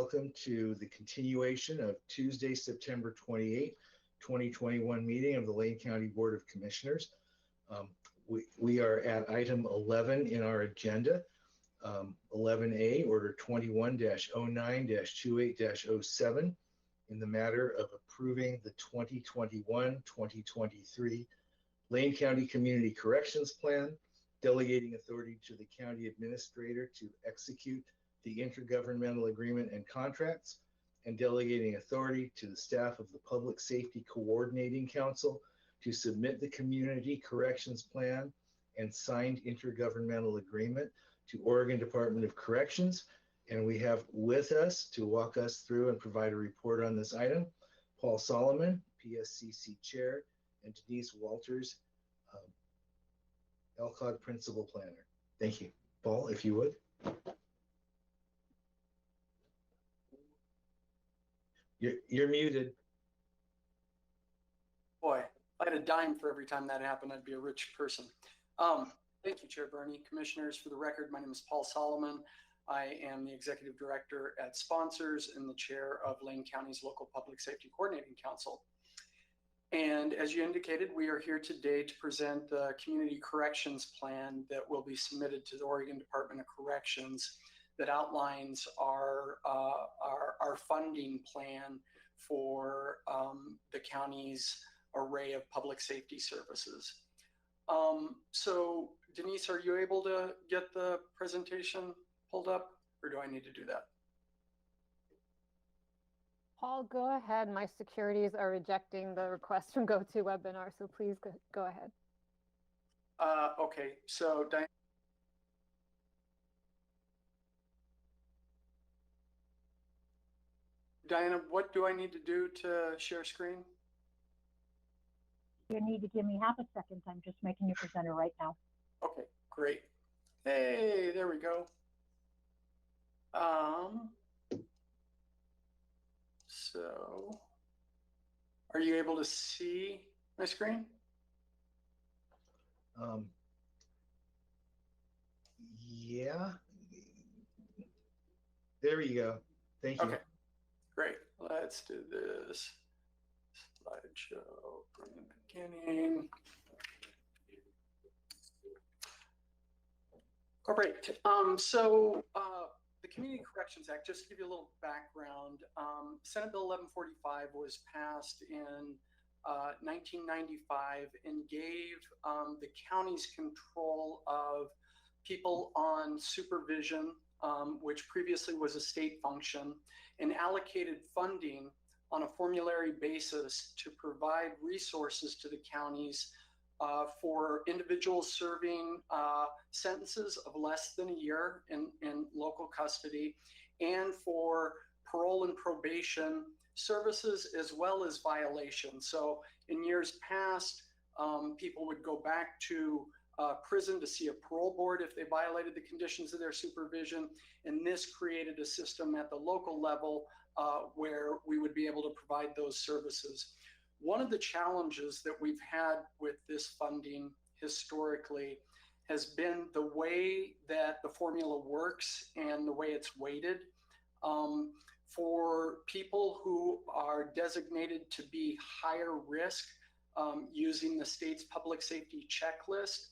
welcome to the continuation of Tuesday, September 28, 2021 meeting of the Lane County Board of Commissioners. We are at item 11 in our agenda, 11A, Order 21-09-28-07, in the matter of approving the 2021-2023 Lane County Community Corrections Plan, delegating authority to the county administrator to execute the intergovernmental agreement and contracts, and delegating authority to the staff of the Public Safety Coordinating Council to submit the Community Corrections Plan and signed intergovernmental agreement to Oregon Department of Corrections. And we have with us to walk us through and provide a report on this item, Paul Solomon, PSCC Chair, and Denise Walters, LCOG Principal Planner. Thank you. Paul, if you would. You're muted. Boy, if I had a dime for every time that happened, I'd be a rich person. Thank you, Chair Bernie. Commissioners, for the record, my name is Paul Solomon. I am the Executive Director at Sponsors and the Chair of Lane County's Local Public Safety Coordinating Council. And as you indicated, we are here today to present the Community Corrections Plan that will be submitted to the Oregon Department of Corrections that outlines our funding plan for the county's array of public safety services. So Denise, are you able to get the presentation pulled up, or do I need to do that? Paul, go ahead. My securities are rejecting the request from GoToWebinar, so please go ahead. Okay, so Diana, what do I need to do to share screen? You need to give me half a second. I'm just making you presenter right now. Okay, great. Hey, there we go. So are you able to see my screen? Yeah. There you go. Thank you. Okay, great. Let's do this. Slideshow from the beginning. All right. The Community Corrections Act, just to give you a little background, Senate Bill 1145 was passed in 1995 and gave the county's control of people on supervision, which previously was a state function, and allocated funding on a formulary basis to provide resources to the counties for individuals serving sentences of less than a year in local custody, and for parole and probation services as well as violations. So in years past, people would go back to prison to see a parole board if they violated the conditions of their supervision, and this created a system at the local level where we would be able to provide those services. One of the challenges that we've had with this funding historically has been the way that the formula works and the way it's weighted. For people who are designated to be higher risk using the state's public safety checklist,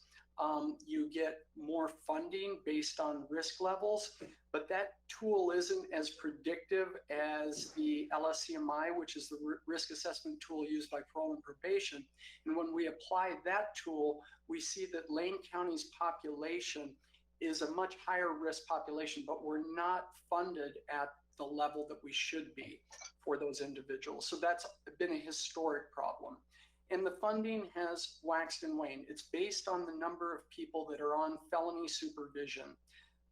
you get more funding based on risk levels, but that tool isn't as predictive as the LSCMI, which is the risk assessment tool used by parole and probation. And when we apply that tool, we see that Lane County's population is a much higher risk population, but we're not funded at the level that we should be for those individuals. So that's been a historic problem. And the funding has waxed and waned. It's based on the number of people that are on felony supervision.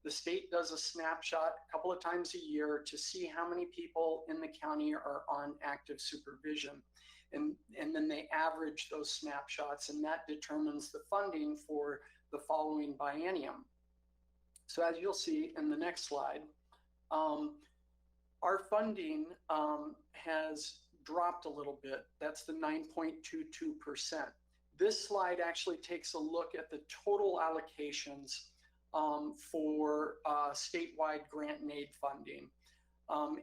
The state does a snapshot a couple of times a year to see how many people in the county are on active supervision. And then they average those snapshots, and that determines the funding for the following biennium. So as you'll see in the next slide, our funding has dropped a little bit. That's the 9.22%. This slide actually takes a look at the total allocations for statewide grant and aid funding.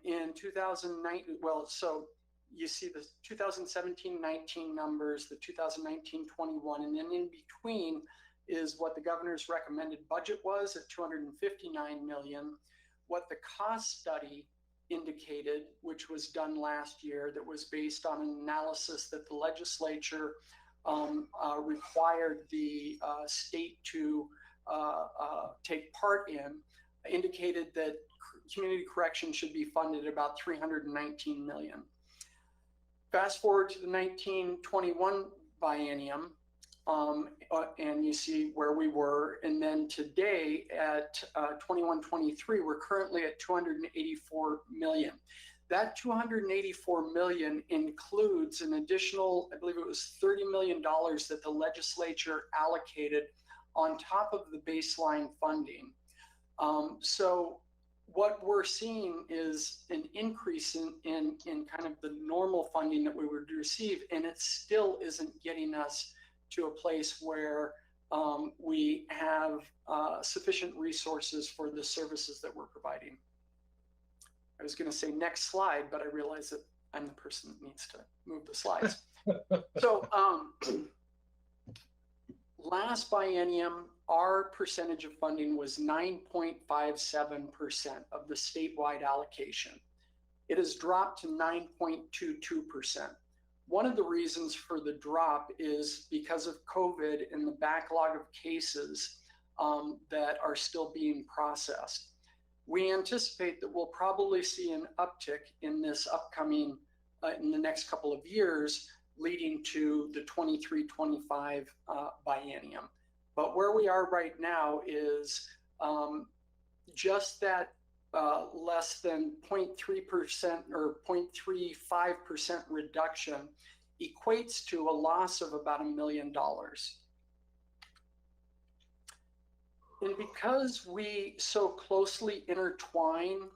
In 2009, well, so you see the 2017-19 numbers, the 2019-21, and then in between is what the governor's recommended budget was at 259 million, what the cost study indicated, which was done last year, that was based on an analysis that the legislature required the state to take part in, indicated that community correction should be funded at about 319 million. Fast forward to the 1921 biennium, and you see where we were. And then today at 21-23, we're currently at 284 million. That 284 million includes an additional, I believe it was $30 million that the legislature allocated on top of the baseline funding. So what we're seeing is an increase in kind of the normal funding that we would receive, and it still isn't getting us to a place where we have sufficient resources for the services that we're providing. I was going to say next slide, but I realize that I'm the person that needs to move the slides. So last biennium, our percentage of funding was 9.57% of the statewide allocation. It has dropped to 9.22%. One of the reasons for the drop is because of COVID and the backlog of cases that are still being processed. We anticipate that we'll probably see an uptick in this upcoming, in the next couple of years, leading to the 23-25 biennium. But where we are right now is just that less than 0.3% or 0.35% reduction equates to a loss of about $1 million. And because we so closely intertwine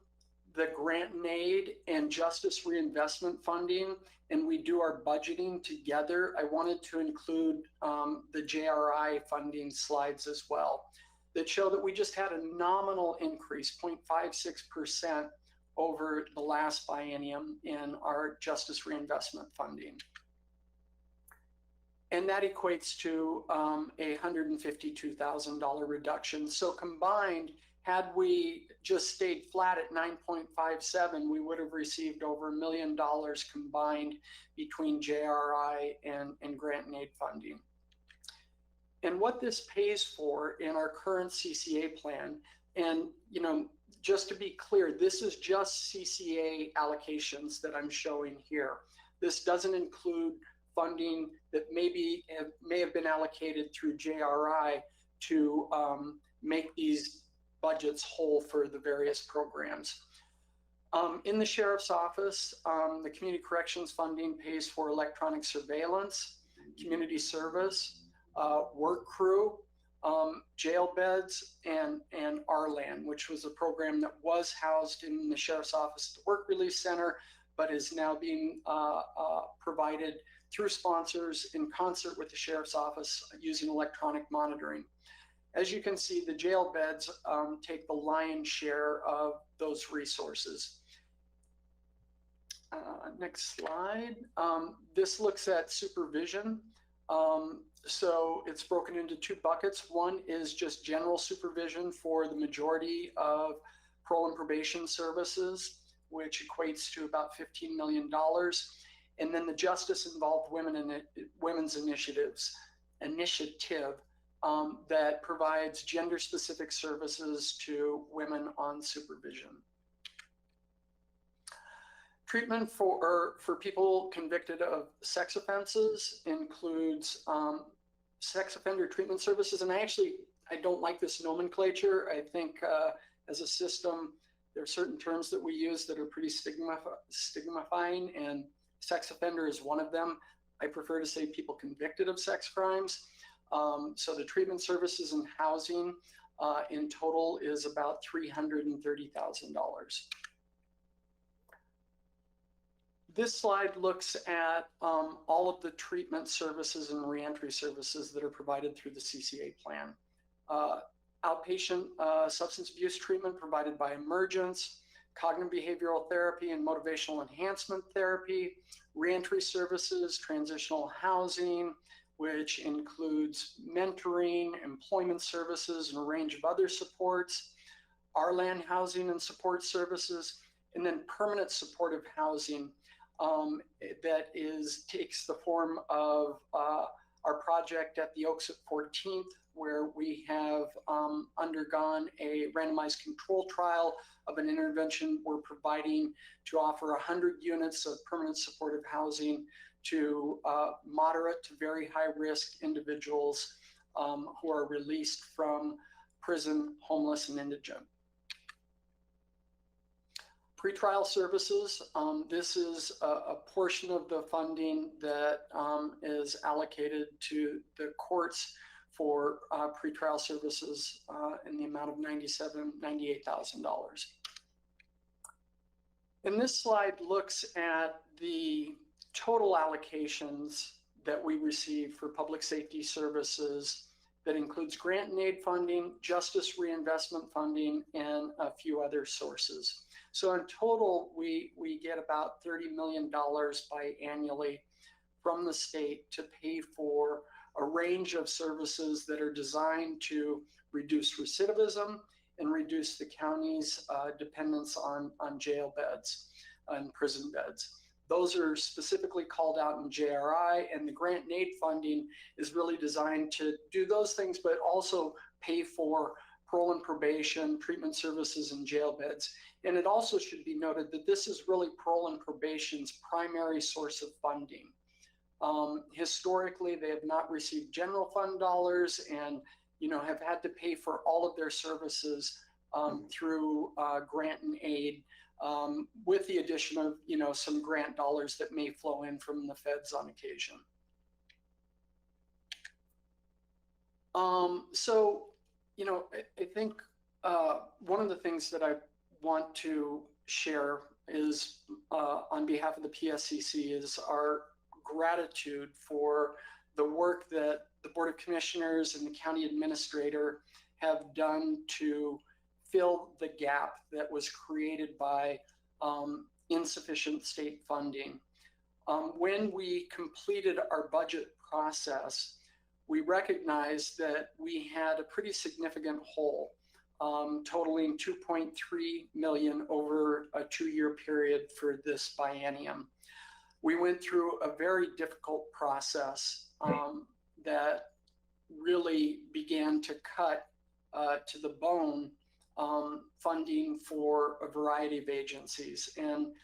the grant and aid and justice reinvestment funding, and we do our budgeting together, I wanted to include the JRI funding slides as well, that show that we just had a nominal increase, 0.56% over the last biennium in our justice reinvestment funding. And that equates to a $152,000 reduction. So combined, had we just stayed flat at 9.57, we would have received over $1 million combined between JRI and grant and aid funding. And what this pays for in our current CCA plan, and just to be clear, this is just CCA allocations that I'm showing here. This doesn't include funding that may have been allocated through JRI to make these budgets whole for the various programs. In the sheriff's office, the community corrections funding pays for electronic surveillance, community service, work crew, jail beds, and RLAN, which was a program that was housed in the sheriff's office at the Work Release Center, but is now being provided through sponsors in concert with the sheriff's office using electronic monitoring. As you can see, the jail beds take the lion's share of those resources. Next slide. This looks at supervision. So it's broken into two buckets. One is just general supervision for the majority of parole and probation services, which equates to about $15 million. And then the justice involved women's initiative that provides gender specific services to women on supervision. Treatment for people convicted of sex offenses includes sex offender treatment services. And I don't like this nomenclature. I think as a system, there are certain terms that we use that are pretty stigmatizing, and sex offender is one of them. I prefer to say people convicted of sex crimes. So the treatment services and housing in total is about $330,000. This slide looks at all of the treatment services and reentry services that are provided through the CCA plan. Outpatient substance abuse treatment provided by Emergence, cognitive behavioral therapy and motivational enhancement therapy, reentry services, transitional housing, which includes mentoring, employment services, and a range of other supports, our land housing and support services, and then permanent supportive housing that takes the form of our project at the Oaks at 14th, where we have undergone a randomized control trial of an intervention we're providing to offer 100 units of permanent supportive housing to moderate to very high risk individuals who are released from prison, homeless, and indigent. Pretrial services, this is a portion of the funding that is allocated to the courts for pretrial services in the amount of $98,000. And this slide looks at the total allocations that we receive for public safety services that includes grant and aid funding, justice reinvestment funding, and a few other sources. So in total, we get about $30 million biannually from the state to pay for a range of services that are designed to reduce recidivism and reduce the county's dependence on jail beds and prison beds. Those are specifically called out in JRI, and the grant and aid funding is really designed to do those things, but also pay for parole and probation, treatment services, and jail beds. And it also should be noted that this is really parole and probation's primary source of funding. Historically, they have not received general fund dollars and have had to pay for all of their services through grant and aid, with the addition of some grant dollars that may flow in from the feds on occasion. So I think one of the things that I want to share is on behalf of the PSCC is our gratitude for the work that the Board of Commissioners and the County Administrator have done to fill the gap that was created by insufficient state funding. When we completed our budget process, we recognized that we had a pretty significant hole, totaling $2.3 million over a 2-year period for this biennium. We went through a very difficult process that really began to cut to the bone funding for a variety of agencies, and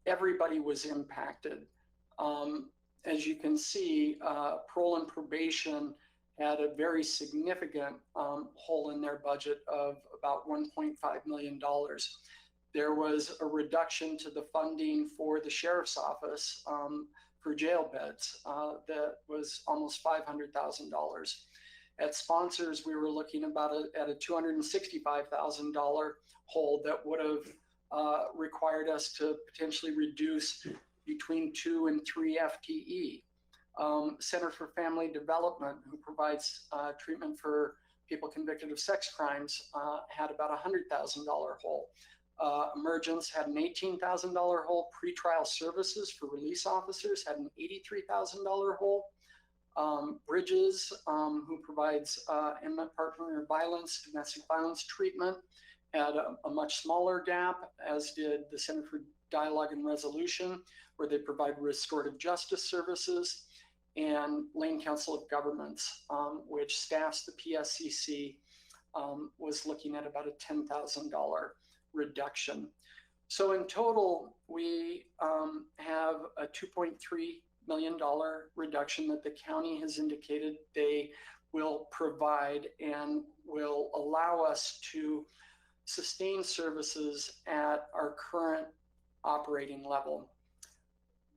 everybody was impacted. As you can see, parole and probation had a very significant hole in their budget of about $1.5 million. There was a reduction to the funding for the sheriff's office for jail beds that was almost $500,000. At sponsors, we were looking at a $265,000 hole that would have required us to potentially reduce between 2 and 3 FTE. Center for Family Development, who provides treatment for people convicted of sex crimes, had about a $100,000 hole. Emergence had an $18,000 hole. Pretrial Services for release officers had an $83,000 hole. Bridges, who provides inmate partner violence, domestic violence treatment, had a much smaller gap, as did the Center for Dialogue and Resolution, where they provide restorative justice services, and Lane Council of Governments, which staffs the PSCC, was looking at about a $10,000 reduction. So in total, we have a $2.3 million reduction that the county has indicated they will provide and will allow us to sustain services at our current operating level.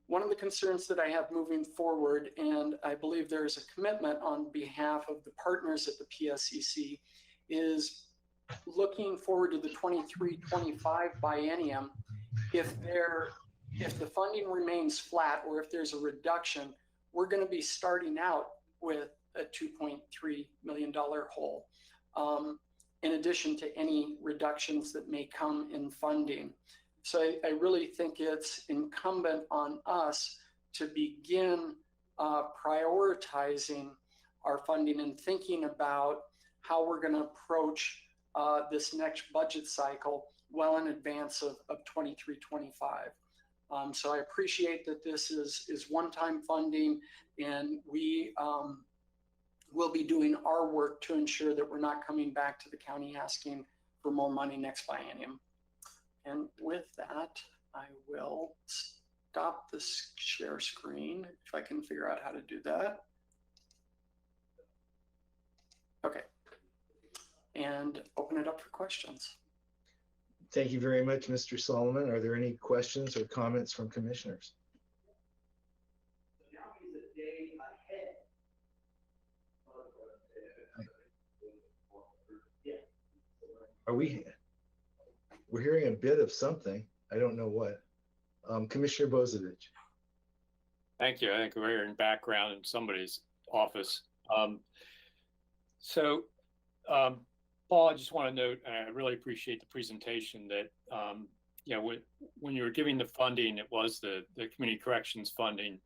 One of the concerns that I have moving forward, and I believe there is a commitment on behalf of the partners at the PSCC, is looking forward to the 23-25 biennium. If the funding remains flat or if there's a reduction, we're going to be starting out with a $2.3 million hole. in addition to any reductions that may come in funding. So I really think it's incumbent on us to begin prioritizing our funding and thinking about how we're going to approach this next budget cycle well in advance of 23-25. So I appreciate that this is one-time funding, and we will be doing our work to ensure that we're not coming back to the county asking for more money next biennium. And with that, I will stop the share screen if I can figure out how to do that. Okay, and open it up for questions. Thank you very much, Mr. Solomon. Are there any questions or comments from commissioners? We're hearing a bit of something. I don't know what. Commissioner Bozovich. Thank you. I think we're hearing background in somebody's office. Paul, I just want to note, I really appreciate the presentation that, when you were giving the funding, it was the community corrections funding.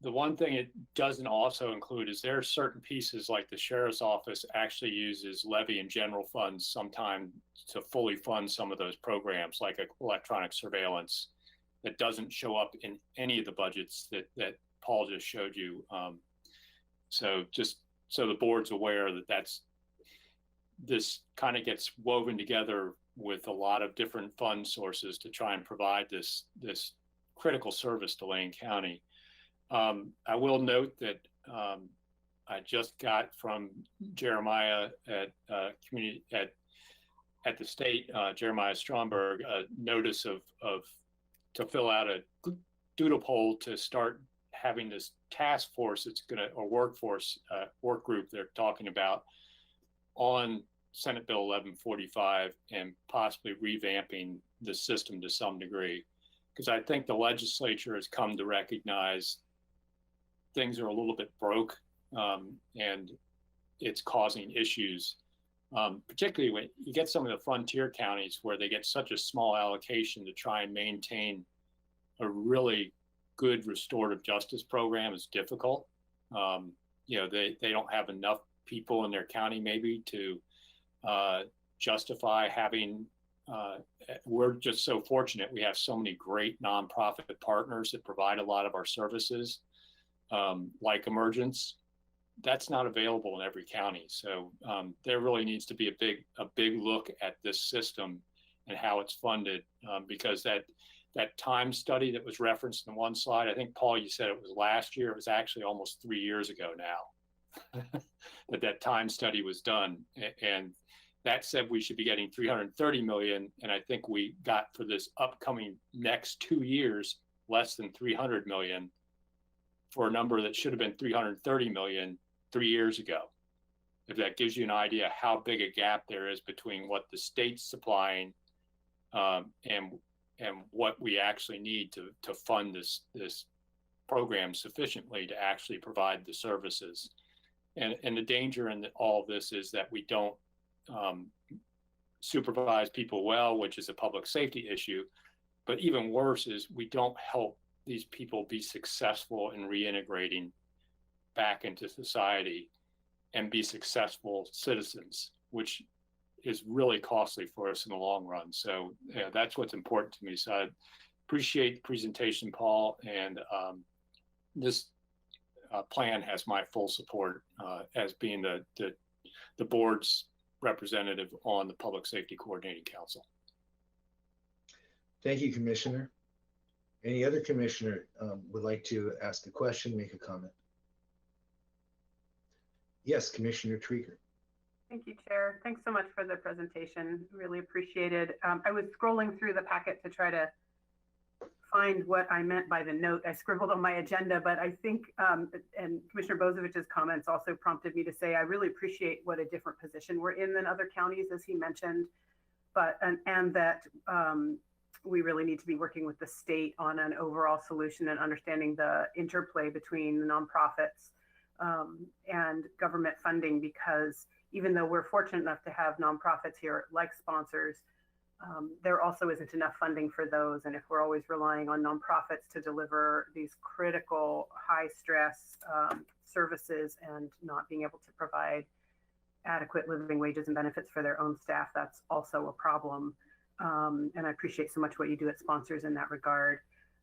The one thing it doesn't also include is there are certain pieces like the sheriff's office actually uses levy and general funds sometime to fully fund some of those programs, like electronic surveillance, that doesn't show up in any of the budgets that Paul just showed you. So just so the board's aware that this kind of gets woven together with a lot of different fund sources to try and provide this critical service to Lane County. I will note that I just got from Jeremiah at the state, Jeremiah Stromberg, a notice to fill out a doodle poll to start having this task force work group they're talking about on Senate Bill 1145 and possibly revamping the system to some degree. Because I think the legislature has come to recognize things are a little bit broke, and it's causing issues, particularly when you get some of the frontier counties where they get such a small allocation to try and maintain a really good restorative justice program is difficult. They don't have enough people in their county maybe to justify having, we're just so fortunate. We have so many great nonprofit partners that provide a lot of our services. Like Emergence, that's not available in every county. So there really needs to be a big look at this system and how it's funded, because that time study that was referenced in one slide, I think, Paul, you said it was last year. It was actually almost 3 years ago now that time study was done. And that said we should be getting $330 million. And I think we got for this upcoming next 2 years, less than $300 million, for a number that should have been $330 million 3 years ago. If that gives you an idea how big a gap there is between what the state's supplying and what we actually need to fund this program sufficiently to actually provide the services. And the danger in all of this is that we don't supervise people well, which is a public safety issue. But even worse is we don't help these people be successful in reintegrating back into society and be successful citizens, which is really costly for us in the long run. So that's what's important to me. So I appreciate the presentation, Paul, and this plan has my full support as being the board's representative on the Public Safety Coordinating Council. Thank you, Commissioner. Any other commissioner would like to ask a question, make a comment? Yes, Commissioner Trieger. Thank you, Chair. Thanks so much for the presentation. Really appreciated. I was scrolling through the packet to try to find what I meant by the note I scribbled on my agenda, but I think, and Commissioner Bozovich's comments also prompted me to say, I really appreciate what a different position we're in than other counties, as he mentioned, but, and that we really need to be working with the state on an overall solution and understanding the interplay between the nonprofits and government funding, because even though we're fortunate enough to have nonprofits here like sponsors, there also isn't enough funding for those. And if we're always relying on nonprofits to deliver these critical high stress services and not being able to provide adequate living wages and benefits for their own staff, that's also a problem. And I appreciate so much what you do at sponsors in that regard.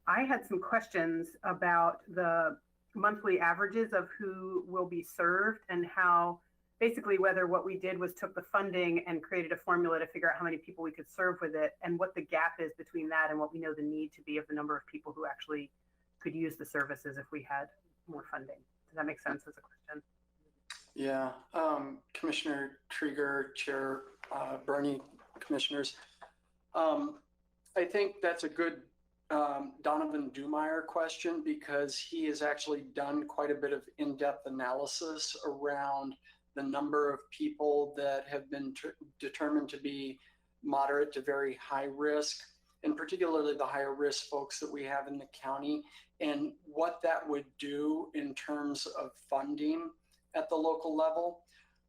I had some questions about the monthly averages of who will be served and how basically whether what we did was took the funding and created a formula to figure out how many people we could serve with it, and what the gap is between that and what we know the need to be of the number of people who actually could use the services if we had more funding. Does that make sense as a question? Yeah, Commissioner Trieger, Chair Bernie, commissioners. I think that's a good Donovan Dumeyer question, because he has actually done quite a bit of in-depth analysis around the number of people that have been determined to be moderate to very high risk, and particularly the higher risk folks that we have in the county, and what that would do in terms of funding at the local level.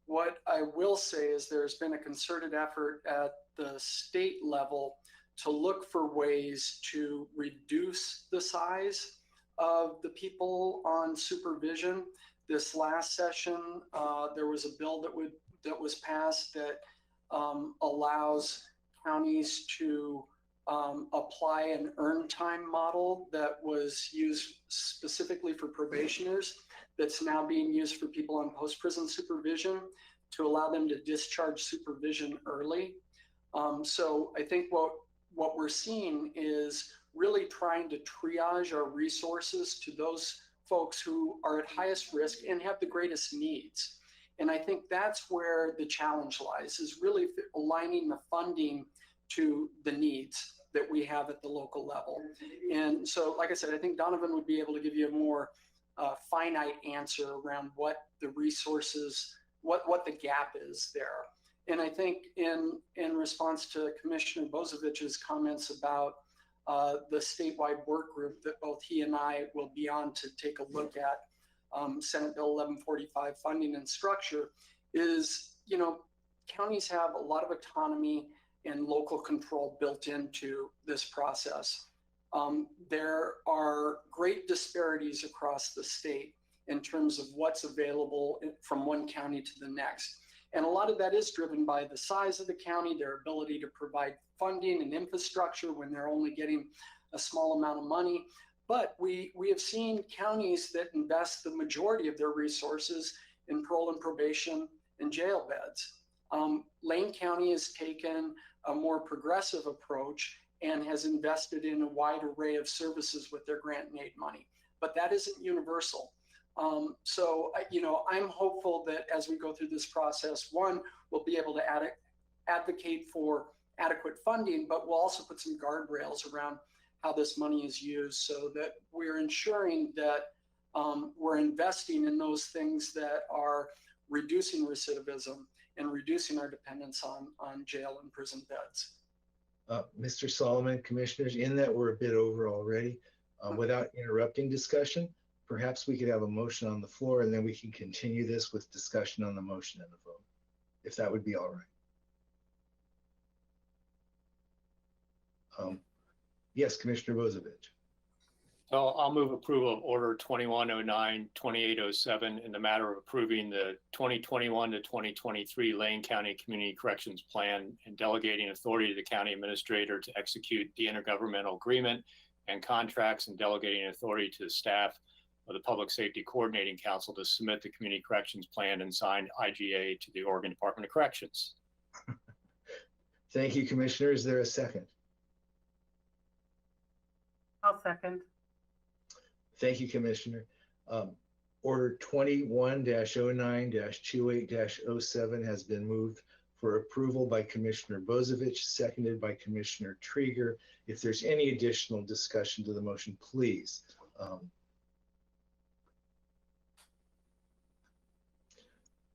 What I will say is there's been a concerted effort at the state level to look for ways to reduce the size of the people on supervision. This last session, there was a bill that was passed that allows counties to apply an earn time model that was used specifically for probationers, that's now being used for people on post-prison supervision, to allow them to discharge supervision early. So I think what we're seeing is really trying to triage our resources to those folks who are at highest risk and have the greatest needs. And I think that's where the challenge lies, is really aligning the funding to the needs that we have at the local level. And so, like I said, I think Donovan would be able to give you a more finite answer around what the resources, what the gap is there. And I think in response to Commissioner Bozovich's comments about the statewide work group that both he and I will be on to take a look at, Senate Bill 1145 funding and structure, is, you know, counties have a lot of autonomy and local control built into this process. There are great disparities across the state in terms of what's available from one county to the next. And a lot of that is driven by the size of the county, their ability to provide funding and infrastructure when they're only getting a small amount of money. But we have seen counties that invest the majority of their resources in parole and probation and jail beds. Lane County has taken a more progressive approach and has invested in a wide array of services with their grant and aid money, but that isn't universal. So, you know, I'm hopeful that as we go through this process, one, we'll be able to advocate for adequate funding, but we'll also put some guardrails around how this money is used, so that we're ensuring that we're investing in those things that are reducing recidivism and reducing our dependence on jail and prison beds. Mr. Solomon, commissioners, in that we're a bit over already. Without interrupting discussion, perhaps we could have a motion on the floor, and then we can continue this with discussion on the motion and the vote, if that would be all right. Yes, Commissioner Bozovich. So I'll move approval of Order 2109-2807 in the matter of approving the 2021 to 2023 Lane County Community Corrections Plan and delegating authority to the county administrator to execute the intergovernmental agreement and contracts, and delegating authority to the staff of the Public Safety Coordinating Council to submit the Community Corrections Plan and sign IGA to the Oregon Department of Corrections. Thank you, Commissioner. Is there a second? I'll second. Thank you, Commissioner. Order 21-09-28-07 has been moved for approval by Commissioner Bozovich, seconded by Commissioner Trieger. If there's any additional discussion to the motion, please.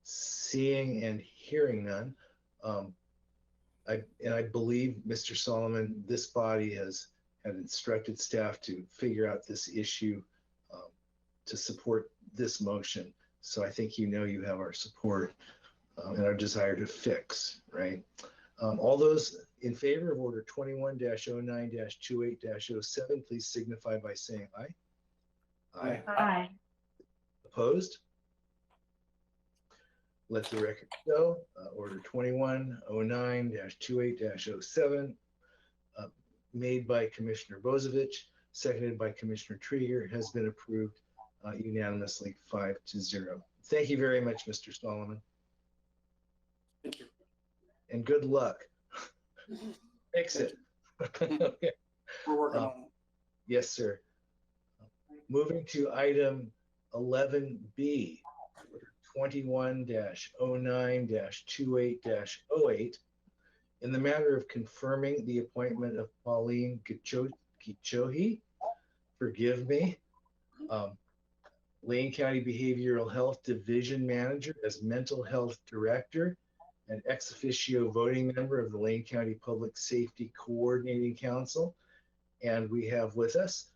Seeing and hearing none, I believe, Mr. Solomon, this body has instructed staff to figure out this issue to support this motion. So I think you know you have our support. and our desire to fix, right? All those in favor of Order 21-09-28-07, please signify by saying aye. Aye. Aye. Opposed? Let the record show. Order 21-09-28-07, made by Commissioner Bozovich, seconded by Commissioner Trieger, has been approved unanimously 5-0. Thank you very much, Mr. Solomon. Thank you. And good luck. Fix it. Okay. We're working on it. Yes, sir. Moving to item 11B, 21-09-28-08, in the matter of confirming the appointment of Pauline Gichohi, forgive me, Lane County Behavioral Health Division Manager as Mental Health Director and ex officio voting member of the Lane County Public Safety Coordinating Council. And we have with us,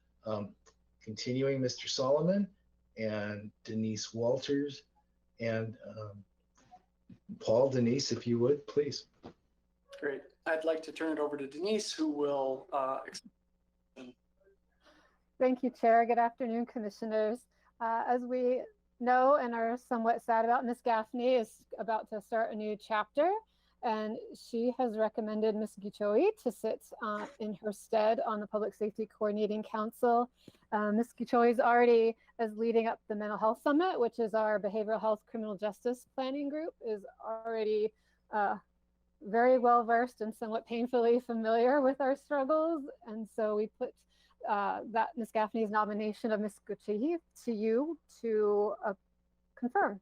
continuing, Mr. Solomon and Denise Walters. And Paul, Denise, if you would, please. Great. I'd like to turn it over to Denise, who will Thank you, Chair. Good afternoon, Commissioners. As we know and are somewhat sad about, Ms. Gaffney is about to start a new chapter, and she has recommended Ms. Gichohi to sit in her stead on the Public Safety Coordinating Council. Ms. Gichohi is already, as leading up the Mental Health Summit, which is our behavioral health criminal justice planning group, is already very well versed and somewhat painfully familiar with our struggles. And so we put that Ms. Gaffney's nomination of Ms. Gichohi to you to confirm.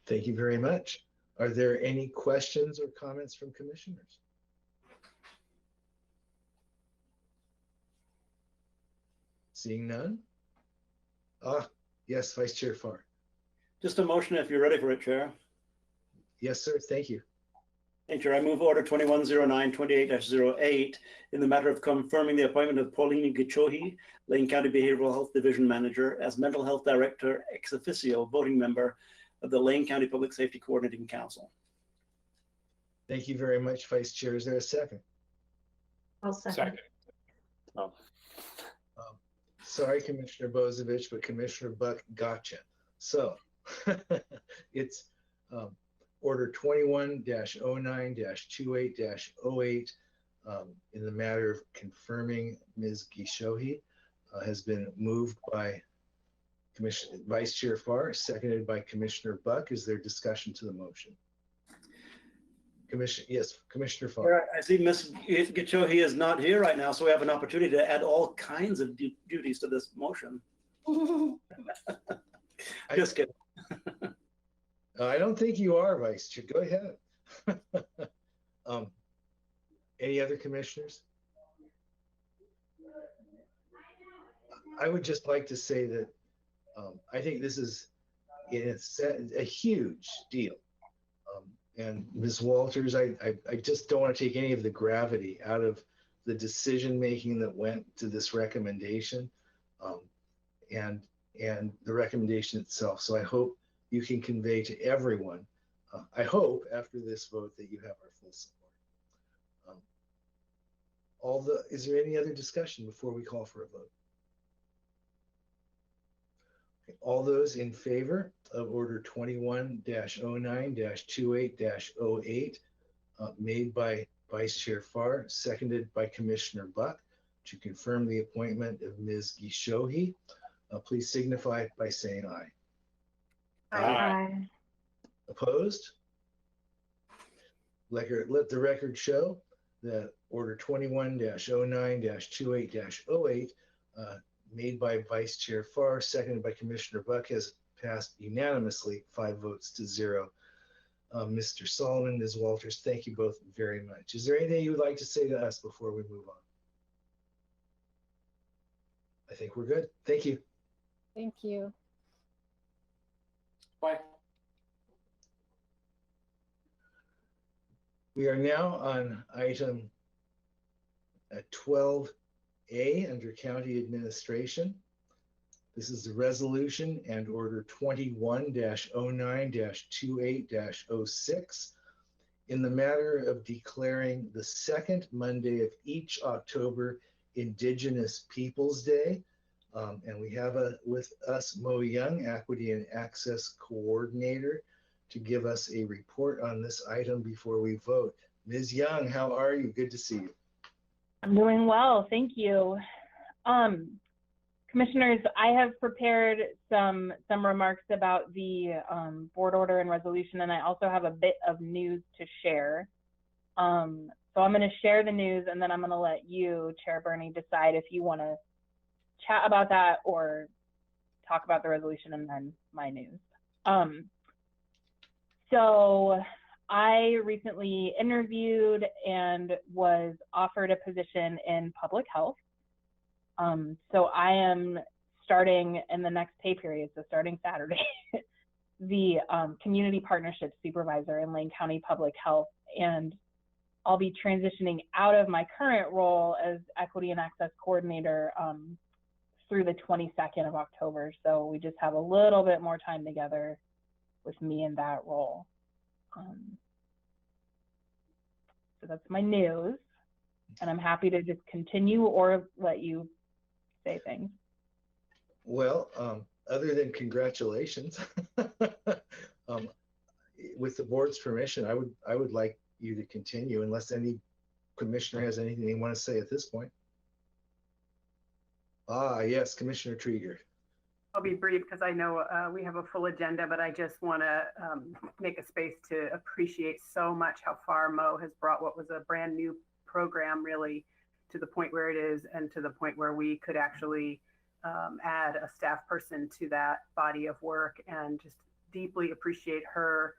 Thank you very much. Are there any questions or comments from commissioners? Seeing none? Yes, Vice Chair Farr. Just a motion if you're ready for it, Chair. Yes, sir. Thank you. Thank you. I move Order 2109-28-08 in the matter of confirming the appointment of Pauline Gichohi, Lane County Behavioral Health Division Manager, as Mental Health Director ex officio voting member of the Lane County Public Safety Coordinating Council. Thank you very much, Vice Chair. Is there a second? I'll second. Oh, Sorry, Commissioner Bozovich, but Commissioner Buck gotcha. So it's Order 21-09-28-08 in the matter of confirming Ms. Gichohi has been moved by Vice Chair Farr, seconded by Commissioner Buck. Is there discussion to the motion? Yes, Commissioner Farr. I see Ms. Gichohi is not here right now, so we have an opportunity to add all kinds of duties to this motion. Just kidding. I don't think you are, Vice Chair. Go ahead. Any other commissioners? I would just like to say that I think this is a huge deal. And Ms. Walters, I just don't want to take any of the gravity out of the decision making that went to this recommendation and the recommendation itself. So I hope you can convey to everyone, I hope after this vote, that you have our full support. Is there any other discussion before we call for a vote? Okay, all those in favor of Order 21-09-28-08 made by Vice Chair Farr, seconded by Commissioner Buck, to confirm the appointment of Ms. Gichohi, please signify by saying aye. Aye. Opposed? Let the record show that Order 21-09-28-08 made by Vice Chair Farr, seconded by Commissioner Buck, has passed unanimously 5-0. Mr. Solomon, Ms. Walters, thank you both very much. Is there anything you would like to say to us before we move on? I think we're good. Thank you. Thank you. Bye. We are now on item 12A under County Administration. This is the resolution and order 21-09-28-06 in the matter of declaring the second Monday of each October Indigenous Peoples Day. And we have with us Mo Young, Equity and Access Coordinator, to give us a report on this item before we vote. Ms. Young, how are you? Good to see you. I'm doing well, thank you. Commissioners, I have prepared some remarks about the board order and resolution, and I also have a bit of news to share. So I'm going to share the news, and then I'm going to let you, Chair Bernie, decide if you want to chat about that or talk about the resolution and then my news. So I recently interviewed and was offered a position in public health. So I am starting in the next pay period, so starting Saturday, the Community Partnership Supervisor in Lane County Public Health, and I'll be transitioning out of my current role as Equity and Access Coordinator through the 22nd of October. So we just have a little bit more time together with me in that role. So that's my news, and I'm happy to just continue or let you say things. Well, other than congratulations, with the board's permission, I would like you to continue unless any commissioner has anything they want to say at this point. Ah, yes, Commissioner Trieger. I'll be brief because I know we have a full agenda, but I just want to make a space to appreciate so much how far Mo has brought what was a brand new program really to the point where it is, and to the point where we could actually add a staff person to that body of work, and just deeply appreciate her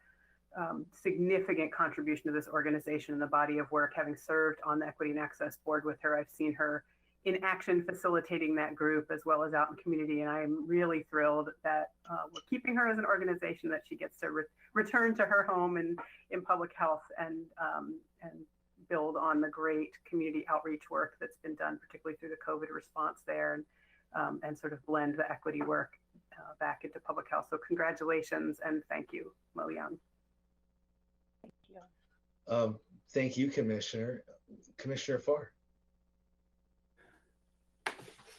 significant contribution to this organization and the body of work. Having served on the Equity and Access Board with her, I've seen her in action facilitating that group as well as out in community, and I'm really thrilled that we're keeping her as an organization, that she gets to return to her home in public health and build on the great community outreach work that's been done, particularly through the COVID response there, and sort of blend the equity work back into public health. So congratulations and thank you, Mo Young. Thank you. Thank you, Commissioner. Commissioner Farr.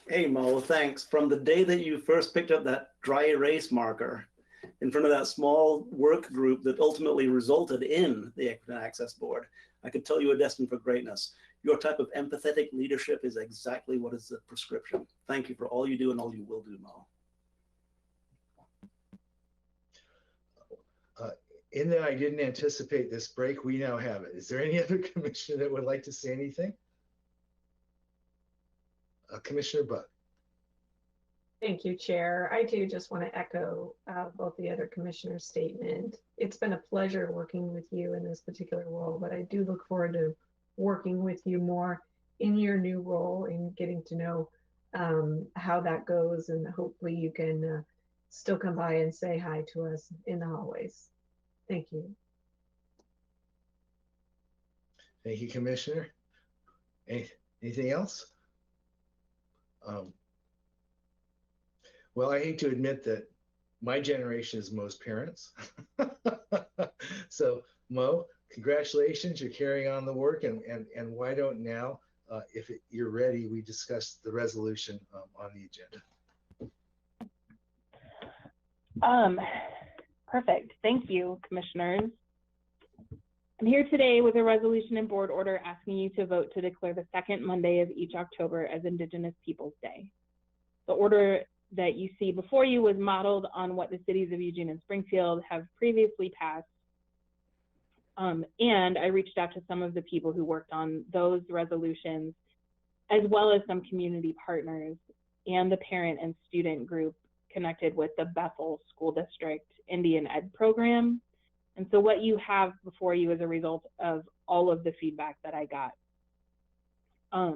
Hey Mo, thanks. From the day that you first picked up that dry erase marker in front of that small work group that ultimately resulted in the Equity and Access Board, I could tell you are destined for greatness. Your type of empathetic leadership is exactly what is the prescription. Thank you for all you do and all you will do, Mo. In that I didn't anticipate this break, we now have it. Is there any other commissioner that would like to say anything? Commissioner Buck. Thank you, Chair. I too just want to echo both the other commissioners' statement. It's been a pleasure working with you in this particular role, but I do look forward to working with you more in your new role and getting to know how that goes, and hopefully you can still come by and say hi to us in the hallways. Thank you. Thank you, Commissioner. Anything else? Well, I hate to admit that my generation is Mo's parents. So Mo, congratulations, you're carrying on the work, and why don't now, if you're ready, we discuss the resolution on the agenda. Perfect. Thank you, commissioners. I'm here today with a resolution and board order asking you to vote to declare the second Monday of each October as Indigenous Peoples Day. The order that you see before you was modeled on what the cities of Eugene and Springfield have previously passed. And I reached out to some of the people who worked on those resolutions, as well as some community partners and the parent and student group connected with the Bethel School District Indian Ed program. And so what you have before you is a result of all of the feedback that I got. I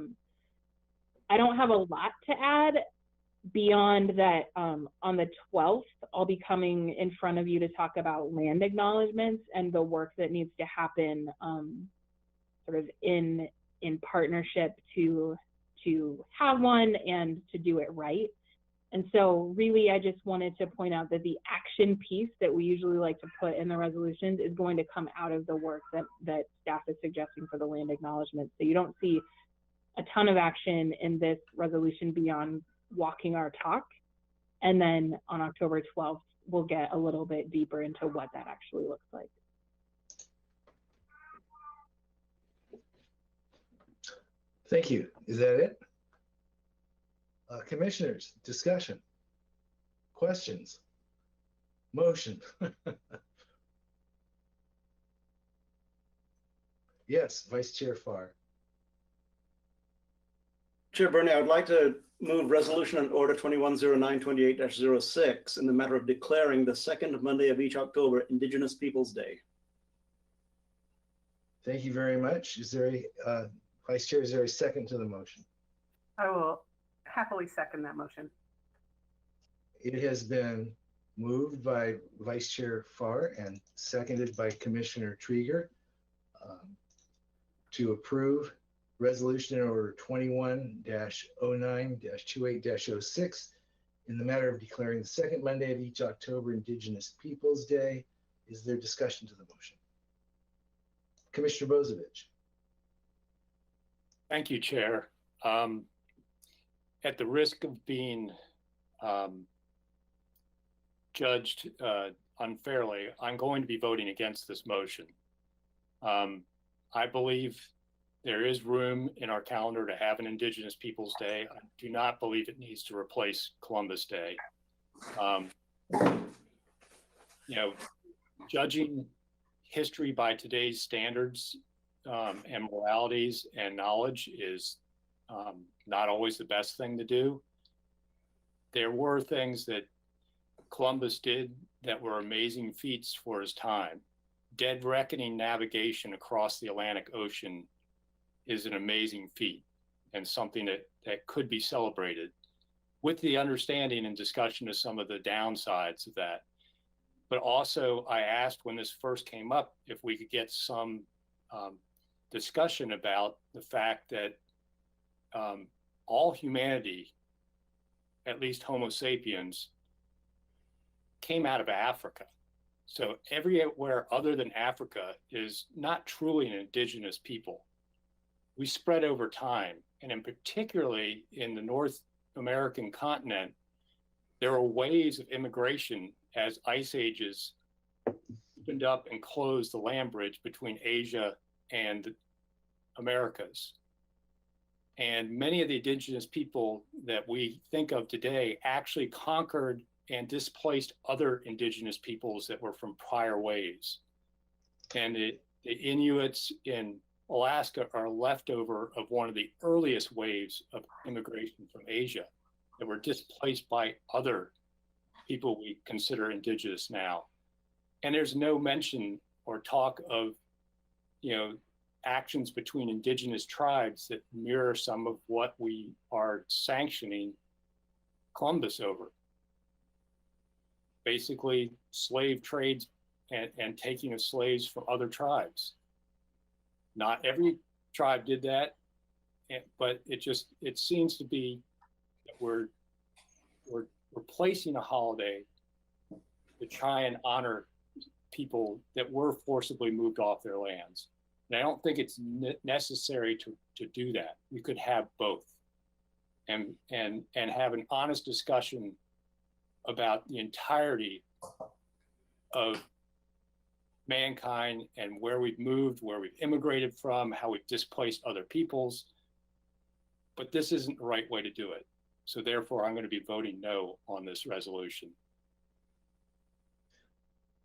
don't have a lot to add beyond that. On the 12th, I'll be coming in front of you to talk about land acknowledgements and the work that needs to happen sort of in partnership to have one and to do it right. And so really, I just wanted to point out that the action piece that we usually like to put in the resolutions is going to come out of the work that staff is suggesting for the land acknowledgement. So you don't see a ton of action in this resolution beyond walking our talk. And then on October 12th, we'll get a little bit deeper into what that actually looks like. Thank you. Is that it? Commissioners, discussion, questions, motion. Yes, Vice Chair Farr. Chair Burney, I would like to move resolution on order 210928-06 in the matter of declaring the second Monday of each October Indigenous Peoples Day. Thank you very much. Is there a, Vice Chair, is there a second to the motion? I will happily second that motion. It has been moved by Vice Chair Farr and seconded by Commissioner Trieger to approve resolution in order 21-09-28-06 in the matter of declaring the second Monday of each October Indigenous Peoples Day. Is there discussion to the motion? Commissioner Bozovich. Thank you, Chair. At the risk of being judged unfairly, I'm going to be voting against this motion. I believe there is room in our calendar to have an Indigenous Peoples Day. I do not believe it needs to replace Columbus Day. Judging history by today's standards and moralities and knowledge is not always the best thing to do. There were things that Columbus did that were amazing feats for his time. Dead reckoning navigation across the Atlantic Ocean is an amazing feat and something that could be celebrated, with the understanding and discussion of some of the downsides of that. But also, I asked when this first came up if we could get some discussion about the fact that all humanity, at least Homo sapiens, came out of Africa. So everywhere other than Africa is not truly an indigenous people. We spread over time, and in particularly in the North American continent, there are waves of immigration as ice ages opened up and closed the land bridge between Asia and the Americas. And many of the indigenous people that we think of today actually conquered and displaced other indigenous peoples that were from prior waves. And the Inuits in Alaska are leftover of one of the earliest waves of immigration from Asia that were displaced by other people we consider indigenous now. And there's no mention or talk of, actions between indigenous tribes that mirror some of what we are sanctioning Columbus over. Basically, slave trades and taking of slaves from other tribes. Not every tribe did that, but it seems to be that we're replacing a holiday to try and honor people that were forcibly moved off their lands. And I don't think it's necessary to do that. We could have both and have an honest discussion about the entirety of mankind and where we've moved, where we've immigrated from, how we've displaced other peoples. But this isn't the right way to do it. So therefore, I'm going to be voting no on this resolution.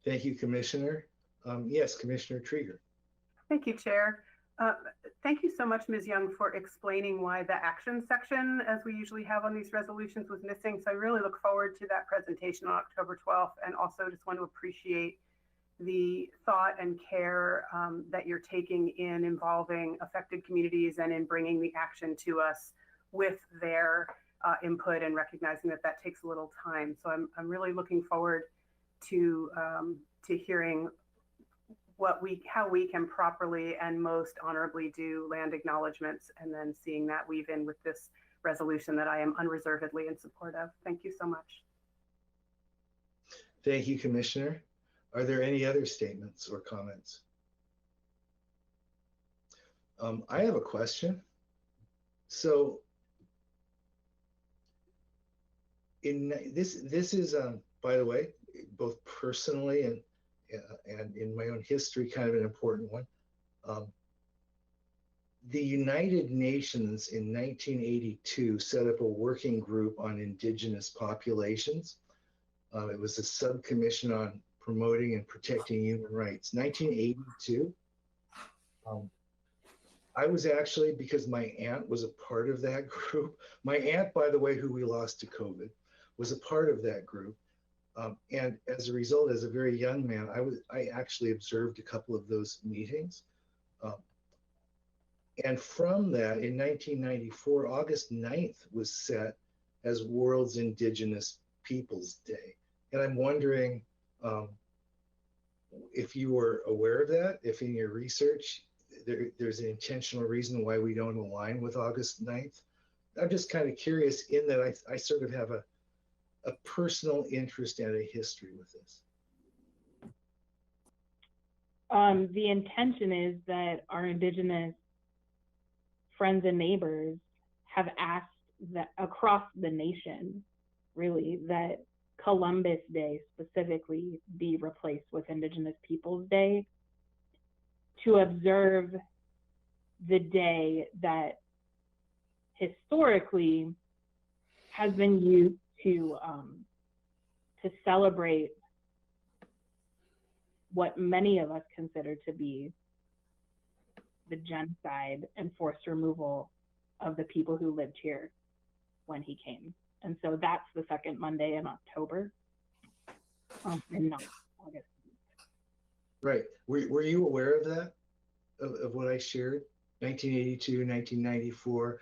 Thank you, Commissioner. Yes, Commissioner Trieger. Thank you, Chair. Thank you so much, Ms. Young, for explaining why the action section, as we usually have on these resolutions, was missing. So I really look forward to that presentation on October 12th, and also just want to appreciate the thought and care that you're taking in involving affected communities and in bringing the action to us with their input, and recognizing that that takes a little time. So I'm really looking forward to hearing how we can properly and most honorably do land acknowledgements, and then seeing that weave in with this resolution that I am unreservedly in support of. Thank you so much. Thank you, Commissioner. Are there any other statements or comments? I have a question. So in this is, by the way, both personally and in my own history, kind of an important one. The United Nations in 1982 set up a working group on Indigenous populations. It was a subcommission on promoting and protecting human rights. 1982. I was actually, because my aunt was a part of that group. My aunt, by the way, who we lost to COVID, was a part of that group. And as a result, as a very young man, I actually observed a couple of those meetings. And from that, in 1994, August 9th was set as World's Indigenous Peoples Day. And I'm wondering if you were aware of that, if in your research, there's an intentional reason why we don't align with August 9th. I'm just kind of curious in that I sort of have a personal interest and a history with this. The intention is that our Indigenous friends and neighbors have asked that across the nation, really, that Columbus Day specifically be replaced with Indigenous Peoples Day to observe the day that historically has been used to celebrate what many of us consider to be the genocide and forced removal of the people who lived here when he came. And so that's the second Monday in October, and not August. Right. Were you aware of that, of what I shared? 1982, 1994,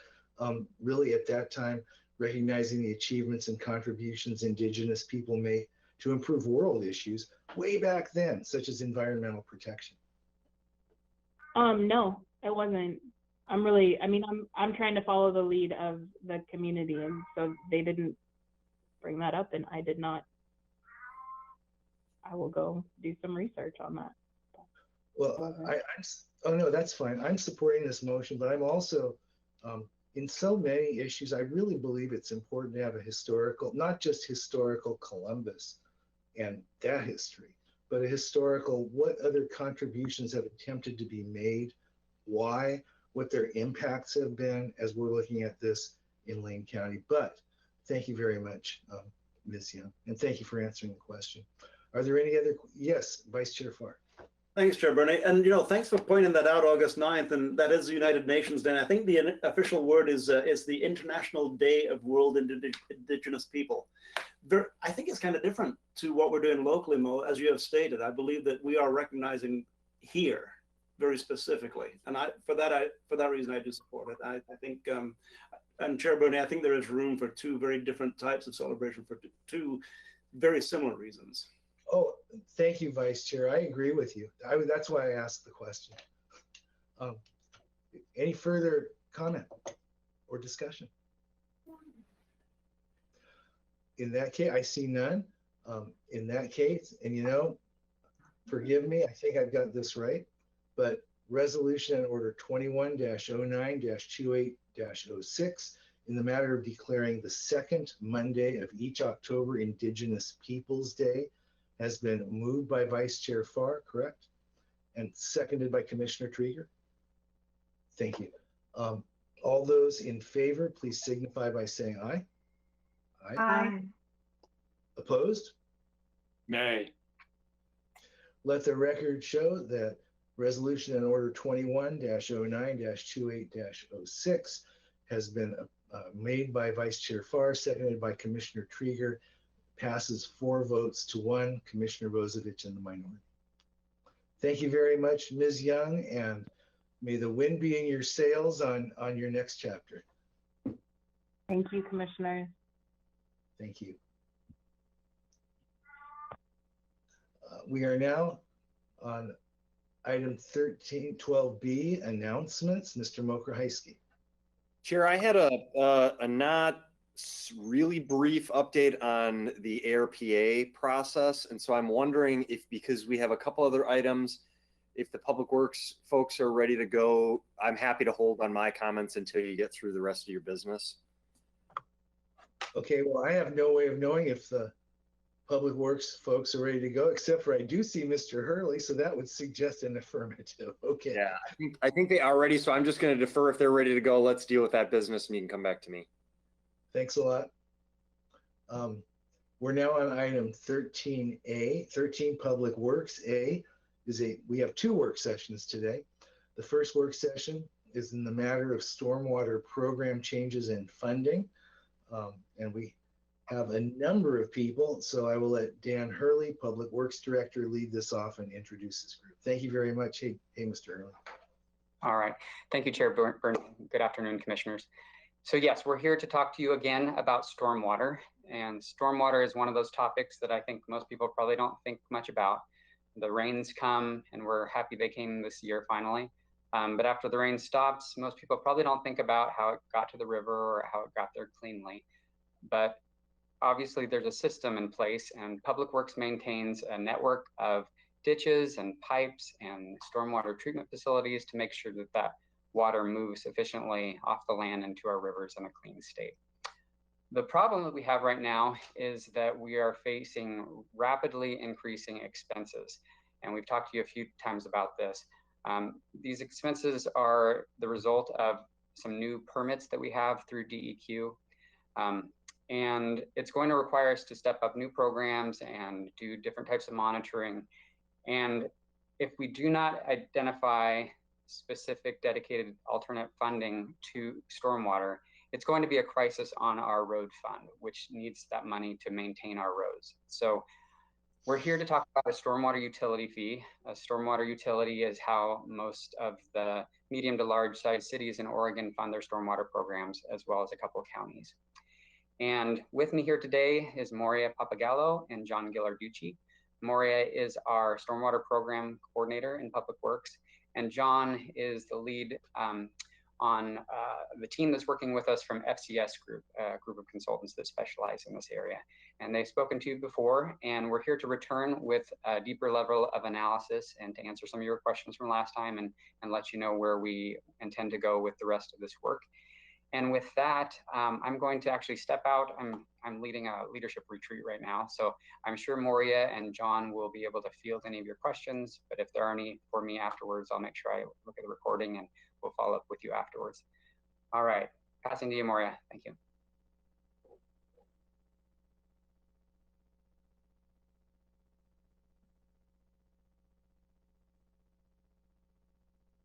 really at that time, recognizing the achievements and contributions Indigenous people make to improve world issues way back then, such as environmental protection. No, it wasn't. I'm trying to follow the lead of the community, and so they didn't bring that up, and I did not. I will go do some research on that. Well, oh no, that's fine. I'm supporting this motion, but I'm also, in so many issues, I really believe it's important to have a historical, not just historical Columbus and that history, but a historical, what other contributions have attempted to be made, why, what their impacts have been as we're looking at this in Lane County. But thank you very much, Ms. Young, and thank you for answering the question. Are there any other? Yes, Vice Chair Farr. Thanks, Chair Bernie. And, thanks for pointing that out, August 9th. And that is the United Nations Day. And I think the official word is the International Day of World Indigenous People. I think it's kind of different to what we're doing locally, Mo, as you have stated. I believe that we are recognizing here very specifically. And for that reason, I do support it. I think, and Chair Bernie, I think there is room for two very different types of celebration for two very similar reasons. Oh, thank you, Vice Chair. I agree with you. That's why I asked the question. Any further comment or discussion? In that case, I see none. In that case, and forgive me, I think I've got this right, but Resolution and Order 21-09-28-06 in the matter of declaring the second Monday of each October Indigenous Peoples Day has been moved by Vice Chair Farr, correct? And seconded by Commissioner Trieger. Thank you. All those in favor, please signify by saying aye. Aye. Aye. Opposed? Nay. Let the record show that Resolution and Order 21-09-28-06 has been made by Vice Chair Farr, seconded by Commissioner Trieger, passes 4 votes to 1, Commissioner Vozovich in the minority. Thank you very much, Ms. Young, and may the wind be in your sails on your next chapter. Thank you, Commissioner. Thank you. We are now on item 1312B, announcements. Mr. Mokrahysky. Chair, I had a not really brief update on the ARPA process. And so I'm wondering if, because we have a couple other items, if the Public Works folks are ready to go, I'm happy to hold on my comments until you get through the rest of your business. Okay, well, I have no way of knowing if the Public Works folks are ready to go, except for I do see Mr. Hurley, so that would suggest an affirmative. Okay. Yeah, I think they are ready, so I'm just going to defer. If they're ready to go, let's deal with that business and you can come back to me. Thanks a lot. We're now on item 13A, 13 Public Works. We have 2 work sessions today. The first work session is in the matter of stormwater program changes and funding. And we have a number of people, so I will let Dan Hurley, Public Works Director, lead this off and introduce this group. Thank you very much. Hey, Mr. Hurley. All right. Thank you, Chair Byrne. Good afternoon, Commissioners. So yes, we're here to talk to you again about stormwater. And stormwater is one of those topics that I think most people probably don't think much about. The rains come, and we're happy they came this year finally. But after the rain stops, most people probably don't think about how it got to the river or how it got there cleanly. But obviously there's a system in place, and Public Works maintains a network of ditches and pipes and stormwater treatment facilities to make sure that that water moves efficiently off the land into our rivers in a clean state. The problem that we have right now is that we are facing rapidly increasing expenses. And we've talked to you a few times about this. These expenses are the result of some new permits that we have through DEQ. And it's going to require us to step up new programs and do different types of monitoring. And if we do not identify specific dedicated alternate funding to stormwater, it's going to be a crisis on our road fund, which needs that money to maintain our roads. So we're here to talk about a stormwater utility fee. A stormwater utility is how most of the medium to large size cities in Oregon fund their stormwater programs, as well as a couple of counties. And with me here today is Moria Papagallo and John Ghilarducci. Moria is our stormwater program coordinator in Public Works, and John is the lead on the team that's working with us from FCS Group, a group of consultants that specialize in this area. And they've spoken to you before, and we're here to return with a deeper level of analysis and to answer some of your questions from last time and let you know where we intend to go with the rest of this work. And with that, I'm going to actually step out. I'm leading a leadership retreat right now. So I'm sure Moria and John will be able to field any of your questions, but if there are any for me afterwards, I'll make sure I look at the recording and we'll follow up with you afterwards. All right, passing to you, Moria. Thank you.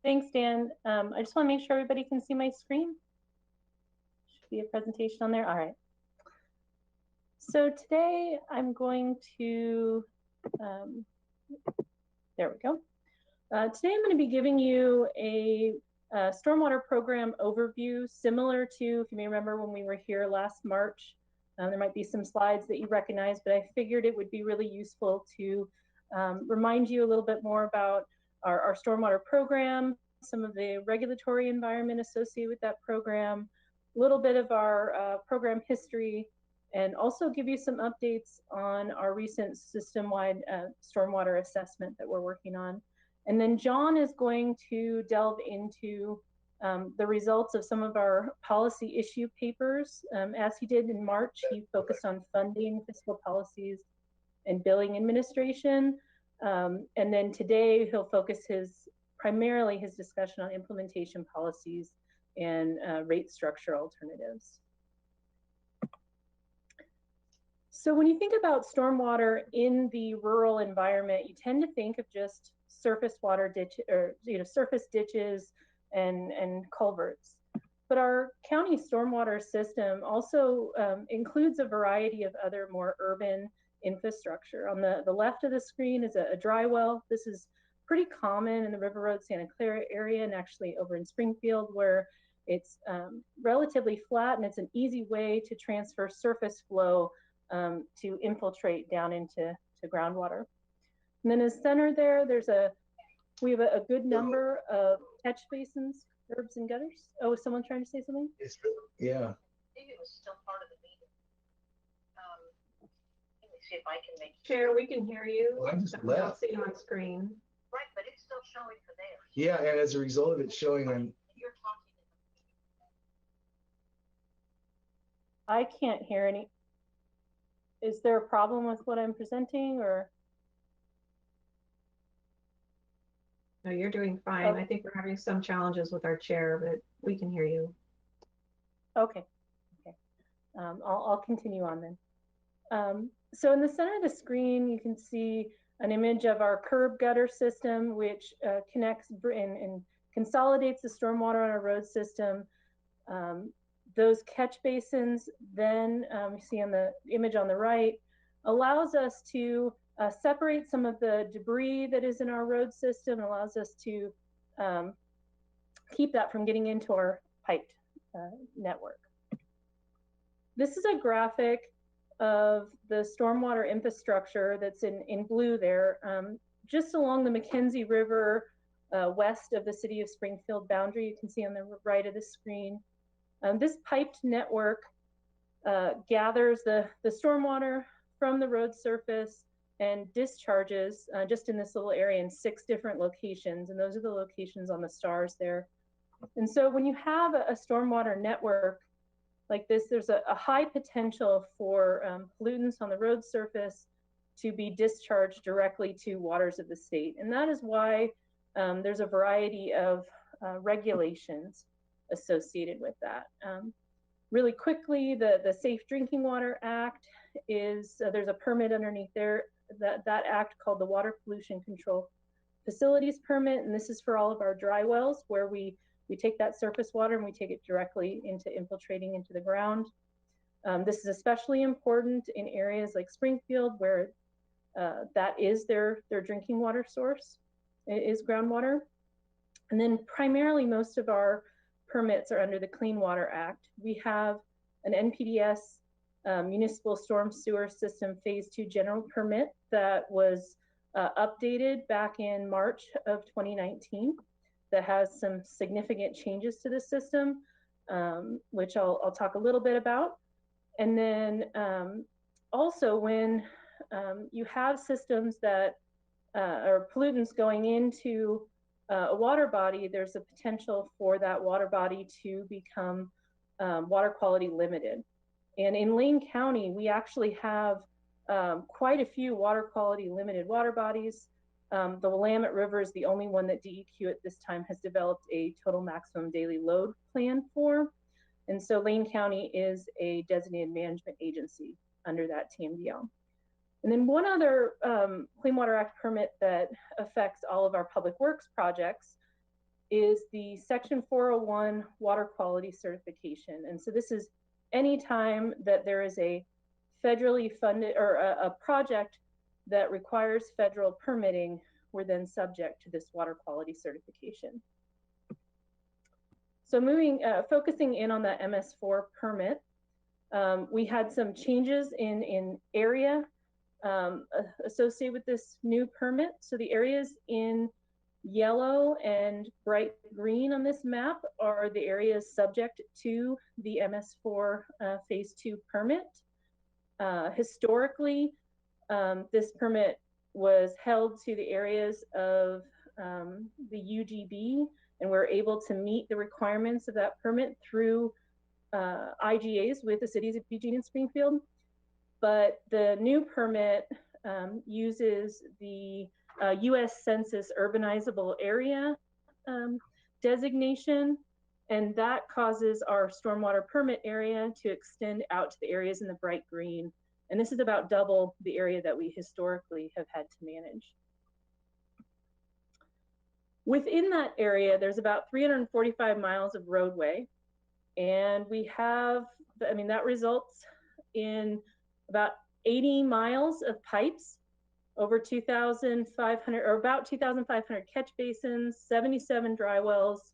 Thanks, Dan. I just want to make sure everybody can see my screen. Should be a presentation on there. All right. So today I'm going to, there we go. Today I'm going to be giving you a stormwater program overview, similar to, if you may remember when we were here last March. There might be some slides that you recognize, but I figured it would be really useful to remind you a little bit more about our stormwater program, some of the regulatory environment associated with that program, a little bit of our program history, and also give you some updates on our recent system-wide stormwater assessment that we're working on. And then John is going to delve into the results of some of our policy issue papers. As he did in March, he focused on funding, fiscal policies, and billing administration. And then today he'll focus primarily his discussion on implementation policies and rate structure alternatives. So when you think about stormwater in the rural environment, you tend to think of just surface water surface ditches and culverts. But our county stormwater system also includes a variety of other more urban infrastructure. On the left of the screen is a dry well. This is pretty common in the River Road, Santa Clara area, and actually over in Springfield, where it's relatively flat and it's an easy way to transfer surface flow to infiltrate down into groundwater. And then in the center there, we have a good number of catch basins Curbs and gutters. Oh, is someone trying to say something? Yeah. Maybe it was still part of the meeting. Let me see if I can make. Chair, we can hear you. Well, I just We don't left. see you on screen. Right, but it's still showing for there. Yeah, and as a result of it showing on, You're talking. I can't hear any. Is there a problem with what I'm presenting, or? No, you're doing fine. Oh. I think we're having some challenges with our chair, but we can hear you. Okay. Okay. I'll continue on then. So in the center of the screen, you can see an image of our curb gutter system, which connects and consolidates the stormwater on our road system. Those catch basins then, you see on the image on the right, allows us to separate some of the debris that is in our road system, allows us to keep that from getting into our piped network. This is a graphic of the stormwater infrastructure that's in blue there, just along the Mackenzie River, west of the city of Springfield boundary. You can see on the right of the screen. This piped network gathers the stormwater from the road surface and discharges just in this little area in 6 different locations. And those are the locations on the stars there. And so when you have a stormwater network like this, there's a high potential for pollutants on the road surface to be discharged directly to waters of the state. And that is why there's a variety of regulations associated with that. Really quickly, the Safe Drinking Water Act is, there's a permit underneath there, that act called the Water Pollution Control Facilities Permit. And this is for all of our dry wells where we take that surface water and we take it directly into infiltrating into the ground. This is especially important in areas like Springfield where that is their drinking water source, is groundwater. And then primarily most of our permits are under the Clean Water Act. We have an NPDES Municipal Storm Sewer System Phase 2 general permit that was updated back in March of 2019 that has some significant changes to the system, which I'll talk a little bit about. And then also when you have systems that are pollutants going into a water body, there's a potential for that water body to become water quality limited. And in Lane County, we actually have quite a few water quality limited water bodies. The Willamette River is the only one that DEQ at this time has developed a total maximum daily load plan for. And so Lane County is a designated management agency under that TMDL. And then one other Clean Water Act permit that affects all of our public works projects is the Section 401 water quality certification. And so this is any time that there is a federally funded or a project that requires federal permitting, we're then subject to this water quality certification. So focusing in on that MS4 permit, we had some changes in area associated with this new permit. So the areas in yellow and bright green on this map are the areas subject to the MS4 Phase 2 permit. Historically, this permit was held to the areas of the UGB, and we're able to meet the requirements of that permit through IGAs with the cities of Eugene and Springfield. But the new permit uses the US Census urbanizable area designation, and that causes our stormwater permit area to extend out to the areas in the bright green. And this is about double the area that we historically have had to manage. Within that area, there's about 345 miles of roadway. And we have, that results in about 80 miles of pipes, over 2,500 or about 2,500 catch basins, 77 dry wells,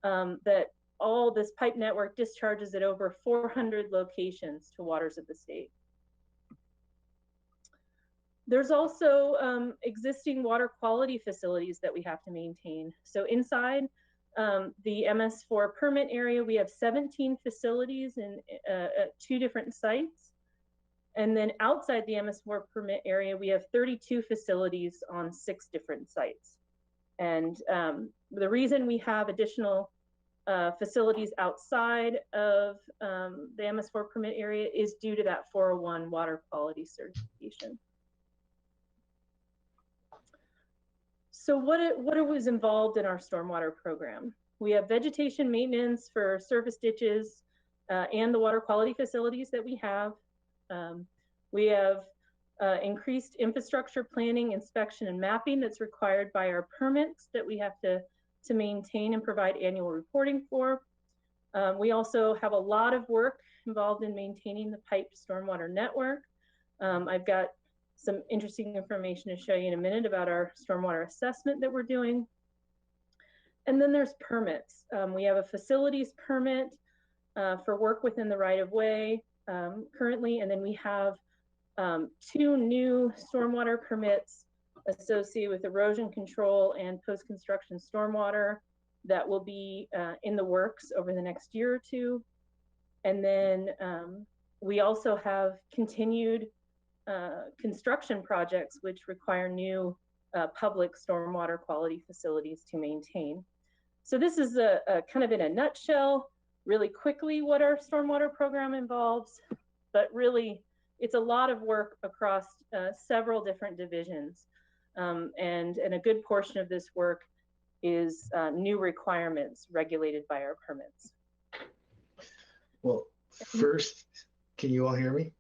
that all this pipe network discharges at over 400 locations to waters of the state. There's also existing water quality facilities that we have to maintain. So inside the MS4 permit area, we have 17 facilities in 2 different sites. And then outside the MS4 permit area, we have 32 facilities on 6 different sites. And the reason we have additional facilities outside of the MS4 permit area is due to that 401 water quality certification. So what was involved in our stormwater program? We have vegetation maintenance for surface ditches and the water quality facilities that we have. We have increased infrastructure planning, inspection, and mapping that's required by our permits that we have to maintain and provide annual reporting for. We also have a lot of work involved in maintaining the piped stormwater network. I've got some interesting information to show you in a minute about our stormwater assessment that we're doing. And then there's permits. We have a facilities permit for work within the right-of-way currently, and then we have 2 new stormwater permits associated with erosion control and post-construction stormwater that will be in the works over the next year or 2. And then we also have continued construction projects which require new public stormwater quality facilities to maintain. So this is a kind of in a nutshell, really quickly what our stormwater program involves, but really it's a lot of work across several different divisions. And a good portion of this work is new requirements regulated by our permits. Well, first, can you all hear me?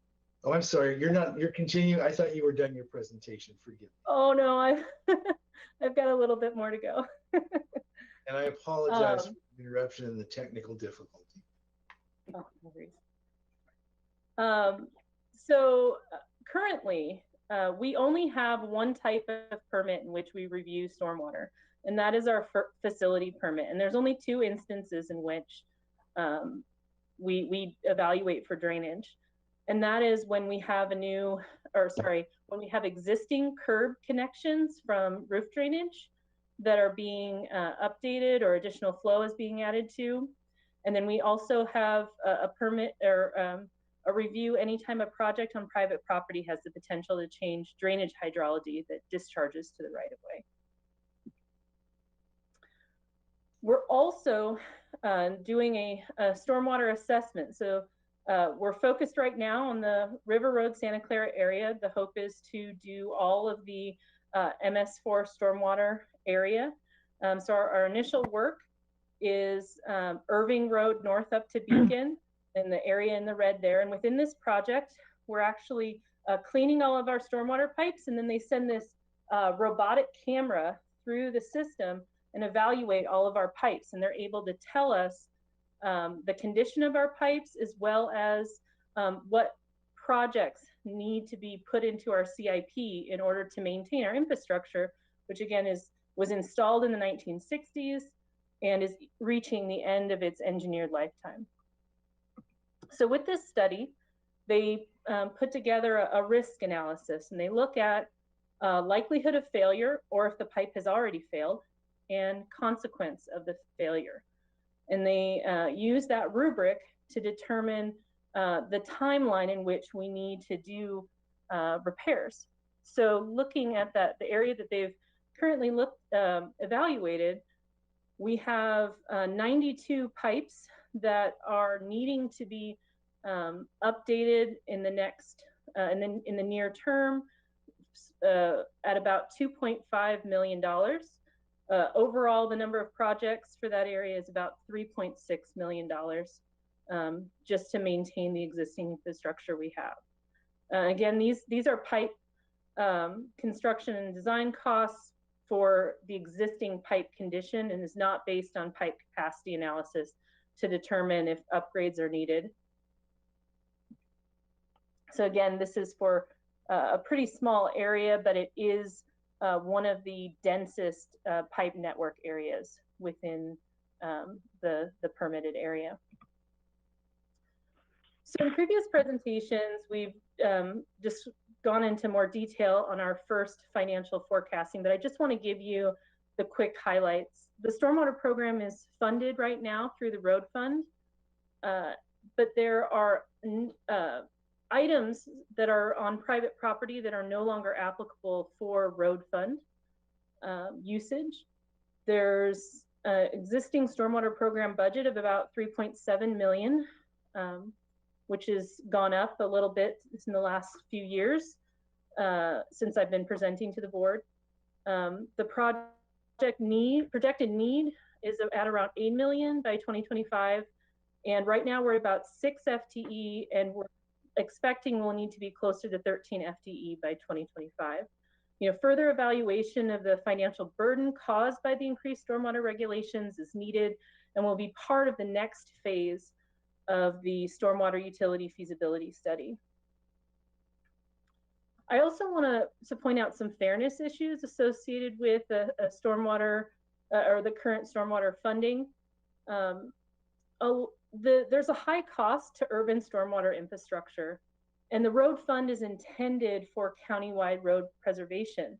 Oh, I'm sorry, you're continuing. I thought you were done your presentation, forgive me. Oh no, I've got a little bit more to go. And I apologize for the interruption and the technical difficulty. Oh, no worries. So currently, we only have one type of permit in which we review stormwater, and that is our facility permit. And there's only 2 instances in which we evaluate for drainage. And that is when we have when we have existing curb connections from roof drainage that are being updated or additional flow is being added to. And then we also have a permit or a review anytime a project on private property has the potential to change drainage hydrology that discharges to the right-of-way. We're also doing a stormwater assessment. So we're focused right now on the River Road Santa Clara area. The hope is to do all of the MS4 stormwater area. So our initial work is Irving Road north up to Beacon and the area in the red there. And within this project, we're actually cleaning all of our stormwater pipes, and then they send this robotic camera through the system and evaluate all of our pipes. And they're able to tell us the condition of our pipes, as well as what projects need to be put into our CIP in order to maintain our infrastructure, which again was installed in the 1960s and is reaching the end of its engineered lifetime. So with this study, they put together a risk analysis, and they look at likelihood of failure, or if the pipe has already failed, and consequence of the failure. And they use that rubric to determine the timeline in which we need to do repairs. So looking at the area that they've currently evaluated, we have 92 pipes that are needing to be updated in the next, in the near term, at about $2.5 million. Overall, the number of projects for that area is about $3.6 million, just to maintain the existing infrastructure we have. Again, these are pipe construction and design costs for the existing pipe condition, and is not based on pipe capacity analysis to determine if upgrades are needed. So again, this is for a pretty small area, but it is one of the densest pipe network areas within the permitted area. So in previous presentations, we've just gone into more detail on our first financial forecasting, but I just want to give you the quick highlights. The stormwater program is funded right now through the road fund, but there are items that are on private property that are no longer applicable for road fund usage. There's an existing stormwater program budget of about 3.7 million, which has gone up a little bit in the last few years since I've been presenting to the board. The projected need is at around 8 million by 2025. And right now we're about 6 FTE, and we're expecting we'll need to be closer to 13 FTE by 2025. Further evaluation of the financial burden caused by the increased stormwater regulations is needed and will be part of the next phase of the Stormwater Utility Feasibility Study. I also want to point out some fairness issues associated with a stormwater or the current stormwater funding. There's a high cost to urban stormwater infrastructure, and the road fund is intended for countywide road preservation.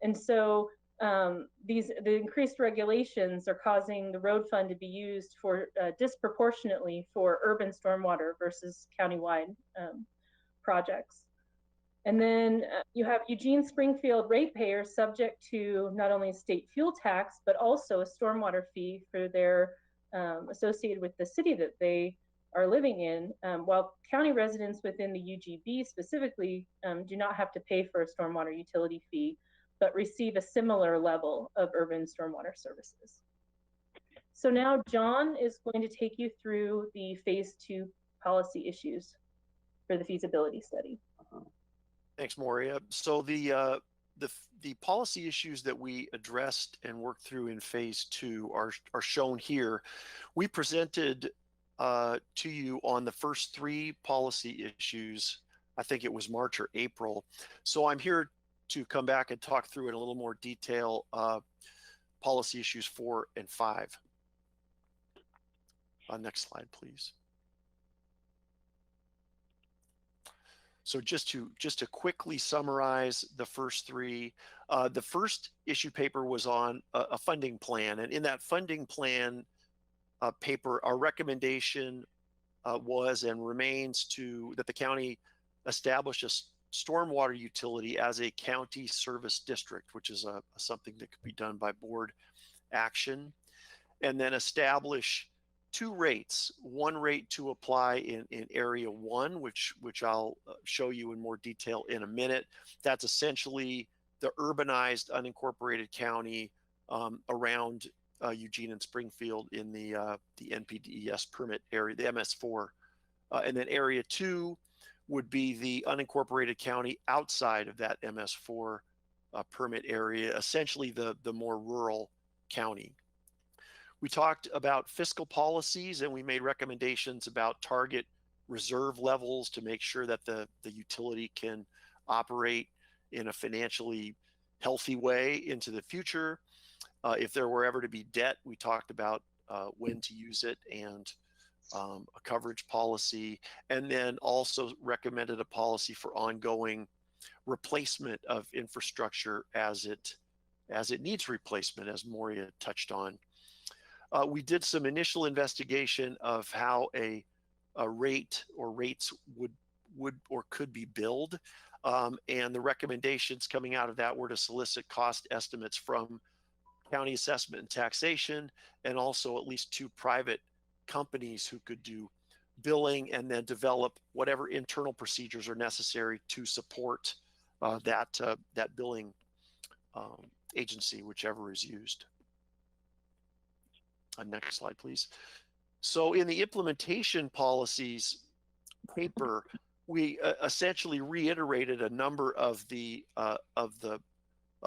And so the increased regulations are causing the road fund to be used for disproportionately for urban stormwater versus countywide projects. And then you have Eugene Springfield ratepayers subject to not only state fuel tax, but also a stormwater fee for their associated with the city that they are living in, while county residents within the UGB specifically do not have to pay for a stormwater utility fee, but receive a similar level of urban stormwater services. So now John is going to take you through the phase 2 policy issues for the feasibility study. Thanks, Moria. So the policy issues that we addressed and worked through in phase 2 are shown here. We presented to you on the first 3 policy issues. I think it was March or April. So I'm here to come back and talk through in a little more detail policy issues 4 and 5. Next slide, please. So just to quickly summarize the first 3, the first issue paper was on a funding plan, and in that funding plan paper, our recommendation was and remains that the county establish a stormwater utility as a county service district, which is something that could be done by board action, and then establish 2 rates, one rate to apply in area 1, which I'll show you in more detail in a minute. That's essentially the urbanized unincorporated county around Eugene and Springfield in the NPDES permit area, the MS4. And then area 2 would be the unincorporated county outside of that MS4 permit area, essentially the more rural county. We talked about fiscal policies, and we made recommendations about target reserve levels to make sure that the utility can operate in a financially healthy way into the future. If there were ever to be debt, we talked about when to use it and a coverage policy, and then also recommended a policy for ongoing replacement of infrastructure as it needs replacement, as Moria touched on. We did some initial investigation of how a rate or rates would or could be billed, and the recommendations coming out of that were to solicit cost estimates from county assessment and taxation, and also at least 2 private companies who could do billing, and then develop whatever internal procedures are necessary to support that billing agency, whichever is used. Next slide, please. So in the implementation policies paper, we essentially reiterated a number of the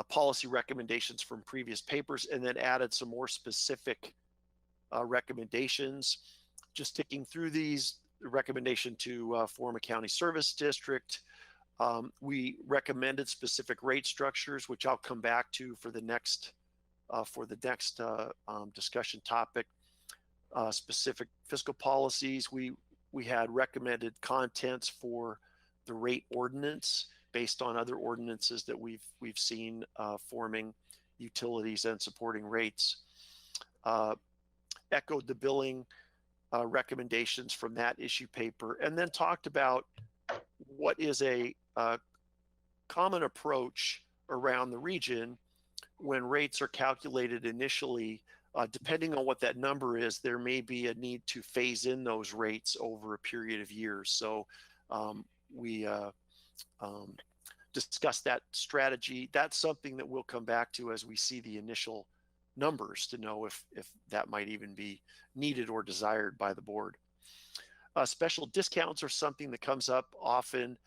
policy recommendations from previous papers, and then added some more specific recommendations. Just ticking through these, the recommendation to form a county service district. We recommended specific rate structures, which I'll come back to for the next discussion topic. Specific fiscal policies. We had recommended contents for the rate ordinance based on other ordinances that we've seen forming utilities and supporting rates. Echoed the billing recommendations from that issue paper, and then talked about what is a common approach around the region when rates are calculated initially. Depending on what that number is, there may be a need to phase in those rates over a period of years. So we discussed that strategy. That's something that we'll come back to as we see the initial numbers to know if that might even be needed or desired by the board. Special discounts are something that comes up often.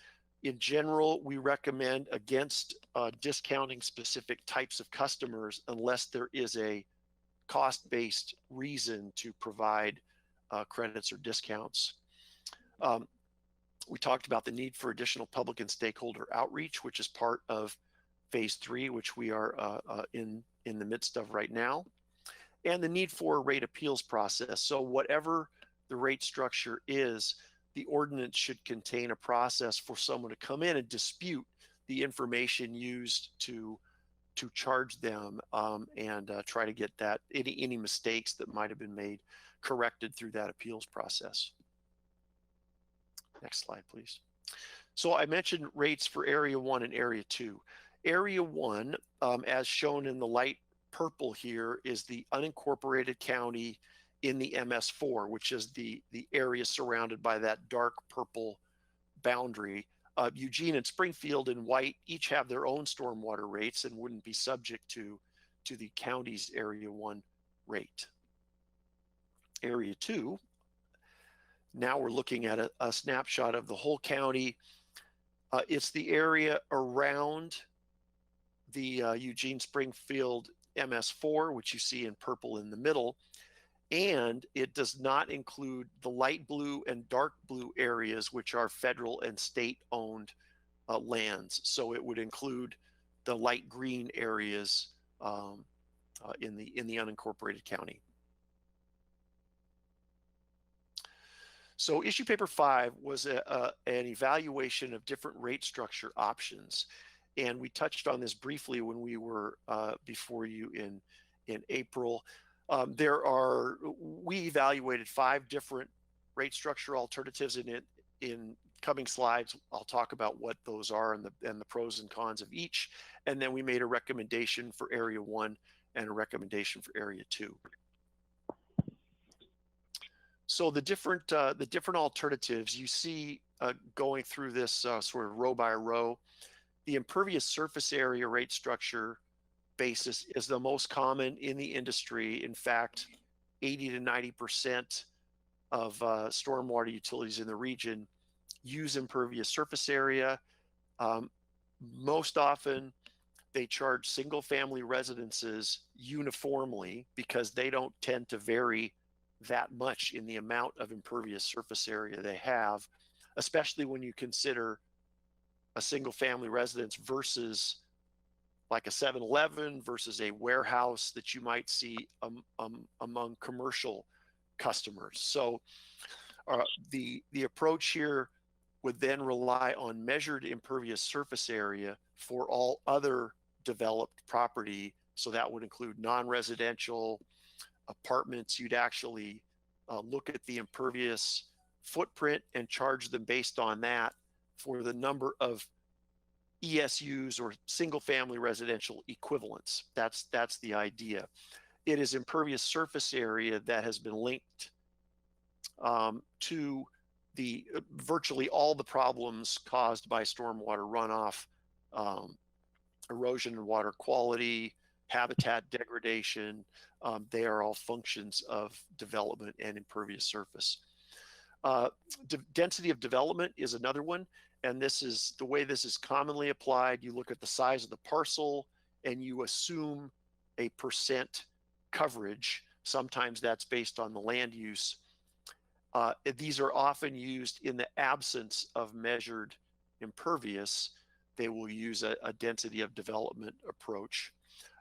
In general, we recommend against discounting specific types of customers unless there is a cost-based reason to provide credits or discounts. We talked about the need for additional public and stakeholder outreach, which is part of phase 3, which we are in the midst of right now, and the need for a rate appeals process. So whatever the rate structure is, the ordinance should contain a process for someone to come in and dispute the information used to charge them, and try to get that any mistakes that might have been made corrected through that appeals process. Next slide, please. So I mentioned rates for Area 1 and Area 2. Area 1, as shown in the light purple here, is the unincorporated county in the MS4, which is the area surrounded by that dark purple boundary. Eugene and Springfield in white each have their own stormwater rates and wouldn't be subject to the county's Area 1 rate. Area 2, now we're looking at a snapshot of the whole county. It's the area around the Eugene Springfield MS4, which you see in purple in the middle, and it does not include the light blue and dark blue areas, which are federal and state-owned lands. So it would include the light green areas in the unincorporated county. So issue paper 5 was an evaluation of different rate structure options. And we touched on this briefly when we were before you in April. We evaluated 5 different rate structure alternatives in coming slides. I'll talk about what those are and the pros and cons of each. And then we made a recommendation for Area 1 and a recommendation for Area 2. So the different alternatives you see going through this sort of row by row. The impervious surface area rate structure basis is the most common in the industry. In fact, 80 to 90% of stormwater utilities in the region use impervious surface area. Most often, they charge single-family residences uniformly because they don't tend to vary that much in the amount of impervious surface area they have, especially when you consider a single-family residence versus like a 7-Eleven versus a warehouse that you might see among commercial customers. So the approach here would then rely on measured impervious surface area for all other developed property. So that would include non-residential apartments. You'd actually look at the impervious footprint and charge them based on that for the number of ESUs or single family residential equivalents. That's the idea. It is impervious surface area that has been linked to the virtually all the problems caused by stormwater runoff, erosion and water quality, habitat degradation. They are all functions of development and impervious surface. Density of development is another one. And this is the way this is commonly applied. You look at the size of the parcel and you assume a percent coverage. Sometimes that's based on the land use. These are often used in the absence of measured impervious. They will use a density of development approach.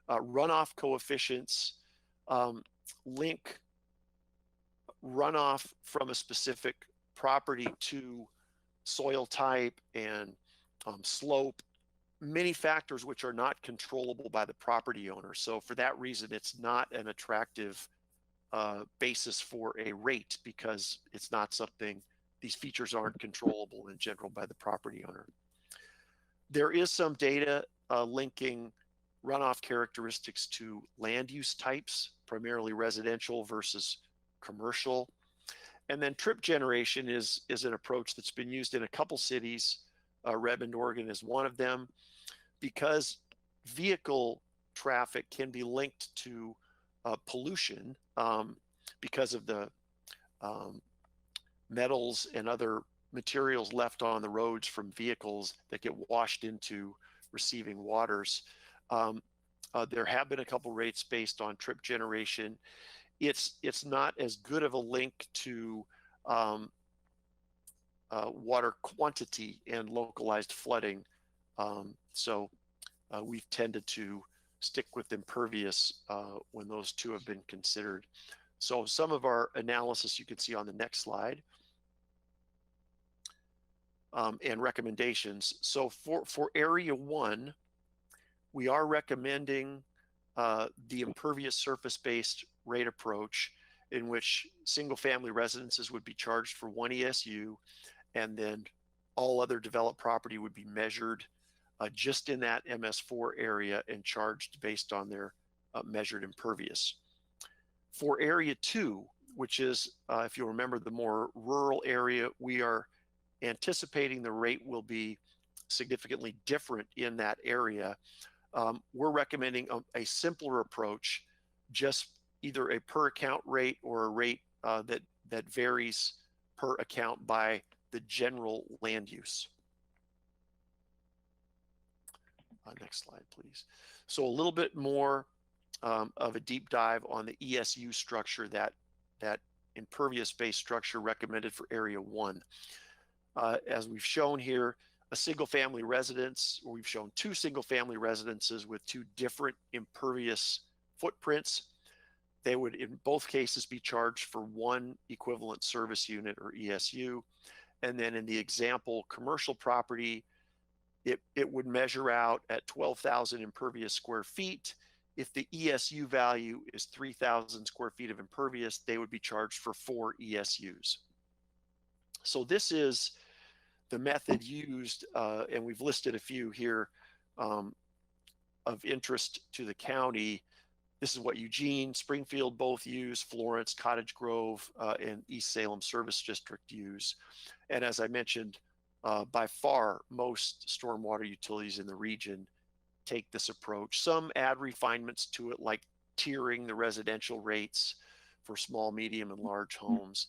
Runoff coefficients link runoff from a specific property to soil type and slope, many factors which are not controllable by the property owner. So for that reason, it's not an attractive basis for a rate, because it's not something, these features aren't controllable in general by the property owner. There is some data linking runoff characteristics to land use types, primarily residential versus commercial. And then trip generation is an approach that's been used in a couple cities. Redmond, Oregon is one of them, because vehicle traffic can be linked to pollution because of the metals and other materials left on the roads from vehicles that get washed into receiving waters. There have been a couple rates based on trip generation. It's not as good of a link to water quantity and localized flooding. So we've tended to stick with impervious when those two have been considered. So some of our analysis you can see on the next slide, and recommendations. So for area 1, we are recommending the impervious surface-based rate approach, in which single-family residences would be charged for 1 ESU, and then all other developed property would be measured just in that MS4 area and charged based on their measured impervious. For area 2, which is, if you remember, the more rural area, we are anticipating the rate will be significantly different in that area. We're recommending a simpler approach, just either a per account rate or a rate that varies per account by the general land use. Next slide, please. So a little bit more of a deep dive on the ESU structure, that impervious-based structure recommended for area 1. As we've shown here, a single-family residence, or we've shown 2 single-family residences with 2 different impervious footprints. They would, in both cases, be charged for 1 equivalent service unit, or ESU. And then in the example commercial property, it would measure out at 12,000 impervious square feet. If the ESU value is 3,000 square feet of impervious, they would be charged for 4 ESUs. So this is the method used, and we've listed a few here of interest to the county. This is what Eugene, Springfield both use, Florence, Cottage Grove, and East Salem Service District use. And as I mentioned, by far, most stormwater utilities in the region take this approach. Some add refinements to it, like tiering the residential rates for small, medium, and large homes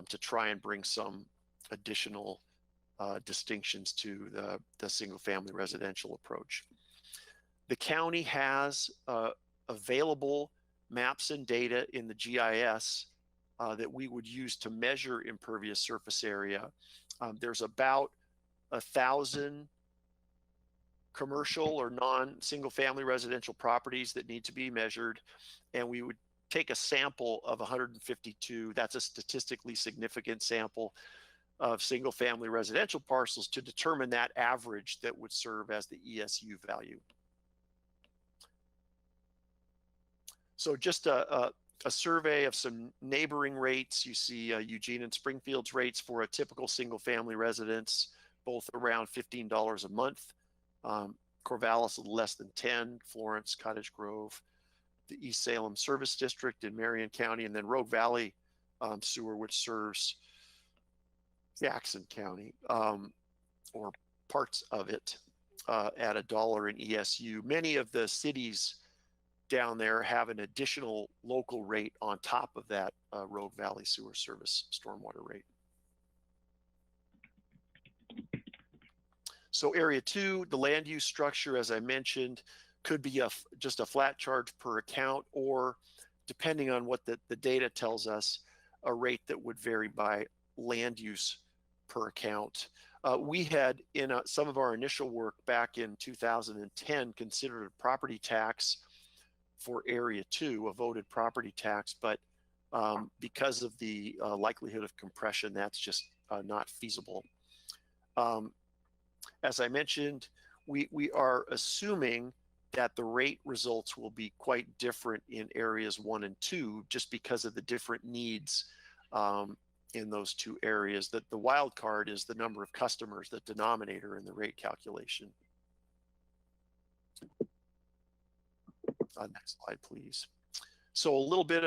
to try and bring some additional distinctions to the single-family residential approach. The county has available maps and data in the GIS that we would use to measure impervious surface area. There's about 1,000 commercial or non-single family residential properties that need to be measured, and we would take a sample of 152. That's a statistically significant sample of single family residential parcels to determine that average that would serve as the ESU value. So just a survey of some neighboring rates. You see Eugene and Springfield's rates for a typical single family residence, both around $15 a month. Corvallis less than 10, Florence, Cottage Grove, the East Salem Service District in Marion County, and then Rogue Valley Sewer, which serves Jackson County, or parts of it, at $1 in ESU. Many of the cities down there have an additional local rate on top of that Rogue Valley Sewer Service stormwater rate. So area 2, the land use structure, as I mentioned, could be just a flat charge per account, or depending on what the data tells us, a rate that would vary by land use per account. We had, in some of our initial work back in 2010, considered a property tax for area 2, a voted property tax, but because of the likelihood of compression, that's just not feasible. As I mentioned, we are assuming that the rate results will be quite different in areas 1 and 2, just because of the different needs in those two areas. That the wild card is the number of customers, the denominator in the rate calculation. Next slide, please. So a little bit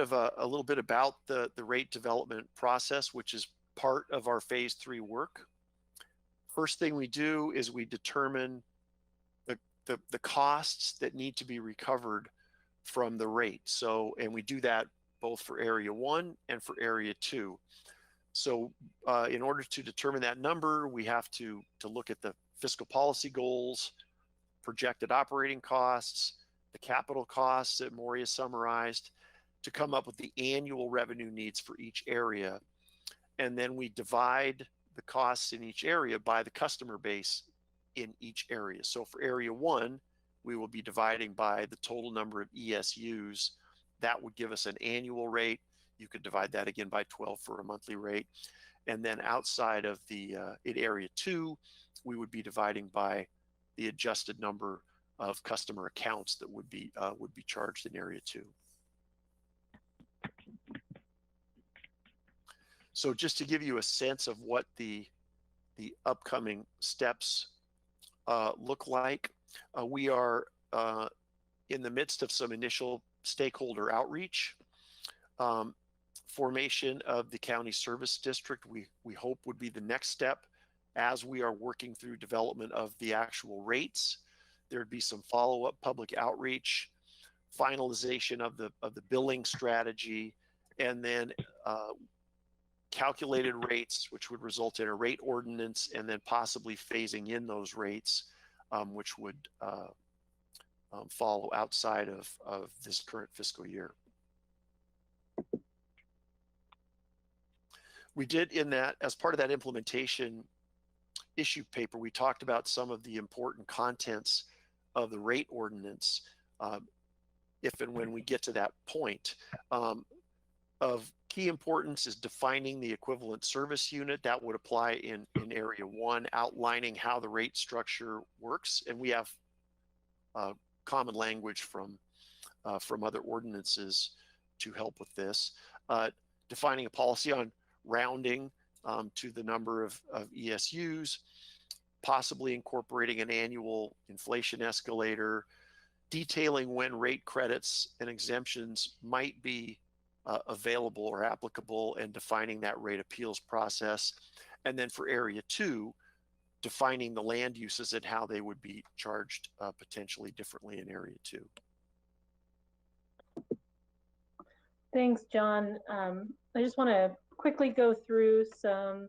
about the rate development process, which is part of our phase 3 work. First thing we do is we determine the costs that need to be recovered from the rate. So, and we do that both for area 1 and for area 2. So in order to determine that number, we have to look at the fiscal policy goals, projected operating costs, the capital costs that Moria summarized, to come up with the annual revenue needs for each area. And then we divide the costs in each area by the customer base in each area. So for area 1, we will be dividing by the total number of ESUs. That would give us an annual rate. You could divide that again by 12 for a monthly rate. And then outside of the in area 2, we would be dividing by the adjusted number of customer accounts that would be charged in area 2. So just to give you a sense of what the upcoming steps look like, we are in the midst of some initial stakeholder outreach. Formation of the county service district, we hope, would be the next step as we are working through development of the actual rates. There'd be some follow-up public outreach, finalization of the billing strategy, and then calculated rates, which would result in a rate ordinance, and then possibly phasing in those rates, which would follow outside of this current fiscal year. We did, in that, as part of that implementation issue paper, we talked about some of the important contents of the rate ordinance, if and when we get to that point. Of key importance is defining the equivalent service unit. That would apply in area 1, outlining how the rate structure works. And we have common language from other ordinances to help with this. Defining a policy on rounding to the number of ESUs, possibly incorporating an annual inflation escalator, detailing when rate credits and exemptions might be available or applicable, and defining that rate appeals process. And then for area 2, defining the land uses and how they would be charged potentially differently in area 2. Thanks, John. I just want to quickly go through some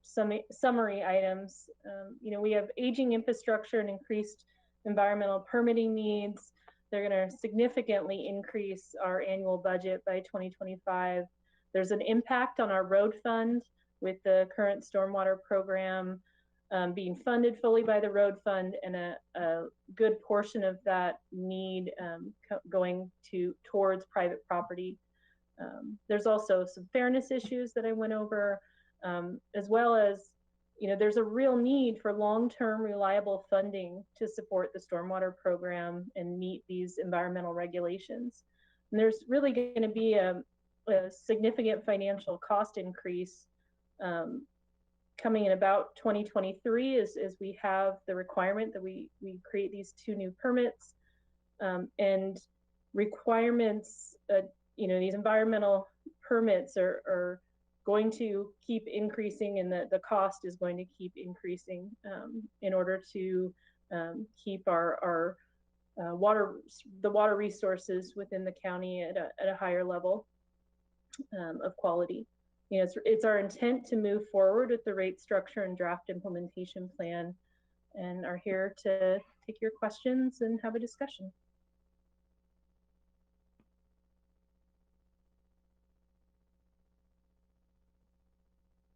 summary items. We have aging infrastructure and increased environmental permitting needs. They're going to significantly increase our annual budget by 2025. There's an impact on our road fund with the current stormwater program being funded fully by the road fund, and a good portion of that need going towards private property. There's also some fairness issues that I went over, as well as, there's a real need for long-term reliable funding to support the stormwater program and meet these environmental regulations. And there's really going to be a significant financial cost increase coming in about 2023 as we have the requirement that we create these 2 new permits, and requirements, these environmental permits are going to keep increasing, and the cost is going to keep increasing in order to keep our the water resources within the county at a higher level of quality. It's our intent to move forward with the rate structure and draft implementation plan, and are here to take your questions and have a discussion.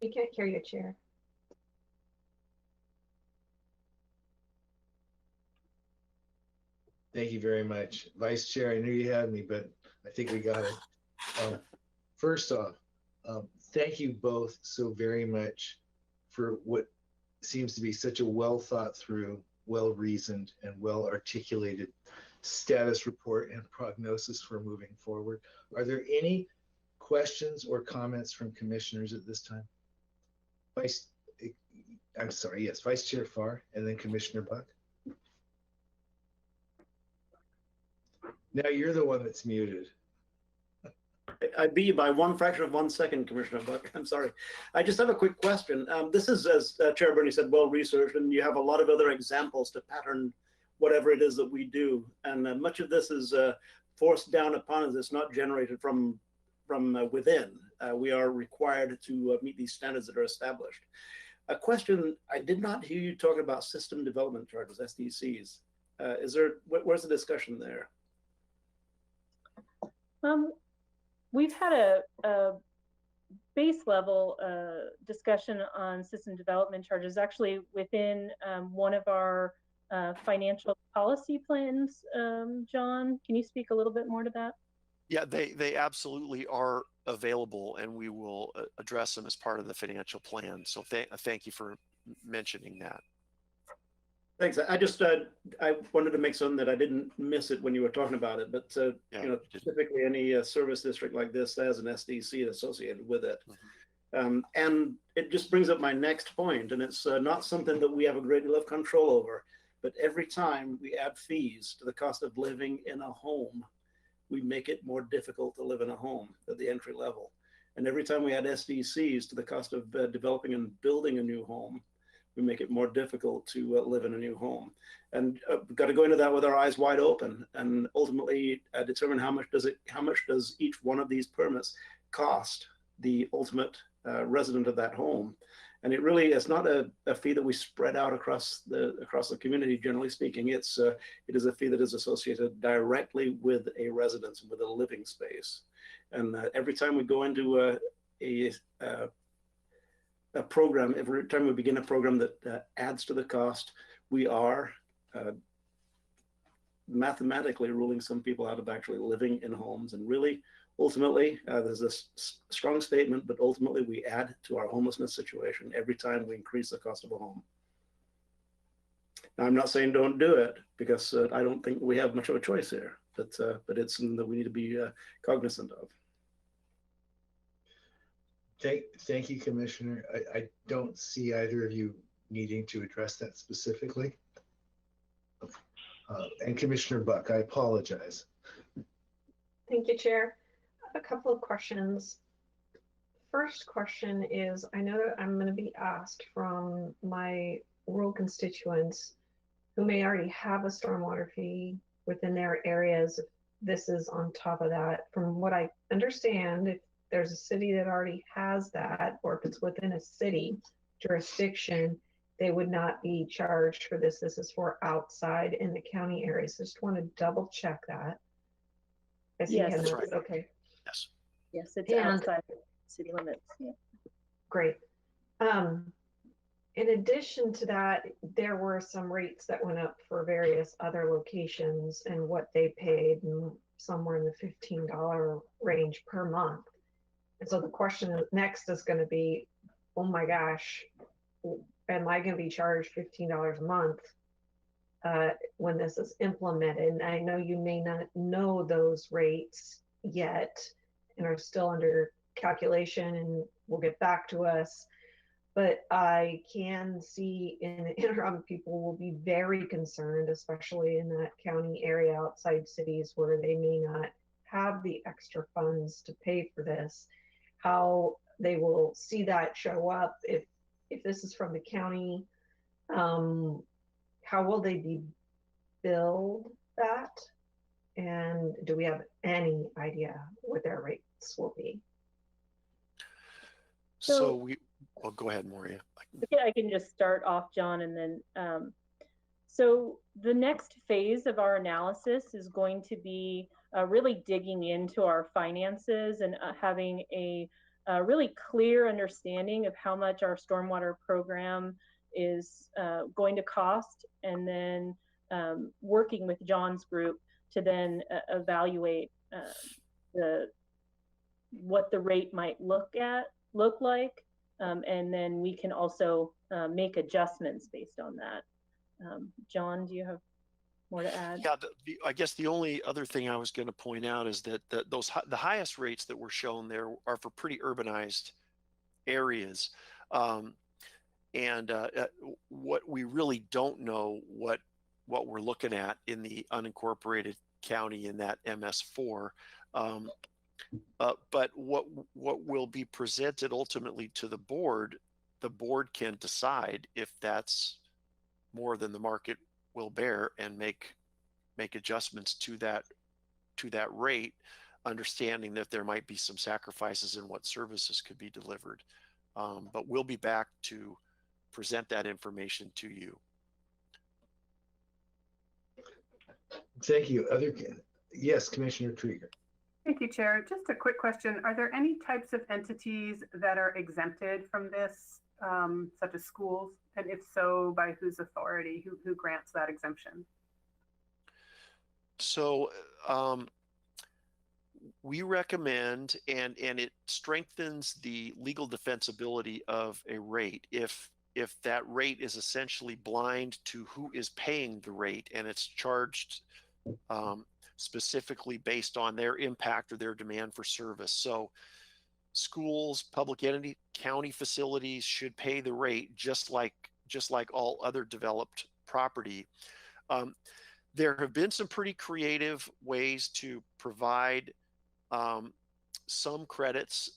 We can't hear you, Chair. Thank you very much. Vice Chair, I knew you had me, but I think we got it. First off, thank you both so very much for what seems to be such a well thought through, well reasoned, and well articulated status report and prognosis for moving forward. Are there any questions or comments from commissioners at this time? I'm sorry, yes, Vice Chair Farr and then Commissioner Buck. Now you're the one that's muted. I'd be by one fraction of 1 second, Commissioner Buck. I'm sorry. I just have a quick question. This is, as Chair Bernie said, well researched, and you have a lot of other examples to pattern whatever it is that we do. And much of this is forced down upon us. It's not generated from within. We are required to meet these standards that are established. A question, I did not hear you talking about system development charges, SDCs. Where's the discussion there? We've had a base level discussion on system development charges, actually within one of our financial policy plans. John, can you speak a little bit more to that? Yeah, they absolutely are available, and we will address them as part of the financial plan. So thank you for mentioning that. Thanks. I just I wanted to make certain that I didn't miss it when you were talking about it. But Yeah, you know, typically any service district like this has an SDC associated with it, and it just brings up my next point. And it's not something that we have a great deal of control over. But every time we add fees to the cost of living in a home, we make it more difficult to live in a home at the entry level. And every time we add SDCs to the cost of developing and building a new home, we make it more difficult to live in a new home. And we've got to go into that with our eyes wide open and ultimately determine how much does each one of these permits cost the ultimate resident of that home. And it really is not a fee that we spread out across the community. Generally speaking, it is a fee that is associated directly with a residence, with a living space. And every time we go into a program, every time we begin a program that adds to the cost, we are mathematically ruling some people out of actually living in homes. And really, ultimately, there's this strong statement, but ultimately we add to our homelessness situation every time we increase the cost of a home. Now, I'm not saying don't do it, because I don't think we have much of a choice here, but it's something that we need to be cognizant of. Thank you, Commissioner. I don't see either of you needing to address that specifically. And Commissioner Buck, I apologize. Thank you, Chair. A couple of questions. First question is, I know that I'm going to be asked from my rural constituents who may already have a stormwater fee within their areas. This is on top of that. From what I understand, if there's a city that already has that, or if it's within a city jurisdiction, they would not be charged for this. This is for outside in the county areas. So just want to double check that. Yes, that's right. Okay. Yes. Yes, it's outside city limits. Yeah. Great. In addition to that, there were some rates that went up for various other locations and what they paid, somewhere in the $15 range per month. And so the question next is going to be, oh my gosh, am I going to be charged $15 a month when this is implemented? And I know you may not know those rates yet and are still under calculation and will get back to us. But I can see in the interim, people will be very concerned, especially in that county area outside cities where they may not have the extra funds to pay for this, how they will see that show up if this is from the county. How will they be billed that? And do we have any idea what their rates will be? So well, go ahead, Moria. Yeah, I can just start off, John, and then so the next phase of our analysis is going to be really digging into our finances and having a really clear understanding of how much our stormwater program is going to cost, and then working with John's group to then evaluate what the rate might look like, And then we can also make adjustments based on that. John, do you have more to add? Yeah, I guess the only other thing I was going to point out is that the highest rates that were shown there are for pretty urbanized areas. What we really don't know what we're looking at in the unincorporated county in that MS4. But what will be presented ultimately to the board can decide if that's more than the market will bear and make adjustments to that rate, understanding that there might be some sacrifices in what services could be delivered. But we'll be back to present that information to you. Thank you. Yes, Commissioner Krieger. Thank you, Chair. Just a quick question. Are there any types of entities that are exempted from this, such as schools? And if so, by whose authority? Who grants that exemption? So we recommend, and it strengthens the legal defensibility of a rate if that rate is essentially blind to who is paying the rate, and it's charged specifically based on their impact or their demand for service. So schools, public entity, county facilities should pay the rate just like all other developed property. There have been some pretty creative ways to provide some credits.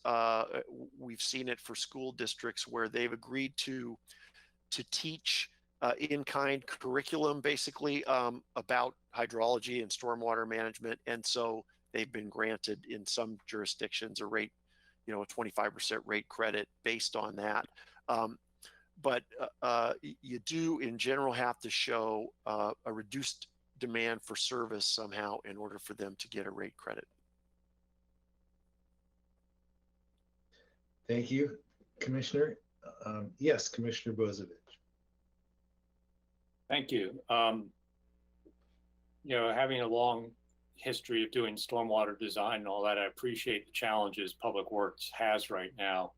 We've seen it for school districts where they've agreed to teach in-kind curriculum, basically about hydrology and stormwater management, and so they've been granted in some jurisdictions a rate, a 25% rate credit based on that. But you do, in general, have to show a reduced demand for service somehow in order for them to get a rate credit. Thank you, Commissioner. Yes, Commissioner Bozovic. Thank you. Having a long history of doing stormwater design and all that, I appreciate the challenges Public Works has right now.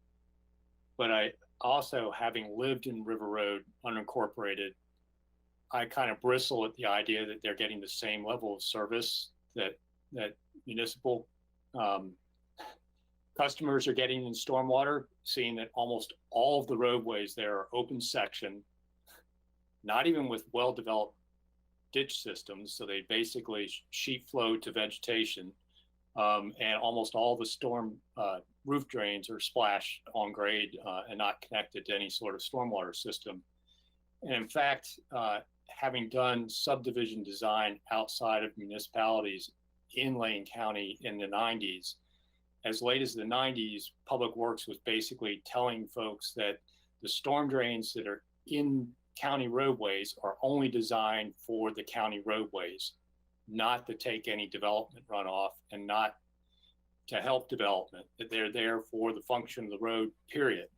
But I also, having lived in River Road unincorporated, I kind of bristle at the idea that they're getting the same level of service that municipal customers are getting in stormwater, seeing that almost all of the roadways there are open section, not even with well-developed ditch systems. So they basically sheet flow to vegetation, and almost all the storm roof drains are splashed on grade and not connected to any sort of stormwater system. And in fact, having done subdivision design outside of municipalities in Lane County in the 90s, as late as the 90s, Public Works was basically telling folks that the storm drains that are in county roadways are only designed for the county roadways, not to take any development runoff and not to help development, that they're there for the function of the road, period.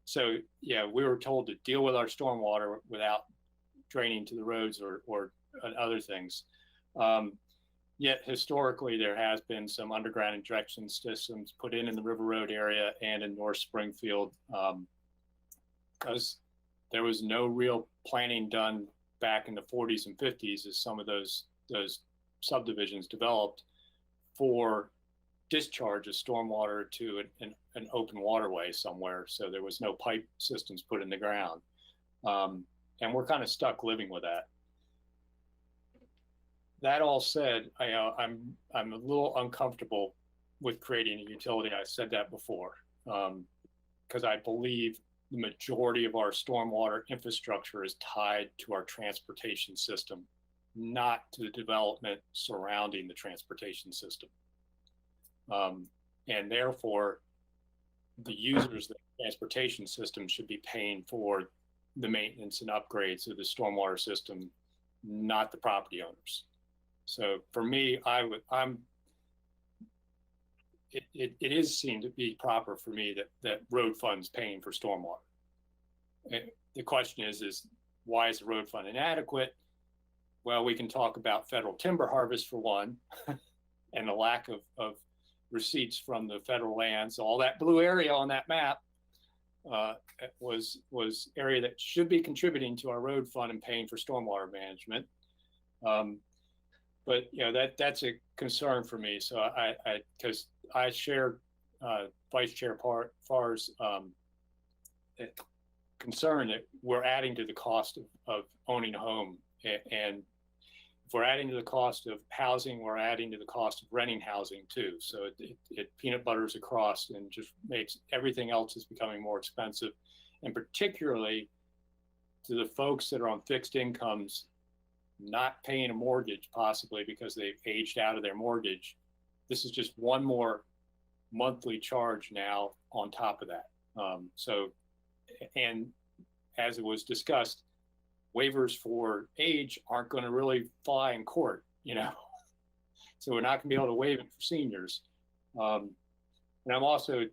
So yeah, we were told to deal with our stormwater without draining to the roads or other things. Yet historically, there has been some underground injection systems put in the River Road area and in North Springfield, because there was no real planning done back in the 40s and 50s as some of those subdivisions developed for discharge of stormwater to an open waterway somewhere. So there was no pipe systems put in the ground. And we're kind of stuck living with that. That all said, I'm a little uncomfortable with creating a utility. I said that before, because I believe the majority of our stormwater infrastructure is tied to our transportation system, not to the development surrounding the transportation system. And therefore, the users of the transportation system should be paying for the maintenance and upgrades of the stormwater system, not the property owners. So for me, it is seen to be proper for me that road fund's paying for stormwater. And the question is why is the road fund inadequate? Well, we can talk about federal timber harvest for one, and the lack of receipts from the federal lands. All that blue area on that map was area that should be contributing to our road fund and paying for stormwater management. But that's a concern for me. So because I share Vice Chair Farr's concern that we're adding to the cost of owning a home, and if we're adding to the cost of housing, we're adding to the cost of renting housing too. So it peanut butters across and just makes everything else is becoming more expensive, and particularly to the folks that are on fixed incomes, not paying a mortgage possibly because they've aged out of their mortgage. This is just one more monthly charge now on top of that. And as it was discussed, waivers for age aren't going to really fly in court, so we're not going to be able to waive it for seniors. And I'm also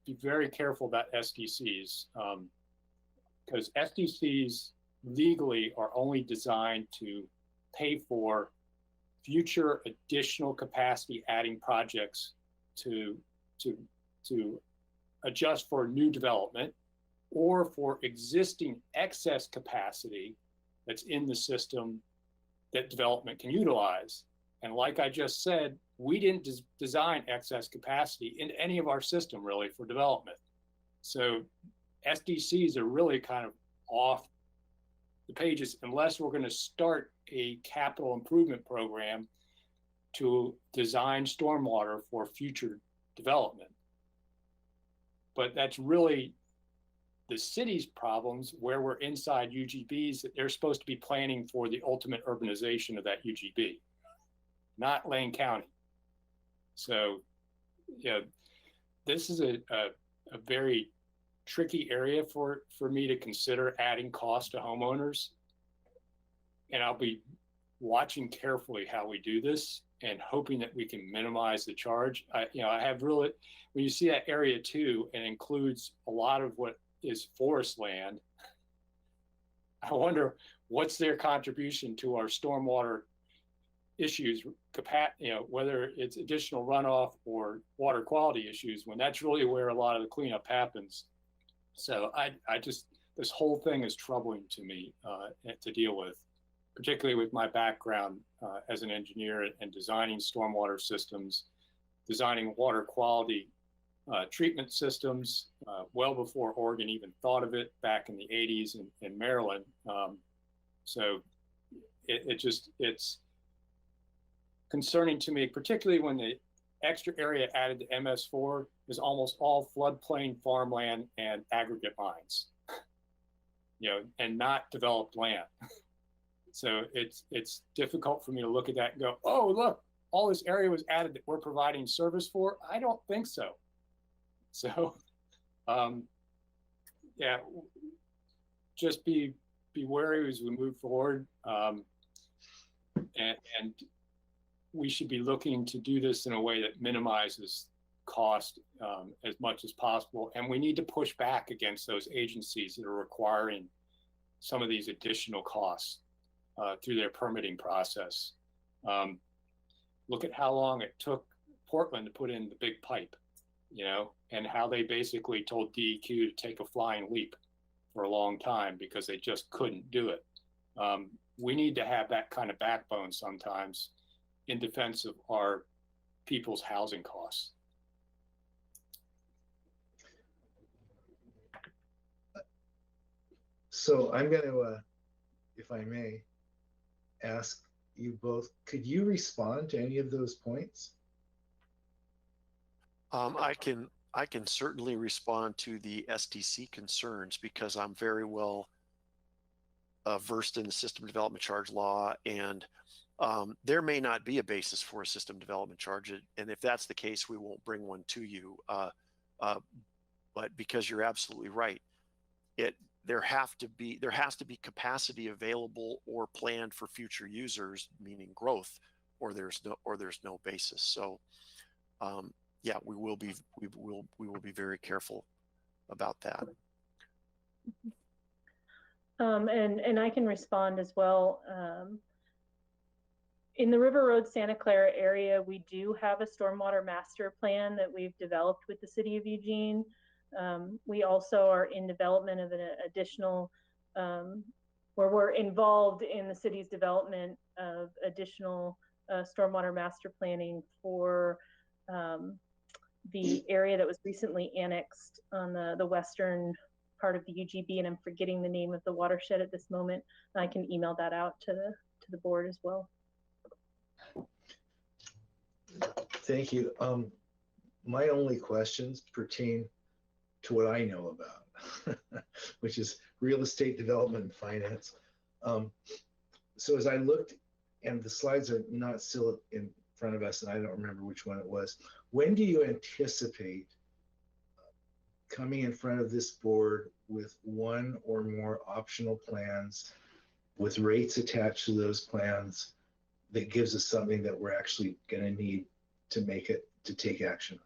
be very careful about SDCs, because SDCs legally are only designed to pay for future additional capacity adding projects to adjust for new development, or for existing excess capacity that's in the system that development can utilize. And like I just said, we didn't design excess capacity in any of our system really for development. So SDCs are really kind of off the pages unless we're going to start a capital improvement program to design stormwater for future development. But that's really the city's problems, where we're inside UGBs, that they're supposed to be planning for the ultimate urbanization of that UGB, not Lane County. So, this is a very tricky area for me to consider adding cost to homeowners. And I'll be watching carefully how we do this and hoping that we can minimize the charge. I have really, when you see that area too, and includes a lot of what is forest land, I wonder what's their contribution to our stormwater issues, whether it's additional runoff or water quality issues, when that's really where a lot of the cleanup happens. So this whole thing is troubling to me to deal with, particularly with my background as an engineer and designing stormwater systems, designing water quality treatment systems well before Oregon even thought of it back in the 80s in Maryland. So it's concerning to me, particularly when the extra area added to MS4 is almost all floodplain farmland and aggregate mines, and not developed land. So it's difficult for me to look at that and go, oh, look, all this area was added that we're providing service for. I don't think so. So, just be wary as we move forward. And we should be looking to do this in a way that minimizes cost as much as possible. And we need to push back against those agencies that are requiring some of these additional costs through their permitting process. Look at how long it took Portland to put in the big pipe, and how they basically told DEQ to take a flying leap for a long time because they just couldn't do it. We need to have that kind of backbone sometimes in defense of our people's housing costs. So I'm going to, if I may, ask you both, could you respond to any of those points? I can certainly respond to the SDC concerns because I'm very well versed in the system development charge law, and there may not be a basis for a system development charge, and if that's the case, we won't bring one to you. But because you're absolutely right, there has to be capacity available or planned for future users, meaning growth, or there's no basis. So. Yeah, we will be very careful about that. And I can respond as well. In the River Road Santa Clara area, we do have a stormwater master plan that we've developed with the city of Eugene. We also are in development of an additional, where we're involved in the city's development of additional stormwater master planning for the area that was recently annexed on the western part of the UGB, and I'm forgetting the name of the watershed at this moment. I can email that out to the board as well. Thank you. My only questions pertain to what I know about, which is real estate development and finance. So as I looked, and the slides are not still in front of us, and I don't remember which one it was. When do you anticipate coming in front of this board with one or more optional plans with rates attached to those plans that gives us something that we're actually going to need to take action on?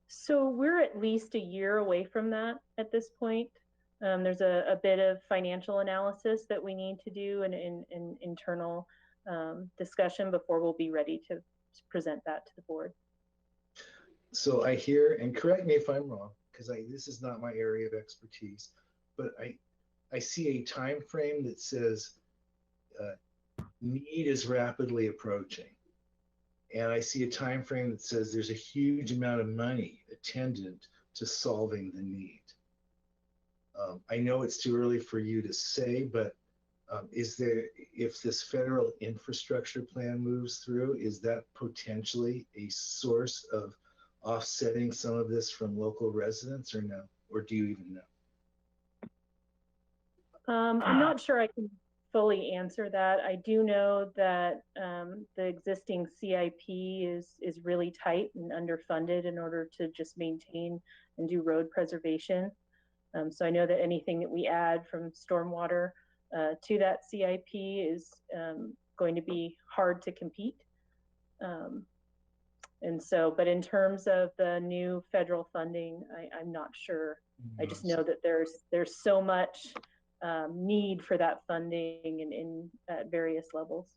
So we're at least a year away from that at this point. There's a bit of financial analysis that we need to do and an internal discussion before we'll be ready to present that to the board. So I hear, and correct me if I'm wrong, because this is not my area of expertise, but I see a time frame that says need is rapidly approaching. And I see a time frame that says there's a huge amount of money attendant to solving the need. I know it's too early for you to say, but if this federal infrastructure plan moves through, is that potentially a source of offsetting some of this from local residents, or no? Or do you even know? I'm not sure I can fully answer that. I do know that the existing CIP is really tight and underfunded in order to just maintain and do road preservation. So I know that anything that we add from stormwater to that CIP is going to be hard to compete. And so, but in terms of the new federal funding, I'm not sure. I just know that there's so much need for that funding at various levels.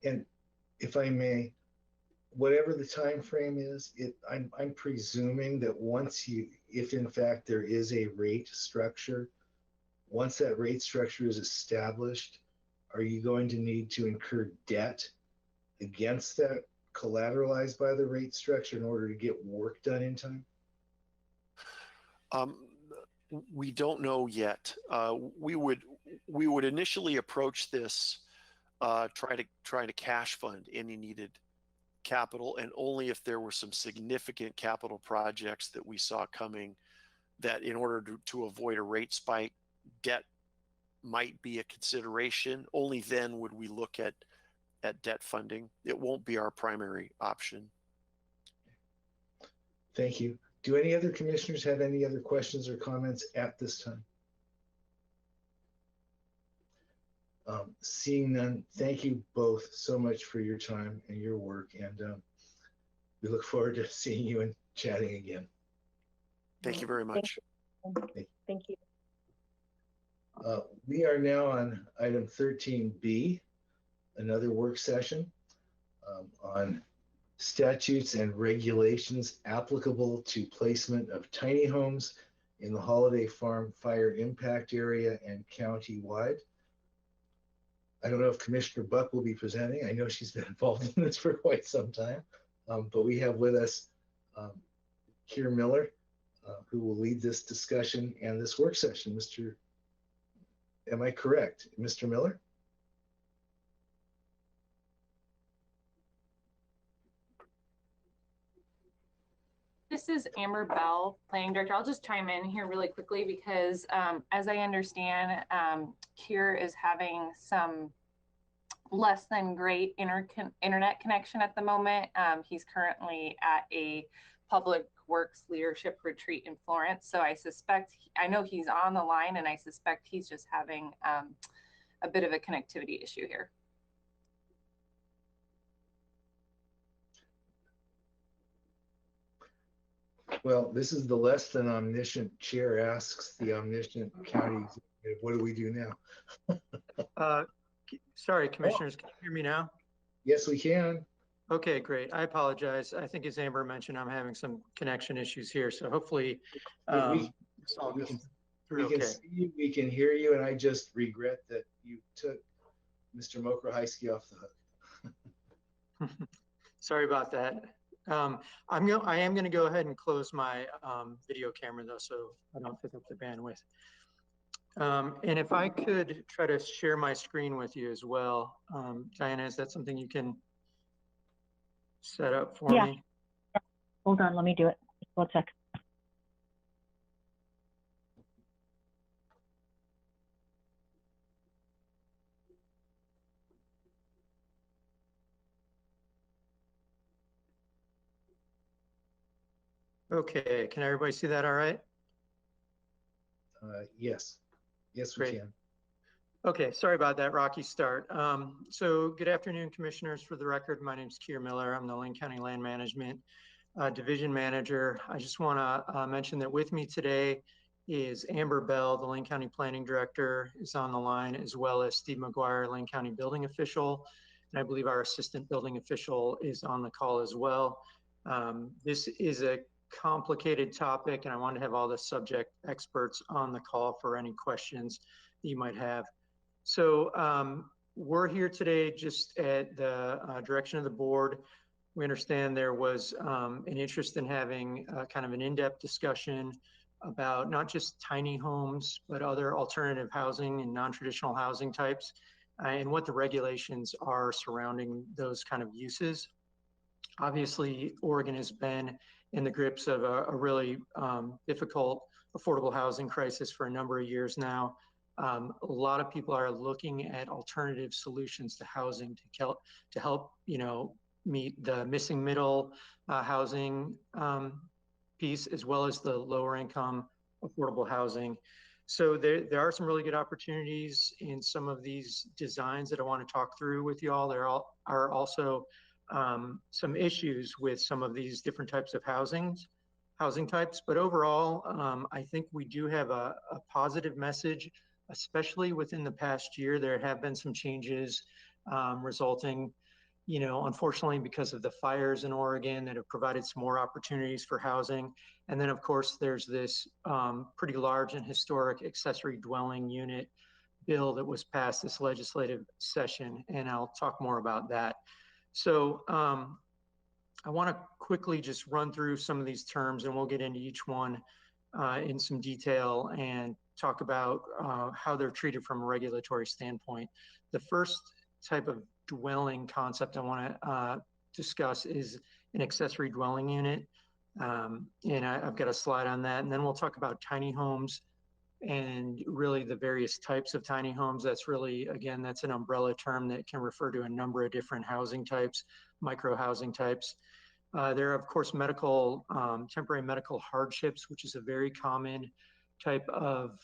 And if I may, whatever the time frame is, I'm presuming that if in fact there is a rate structure, once that rate structure is established, are you going to need to incur debt against that, collateralized by the rate structure, in order to get work done in time? We don't know yet. We would initially approach this, try to cash fund any needed capital, and only if there were some significant capital projects that we saw coming, that in order to avoid a rate spike, debt might be a consideration. Only then would we look at debt funding. It won't be our primary option. Thank you. Do any other commissioners have any other questions or comments at this time? Seeing none, thank you both so much for your time and your work, and we look forward to seeing you and chatting again. Thank you very much. Thank you. We are now on item 13B, another work session on statutes and regulations applicable to placement of tiny homes in the Holiday Farm fire impact area and county-wide. I don't know if Commissioner Buck will be presenting. I know she's been involved in this for quite some time, but we have with us Keir Miller, who will lead this discussion and this work session. Am I correct, Mr. Miller? This is Amber Bell, Planning Director. I'll just chime in here really quickly because as I understand, Keir is having some less than great internet connection at the moment. He's currently at a public works leadership retreat in Florence. So I know he's on the line, and I suspect he's just having a bit of a connectivity issue here. Well, this is the less than omniscient chair asks the omniscient county executive, what do we do now? Sorry, commissioners, can you hear me now? Yes, we can. Okay, great. I apologize. I think as Amber mentioned, I'm having some connection issues here. So hopefully it's all we goes can, through we can okay. see you, we can hear you, and I just regret that you took Mr. Mokraheisky off the hook. Sorry about that. I am going to go ahead and close my video camera though, so I don't pick up the bandwidth. And if I could try to share my screen with you as well, Diana, is that something you can set up for me? Hold on, let me do it. Just 1 sec. Okay, can everybody see that all right? Yes. Yes, we can. Okay, sorry about that rocky start. So good afternoon, commissioners. For the record, my name is Keir Miller. I'm the Lane County Land Management Division Manager. I just want to mention that with me today is Amber Bell, the Lane County Planning Director, is on the line, as well as Steve McGuire, Lane County Building Official. And I believe our Assistant Building Official is on the call as well. This is a complicated topic, and I want to have all the subject experts on the call for any questions that you might have. So we're here today just at the direction of the board. We understand there was an interest in having kind of an in-depth discussion about not just tiny homes, but other alternative housing and non-traditional housing types, and what the regulations are surrounding those kind of uses. Obviously, Oregon has been in the grips of a really difficult affordable housing crisis for a number of years now. A lot of people are looking at alternative solutions to housing to help, meet the missing middle housing piece, as well as the lower income affordable housing. So there are some really good opportunities in some of these designs that I want to talk through with you all. There are also some issues with some of these different types of housing types. But overall, I think we do have a positive message, especially within the past year. There have been some changes resulting, unfortunately, because of the fires in Oregon that have provided some more opportunities for housing. And then, of course, there's this pretty large and historic accessory dwelling unit bill that was passed this legislative session, and I'll talk more about that. So I want to quickly just run through some of these terms, and we'll get into each one in some detail and talk about how they're treated from a regulatory standpoint. The first type of dwelling concept I want to discuss is an accessory dwelling unit. And I've got a slide on that. And then we'll talk about tiny homes and really the various types of tiny homes. That's really, again, that's an umbrella term that can refer to a number of different housing types, micro housing types. There are, of course, temporary medical hardships, which is a very common type of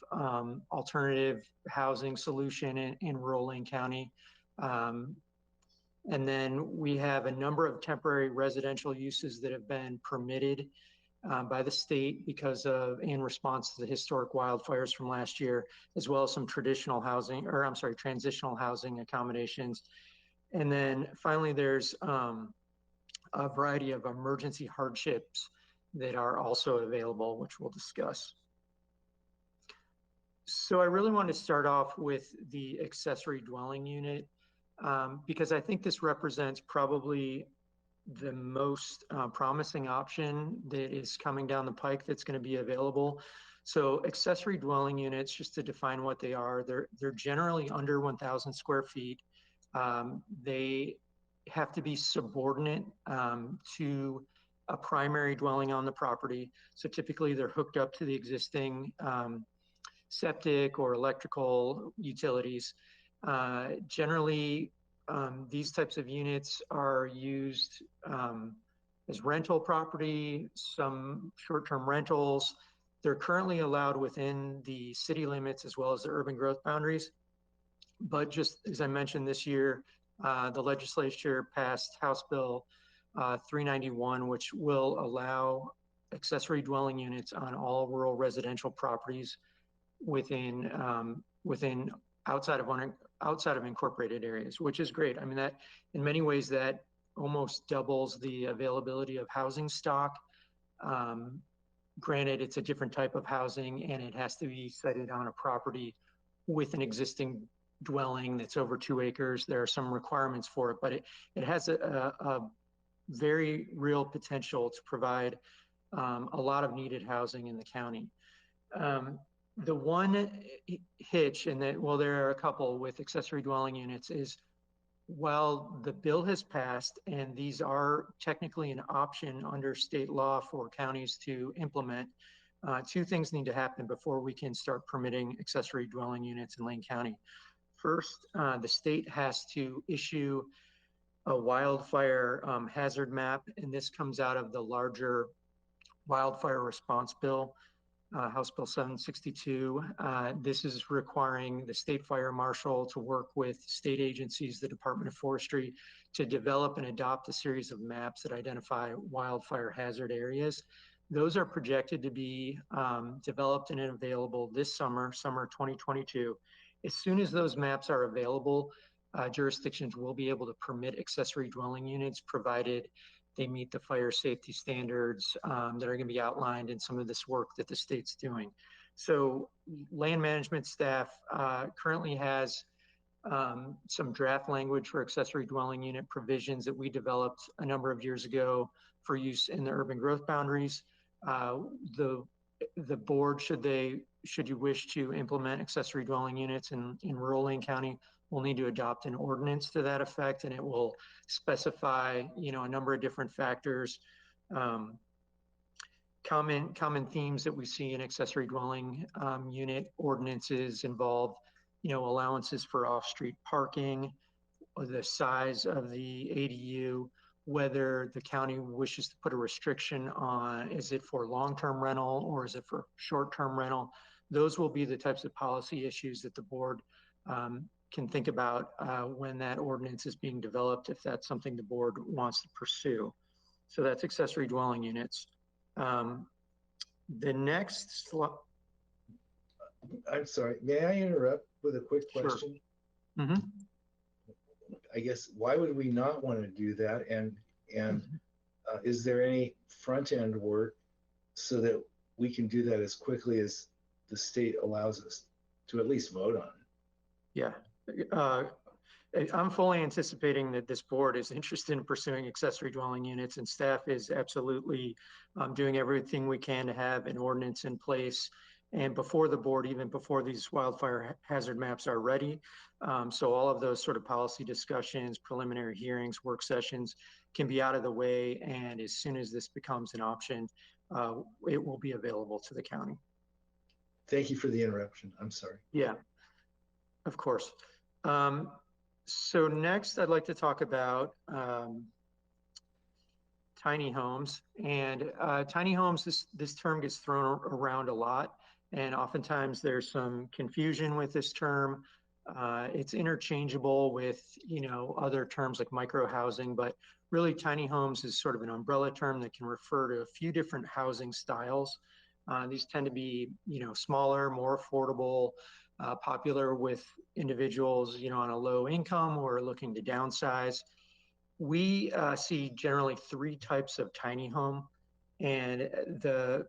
alternative housing solution in rural Lane County. And then we have a number of temporary residential uses that have been permitted by the state in response to the historic wildfires from last year, as well as some transitional housing accommodations. And then finally, there's a variety of emergency hardships that are also available, which we'll discuss. So I really want to start off with the accessory dwelling unit because I think this represents probably the most promising option that is coming down the pike that's going to be available. So accessory dwelling units, just to define what they are, they're generally under 1,000 square feet. They have to be subordinate to a primary dwelling on the property. So typically they're hooked up to the existing septic or electrical utilities. Generally, these types of units are used as rental property, some short-term rentals. They're currently allowed within the city limits as well as the urban growth boundaries. But just as I mentioned this year, the legislature passed House Bill 391, which will allow accessory dwelling units on all rural residential properties within outside of incorporated areas, which is great. I mean, that in many ways that almost doubles the availability of housing stock. Granted, it's a different type of housing and it has to be sited on a property with an existing dwelling that's over 2 acres. There are some requirements for it, but it has a very real potential to provide a lot of needed housing in the county. The one hitch, and that, well, there are a couple with accessory dwelling units, is while the bill has passed and these are technically an option under state law for counties to implement, 2 things need to happen before we can start permitting accessory dwelling units in Lane County. First, the state has to issue a wildfire hazard map, and this comes out of the larger wildfire response bill, House Bill 762. This is requiring the state fire marshal to work with state agencies, the Department of Forestry, to develop and adopt a series of maps that identify wildfire hazard areas. Those are projected to be developed and available this summer 2022. As soon as those maps are available, jurisdictions will be able to permit accessory dwelling units, provided they meet the fire safety standards that are going to be outlined in some of this work that the state's doing. So land management staff currently has some draft language for accessory dwelling unit provisions that we developed a number of years ago for use in the urban growth boundaries. The board, should you wish to implement accessory dwelling units in rural Lane County, will need to adopt an ordinance to that effect, and it will specify, a number of different factors. Common themes that we see in accessory dwelling unit ordinances involve, allowances for off-street parking, or the size of the ADU, whether the county wishes to put a restriction on, is it for long-term rental or is it for short-term rental? Those will be the types of policy issues that the board can think about when that ordinance is being developed, if that's something the board wants to pursue. So that's accessory dwelling units. The next slide. I'm sorry, may I interrupt with a quick question? Sure. Mm-hmm. I guess, why would we not want to do that? And is there any front end work so that we can do that as quickly as the state allows us to at least vote on it? Yeah. I'm fully anticipating that this board is interested in pursuing accessory dwelling units, and staff is absolutely doing everything we can to have an ordinance in place and before the board, even before these wildfire hazard maps are ready. So all of those sort of policy discussions, preliminary hearings, work sessions can be out of the way. And as soon as this becomes an option, it will be available to the county. Thank you for the interruption. I'm sorry. Yeah, of course. So next I'd like to talk about tiny homes. And tiny homes, this term gets thrown around a lot. And oftentimes there's some confusion with this term. It's interchangeable with, other terms like micro housing, but really tiny homes is sort of an umbrella term that can refer to a few different housing styles. These tend to be, smaller, more affordable, popular with individuals, on a low income or looking to downsize. We see generally 3 types of tiny home, and the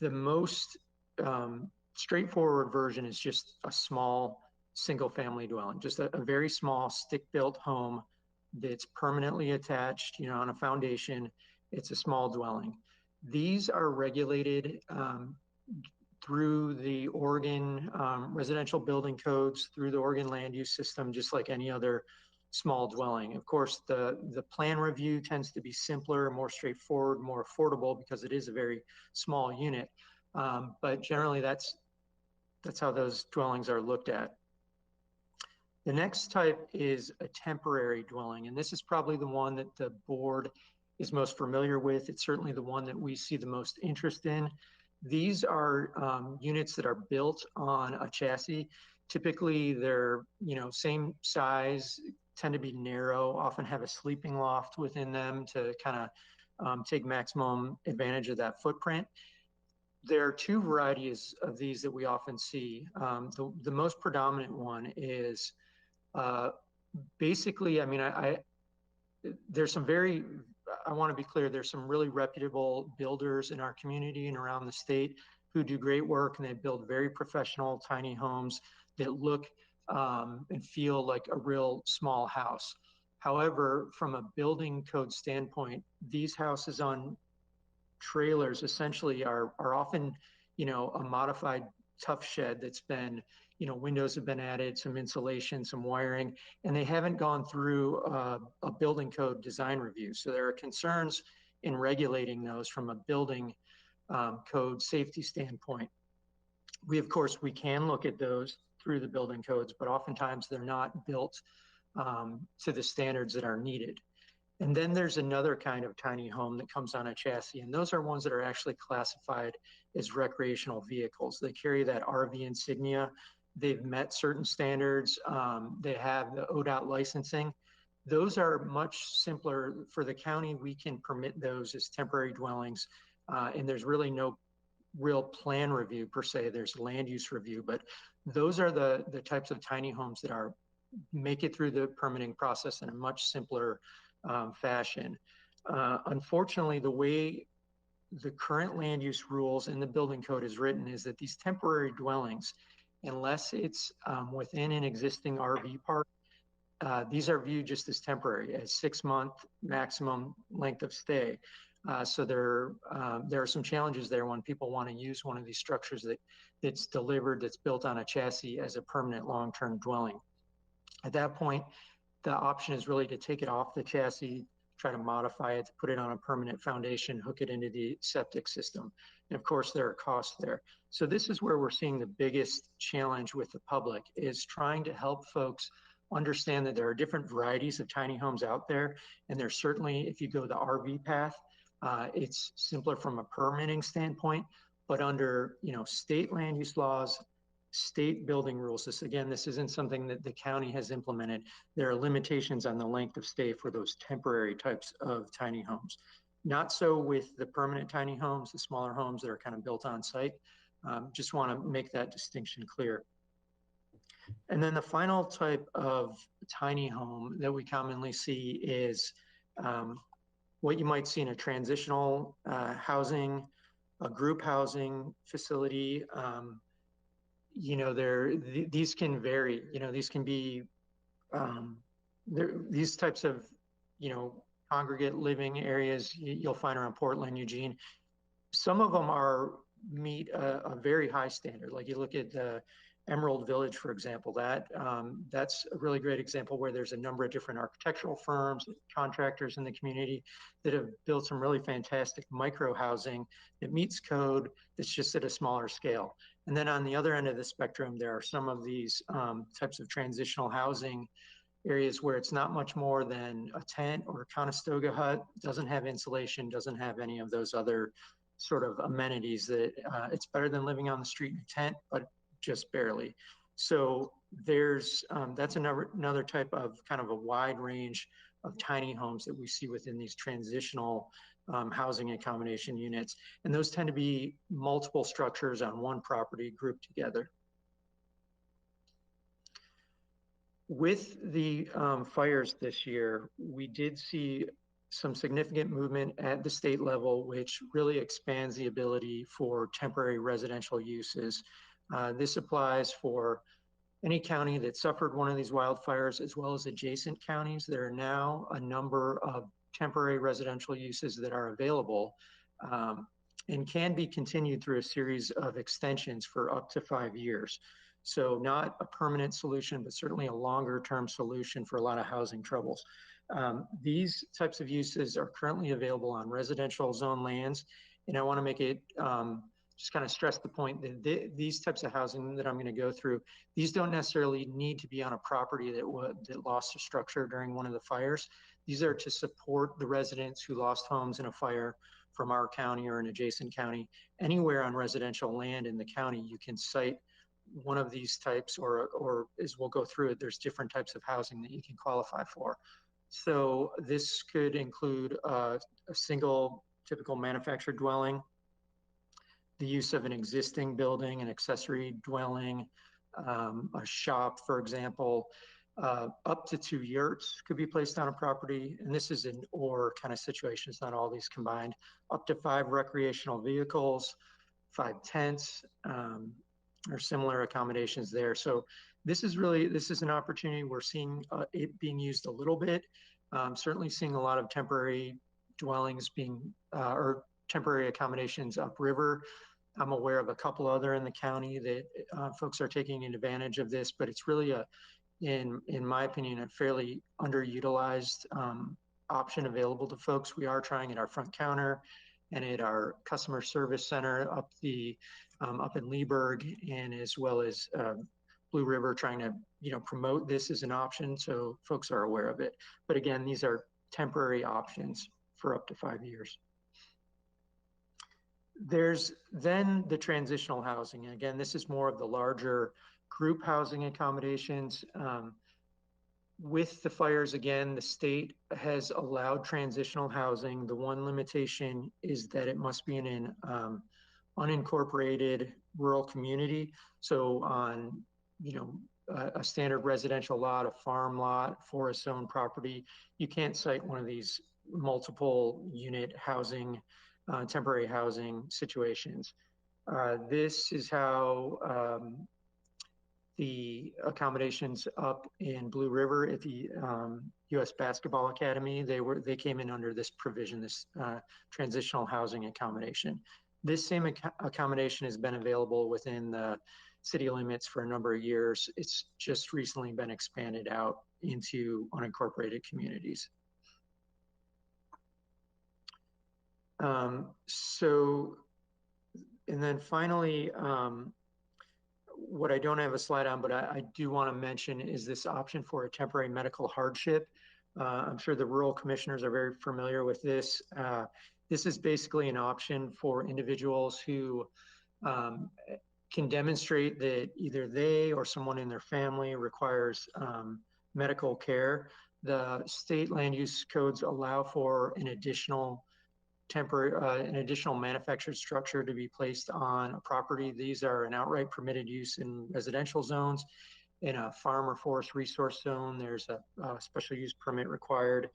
most straightforward version is just a small single family dwelling, just a very small stick-built home that's permanently attached, on a foundation. It's a small dwelling. These are regulated through the Oregon residential building codes, through the Oregon land use system, just like any other small dwelling. Of course, the plan review tends to be simpler, more straightforward, more affordable because it is a very small unit. But generally that's how those dwellings are looked at. The next type is a temporary dwelling, and this is probably the one that the board is most familiar with. It's certainly the one that we see the most interest in. These are units that are built on a chassis. Typically they're, same size, tend to be narrow, often have a sleeping loft within them to kind of take maximum advantage of that footprint. there are two varieties of these that we often see. The most predominant one is basically, I mean, there's some very, I want to be clear, there's some really reputable builders in our community and around the state who do great work, and they build very professional tiny homes that look and feel like a real small house. However, from a building code standpoint, these houses on trailers essentially are often, you know, a modified tough shed that's been, you know, windows have been added, some insulation, some wiring, and they haven't gone through a building code design review. So there are concerns in regulating those from a building code safety standpoint. Of course, we can look at those through the building codes, but oftentimes they're not built to the standards that are needed. And then there's another kind of tiny home that comes on a chassis, and those are ones that are actually classified as recreational vehicles. They carry that RV insignia. They've met certain standards. They have the ODOT licensing. Those are much simpler for the county. We can permit those as temporary dwellings, and there's really no real plan review per se. There's land use review, but those are the types of tiny homes that make it through the permitting process in a much simpler fashion. Unfortunately, the way the current land use rules in the building code is written is that these temporary dwellings, unless it's within an existing RV park, these are viewed just as temporary, as 6-month maximum length of stay. So there are some challenges there when people want to use one of these structures that's delivered, that's built on a chassis as a permanent long-term dwelling. At that point, the option is really to take it off the chassis, try to modify it, to put it on a permanent foundation, hook it into the septic system. And of course, there are costs there. So this is where we're seeing the biggest challenge with the public, is trying to help folks understand that there are different varieties of tiny homes out there. And there's certainly, if you go the RV path, it's simpler from a permitting standpoint, but under, you know, state land use laws, state building rules. This isn't something that the county has implemented. There are limitations on the length of stay for those temporary types of tiny homes. Not so with the permanent tiny homes, the smaller homes that are kind of built on site. Just want to make that distinction clear. And then the final type of tiny home that we commonly see is what you might see in a transitional housing, a group housing facility. You know, these can vary. You know, these can be these types of, you know, congregate living areas you'll find around Portland, Eugene. Some of them meet a very high standard. Like you look at the Emerald Village, for example, that's a really great example where there's a number of different architectural firms, contractors in the community that have built some really fantastic micro housing that meets code, that's just at a smaller scale. And then on the other end of the spectrum, there are some of these types of transitional housing areas where it's not much more than a tent or a Conestoga hut, doesn't have insulation, doesn't have any of those other sort of amenities that it's better than living on the street in a tent, but just barely. So that's another type of kind of a wide range of tiny homes that we see within these transitional housing accommodation units. And those tend to be multiple structures on one property grouped together. With the fires this year, we did see some significant movement at the state level, which really expands the ability for temporary residential uses. This applies for any county that suffered one of these wildfires, as well as adjacent counties. There are now a number of temporary residential uses that are available and can be continued through a series of extensions for up to 5 years. So not a permanent solution, but certainly a longer term solution for a lot of housing troubles. These types of uses are currently available on residential zone lands. And I want to make it just kind of stress the point that these types of housing that I'm going to go through, these don't necessarily need to be on a property that lost a structure during one of the fires. These are to support the residents who lost homes in a fire from our county or an adjacent county. Anywhere on residential land in the county, you can site one of these types, or as we'll go through it, there's different types of housing that you can qualify for. So this could include a single typical manufactured dwelling. the use of an existing building, an accessory dwelling, a shop, for example. Up to 2 yurts could be placed on a property, and this is an or kind of situation. It's not all these combined. Up to 5 recreational vehicles, 5 tents, or similar accommodations there. So this is an opportunity. We're seeing it being used a little bit. Certainly seeing a lot of temporary dwellings being or temporary accommodations upriver. I'm aware of a couple other in the county that folks are taking advantage of this, but it's really in my opinion, a fairly underutilized option available to folks. We are trying at our front counter and at our customer service center up in Leesburg, and as well as Blue River, trying to promote this as an option so folks are aware of it. But again, these are temporary options for up to 5 years. There's then the transitional housing. Again, this is more of the larger group housing accommodations. With the fires, again, the state has allowed transitional housing. The one limitation is that it must be in an unincorporated rural community. So on, a standard residential lot, a farm lot, forest zone property, you can't cite one of these multiple unit housing, temporary housing situations. This is how the accommodations up in Blue River at the U.S. Basketball Academy, they came in under this provision, this transitional housing accommodation. This same accommodation has been available within the city limits for a number of years. It's just recently been expanded out into unincorporated communities. And then finally, what I don't have a slide on, but I do want to mention is this option for a temporary medical hardship. I'm sure the rural commissioners are very familiar with this. This is basically an option for individuals who can demonstrate that either they or someone in their family requires medical care. The state land use codes allow for an additional manufactured structure to be placed on a property. These are an outright permitted use in residential zones. In a farm or forest resource zone, there's a special use permit required.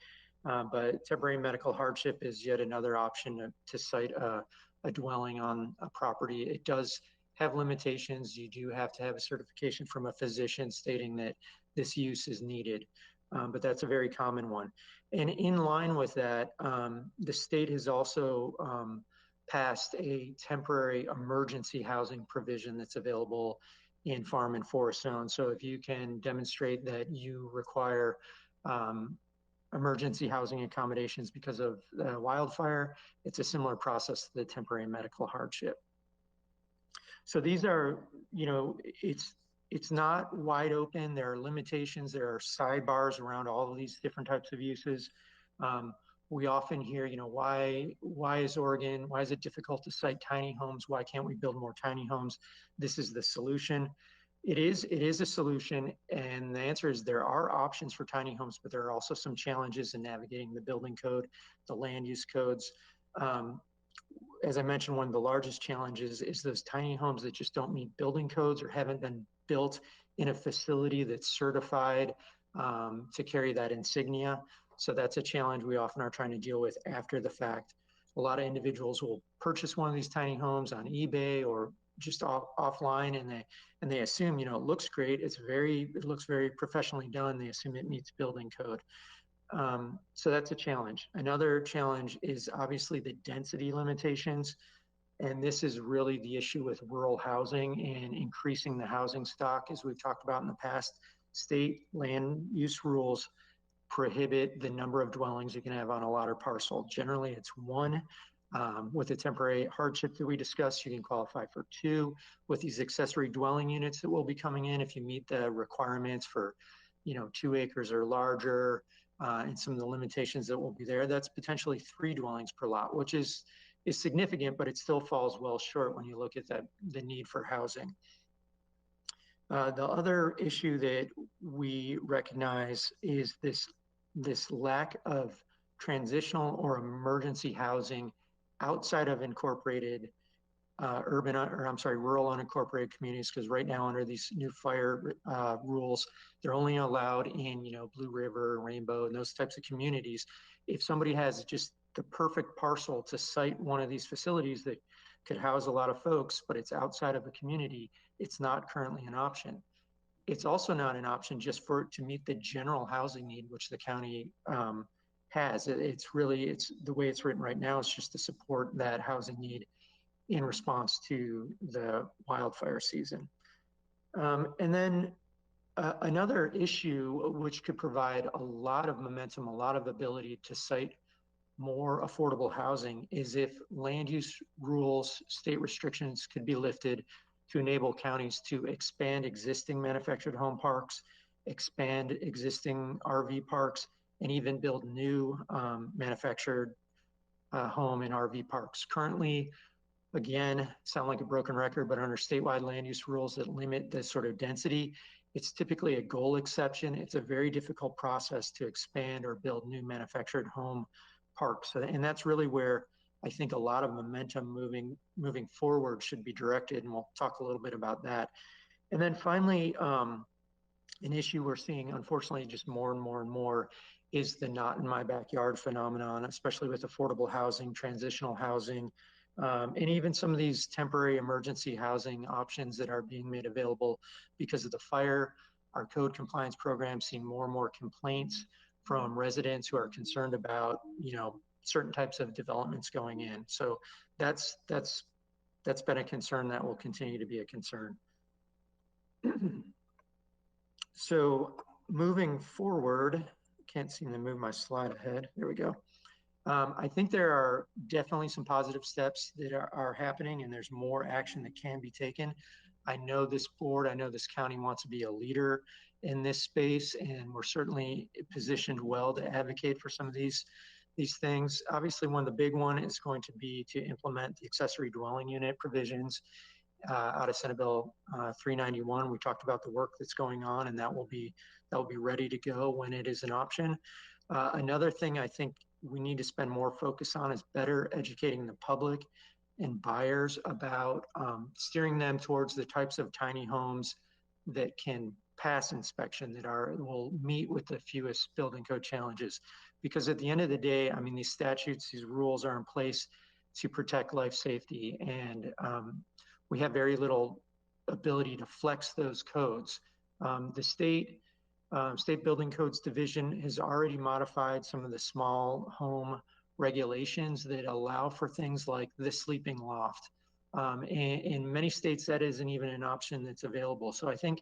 But temporary medical hardship is yet another option to cite a dwelling on a property. It does have limitations. You do have to have a certification from a physician stating that this use is needed. But that's a very common one. And in line with that, the state has also passed a temporary emergency housing provision that's available in farm and forest zones. So if you can demonstrate that you require emergency housing accommodations because of wildfire, it's a similar process to the temporary medical hardship. So these are, it's not wide open. There are limitations. There are sidebars around all of these different types of uses. We often hear, why is it difficult to site tiny homes? Why can't we build more tiny homes? This is the solution. It is a solution. And the answer is there are options for tiny homes, but there are also some challenges in navigating the building code, the land use codes. As I mentioned, one of the largest challenges is those tiny homes that just don't meet building codes or haven't been built in a facility that's certified to carry that insignia. So that's a challenge we often are trying to deal with after the fact. A lot of individuals will purchase one of these tiny homes on eBay or just offline, and they assume, it looks great. It looks very professionally done. They assume it meets building code. So that's a challenge. Another challenge is obviously the density limitations. And this is really the issue with rural housing and increasing the housing stock. As we've talked about in the past, state land use rules prohibit the number of dwellings you can have on a lot or parcel. Generally, it's 1. With the temporary hardship that we discussed, you can qualify for 2. With these accessory dwelling units that will be coming in, if you meet the requirements for 2 acres or larger, and some of the limitations that will be there, that's potentially 3 dwellings per lot, which is significant, but it still falls well short when you look at the need for housing. The other issue that we recognize is this lack of transitional or emergency housing outside of incorporated rural unincorporated communities, because right now under these new fire rules, they're only allowed in, Blue River, Rainbow, and those types of communities. If somebody has just the perfect parcel to site one of these facilities that could house a lot of folks, but it's outside of a community, it's not currently an option. It's also not an option just to meet the general housing need, which the county has. It's the way it's written right now, it's just to support that housing need in response to the wildfire season. And then another issue which could provide a lot of momentum, a lot of ability to site more affordable housing is if land use rules, state restrictions could be lifted to enable counties to expand existing manufactured home parks, expand existing RV parks, and even build new manufactured home and RV parks. Currently, again, sound like a broken record, but under statewide land use rules that limit the sort of density, it's typically a goal exception. It's a very difficult process to expand or build new manufactured home parks. And that's really where I think a lot of momentum moving forward should be directed, and we'll talk a little bit about that. And then finally, an issue we're seeing, unfortunately, just more and more and more is the not in my backyard phenomenon, especially with affordable housing, transitional housing, and even some of these temporary emergency housing options that are being made available because of the fire. Our code compliance program seeing more and more complaints from residents who are concerned about, certain types of developments going in. So that's been a concern that will continue to be a concern. So moving forward, can't seem to move my slide ahead. There we go. I think there are definitely some positive steps that are happening, and there's more action that can be taken. I know this board, I know this county wants to be a leader in this space, and we're certainly positioned well to advocate for some of these things. Obviously, one of the big one is going to be to implement the accessory dwelling unit provisions out of Senate Bill 391. We talked about the work that's going on, and that will be ready to go when it is an option. Another thing I think we need to spend more focus on is better educating the public and buyers about steering them towards the types of tiny homes that can pass inspection, that will meet with the fewest building code challenges. Because at the end of the day, I mean, these statutes, these rules are in place to protect life safety, and we have very little ability to flex those codes. The state building codes division has already modified some of the small home regulations that allow for things like the sleeping loft. In many states, that isn't even an option that's available. So I think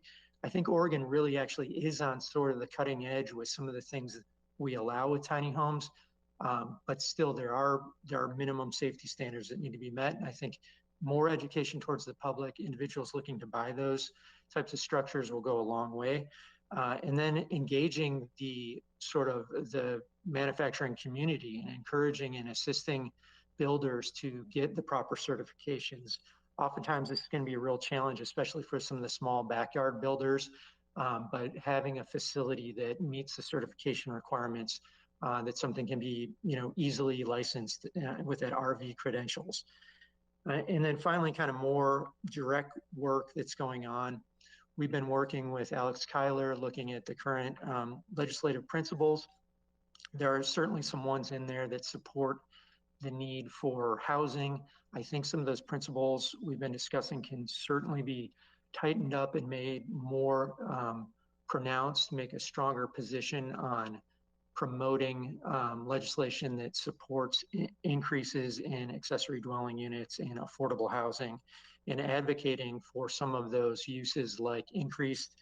Oregon really actually is on sort of the cutting edge with some of the things that we allow with tiny homes, but still there are minimum safety standards that need to be met. And I think more education towards the public, individuals looking to buy those types of structures will go a long way. And then engaging the manufacturing community and encouraging and assisting builders to get the proper certifications. Oftentimes this is going to be a real challenge, especially for some of the small backyard builders, but having a facility that meets the certification requirements, that something can be easily licensed with that RV credentials. And then finally, kind of more direct work that's going on. We've been working with Alex Kyler, looking at the current legislative principles. There are certainly some ones in there that support the need for housing. I think some of those principles we've been discussing can certainly be tightened up and made more pronounced, make a stronger position on promoting legislation that supports increases in accessory dwelling units and affordable housing, and advocating for some of those uses like increased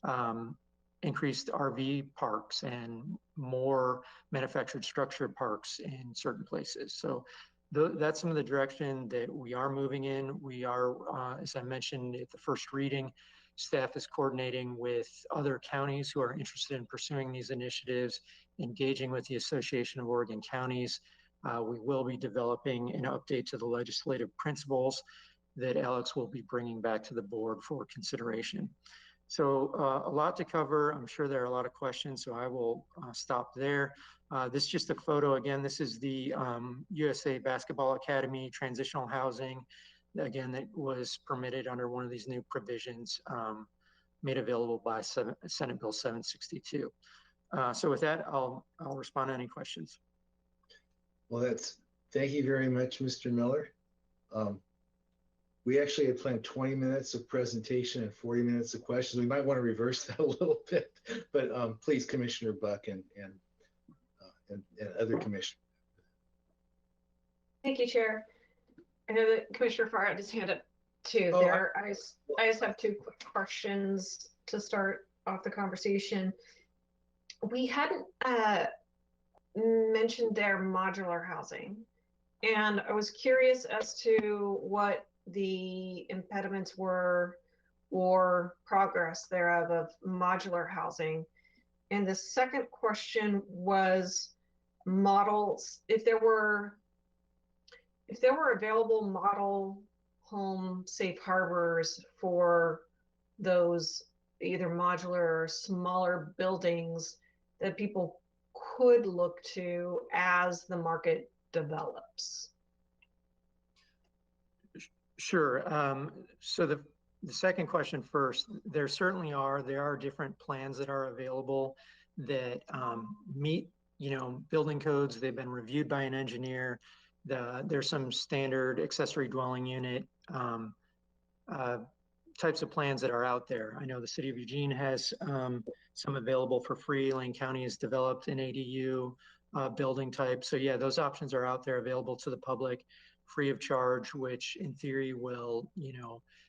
RV parks and more manufactured structured parks in certain places. So that's some of the direction that we are moving in. We are, as I mentioned at the first reading, staff is coordinating with other counties who are interested in pursuing these initiatives, engaging with the Association of Oregon Counties. We will be developing an update to the legislative principles that Alex will be bringing back to the board for consideration. So a lot to cover. I'm sure there are a lot of questions, so I will stop there. This is just a photo. Again, this is the USA Basketball Academy, transitional housing. again, that was permitted under one of these new provisions made available by Senate Bill 762. So with that, I'll respond to any questions. Well, thank you very much, Mr. Miller. We actually had planned 20 minutes of presentation and 40 minutes of questions. We might want to reverse that a little bit, but please, Commissioner Buck and other commissioners. Thank you, Chair. I know that Commissioner Farr had his hand up too. Oh, I just have two quick questions to start off the conversation. We hadn't mentioned their modular housing, and I was curious as to what the impediments were or progress thereof of modular housing. And the second question was models, if there were available model home safe harbors for those either modular or smaller buildings that people could look to as the market develops. Sure. So the second question first, there certainly are different plans that are available that meet, building codes. They've been reviewed by an engineer. There's some standard accessory dwelling unit types of plans that are out there. I know the city of Eugene has some available for free. Lane County has developed an ADU building type. So yeah, those options are out there available to the public free of charge, which in theory will,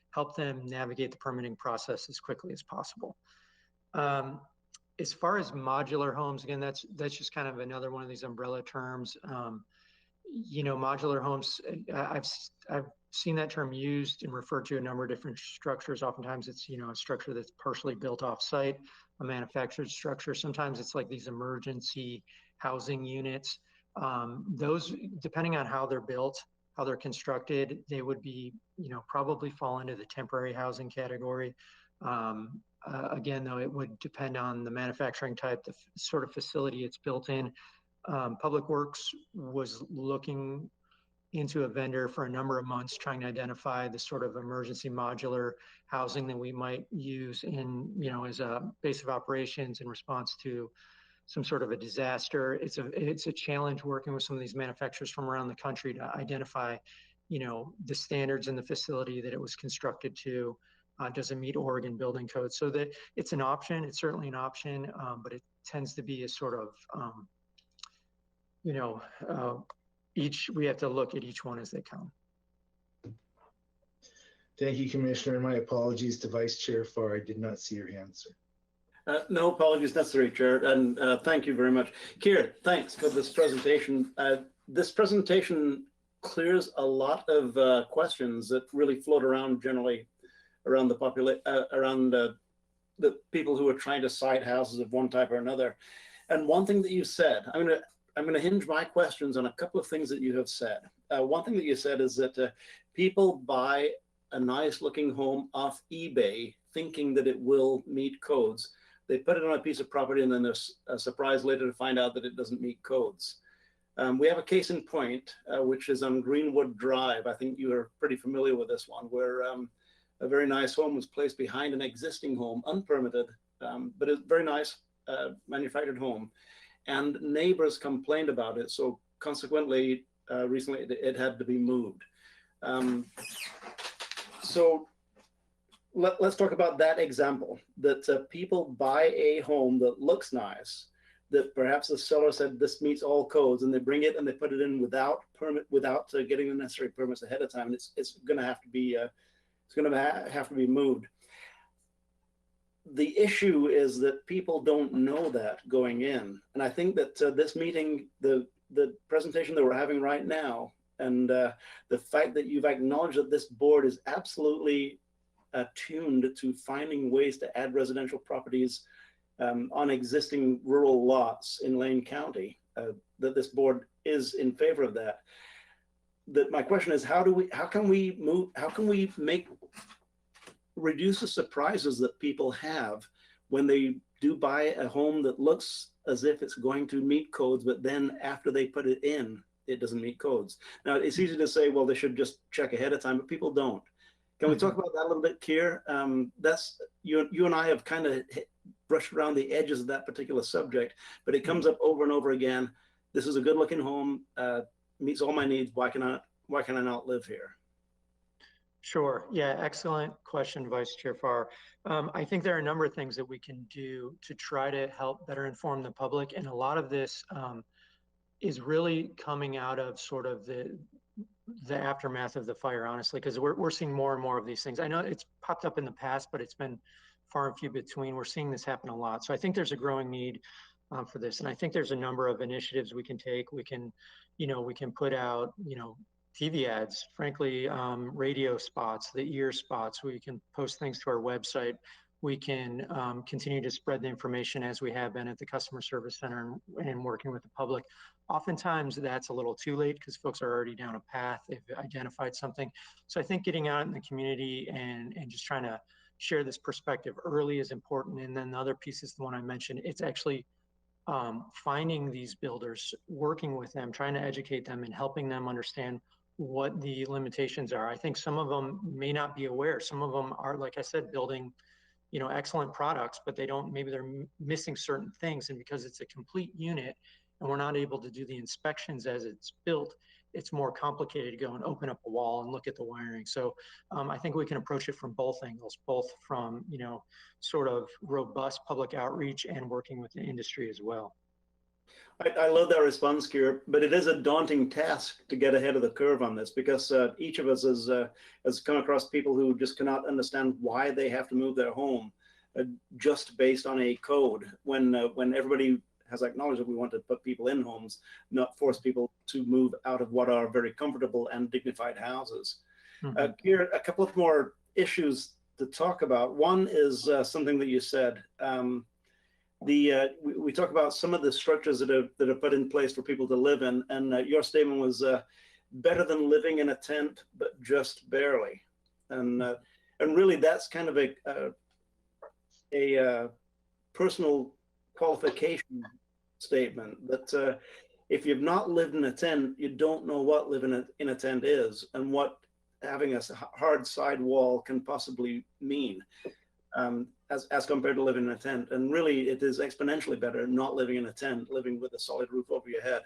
help them navigate the permitting process as quickly as possible. As far as modular homes, again, that's just kind of another one of these umbrella terms. Modular homes, I've seen that term used and referred to a number of different structures. Oftentimes it's, a structure that's partially built off site, a manufactured structure. Sometimes it's like these emergency housing units. Those, depending on how they're built, how they're constructed, they would be, probably fall into the temporary housing category. Again, though, it would depend on the manufacturing type, the sort of facility it's built in. Public Works was looking into a vendor for a number of months, trying to identify the sort of emergency modular housing that we might use in, as a base of operations in response to some sort of a disaster. It's a challenge working with some of these manufacturers from around the country to identify, the standards in the facility that it was constructed to. Does it meet Oregon building codes? So that it's an option. It's certainly an option, but it tends to be a sort of, we have to look at each one as they come. Thank you, Commissioner. My apologies to Vice Chair Farr. I did not see your hand, sir. No apologies necessary, Chair, and thank you very much. Kier, thanks for this presentation. This presentation clears a lot of questions that really float around generally around the people who are trying to site houses of one type or another. And one thing that you said, I'm going to hinge my questions on a couple of things that you have said. One thing that you said is that people buy a nice looking home off eBay thinking that it will meet codes. They put it on a piece of property and then there's a surprise later to find out that it doesn't meet codes. We have a case in point, which is on Greenwood Drive. I think you are pretty familiar with this one, where a very nice home was placed behind an existing home, unpermitted, but a very nice manufactured home. And neighbors complained about it. So consequently, recently it had to be moved. So let's talk about that example, that people buy a home that looks nice, that perhaps the seller said this meets all codes, and they bring it and they put it in without permit, without getting the necessary permits ahead of time. And it's going to have to be have to be moved. The issue is that people don't know that going in. And I think that this meeting, the presentation that we're having right now, and the fact that you've acknowledged that this board is absolutely attuned to finding ways to add residential properties on existing rural lots in Lane County, that this board is in favor of that. That my question is, how can we reduce the surprises that people have when they do buy a home that looks as if it's going to meet codes, but then after they put it in, it doesn't meet codes. Now, it's easy to say, well, they should just check ahead of time, but people don't. Can we talk about that a little bit, Keir? That's you and I have kind of brushed around the edges of that particular subject, but it comes up over and over again. This is a good-looking home, meets all my needs. Why can I not live here? Sure. Yeah, excellent question, Vice Chair Farr. I think there are a number of things that we can do to try to help better inform the public, and a lot of this is really coming out of sort of the aftermath of the fire, honestly, because we're seeing more and more of these things. I know it's popped up in the past, but it's been far and few between. We're seeing this happen a lot. So I think there's a growing need for this. And I think there's a number of initiatives we can take. We can put out, TV ads, frankly, radio spots, the ear spots. We can post things to our website. We can continue to spread the information as we have been at the customer service center and working with the public. Oftentimes that's a little too late because folks are already down a path. They've identified something. So I think getting out in the community and just trying to share this perspective early is important. And then the other piece is the one I mentioned. It's actually finding these builders, working with them, trying to educate them and helping them understand what the limitations are. I think some of them may not be aware. Some of them are, like I said, building excellent products, but maybe they're missing certain things. And because it's a complete unit and we're not able to do the inspections as it's built, it's more complicated to go and open up a wall and look at the wiring. So I think we can approach it from both angles, both from, sort of robust public outreach and working with the industry as well. I love that response, Keir, but it is a daunting task to get ahead of the curve on this because each of us has come across people who just cannot understand why they have to move their home just based on a code when everybody has acknowledged that we want to put people in homes, not force people to move out of what are very comfortable and dignified houses. Keir, a couple of more issues to talk about. One is something that you said. We talk about some of the structures that are put in place for people to live in, and your statement was better than living in a tent, but just barely. And really, that's kind of a personal qualification statement that if you've not lived in a tent, you don't know what living in a tent is and what having a hard side wall can possibly mean. As compared to living in a tent. And really, it is exponentially better not living in a tent, living with a solid roof over your head.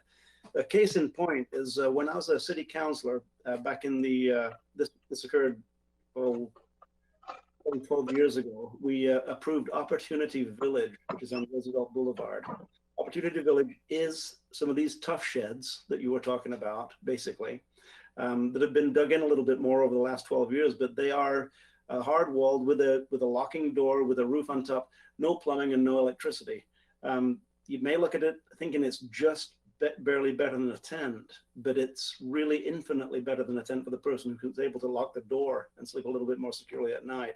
A case in point is when I was a city councilor back in this occurred 12 years ago, we approved Opportunity Village, which is on Roosevelt Boulevard. Opportunity Village is some of these tough sheds that you were talking about, basically, that have been dug in a little bit more over the last 12 years, but they are hard walled with a locking door, with a roof on top, no plumbing and no electricity. You may look at it thinking it's just barely better than a tent, but it's really infinitely better than a tent for the person who's able to lock the door and sleep a little bit more securely at night.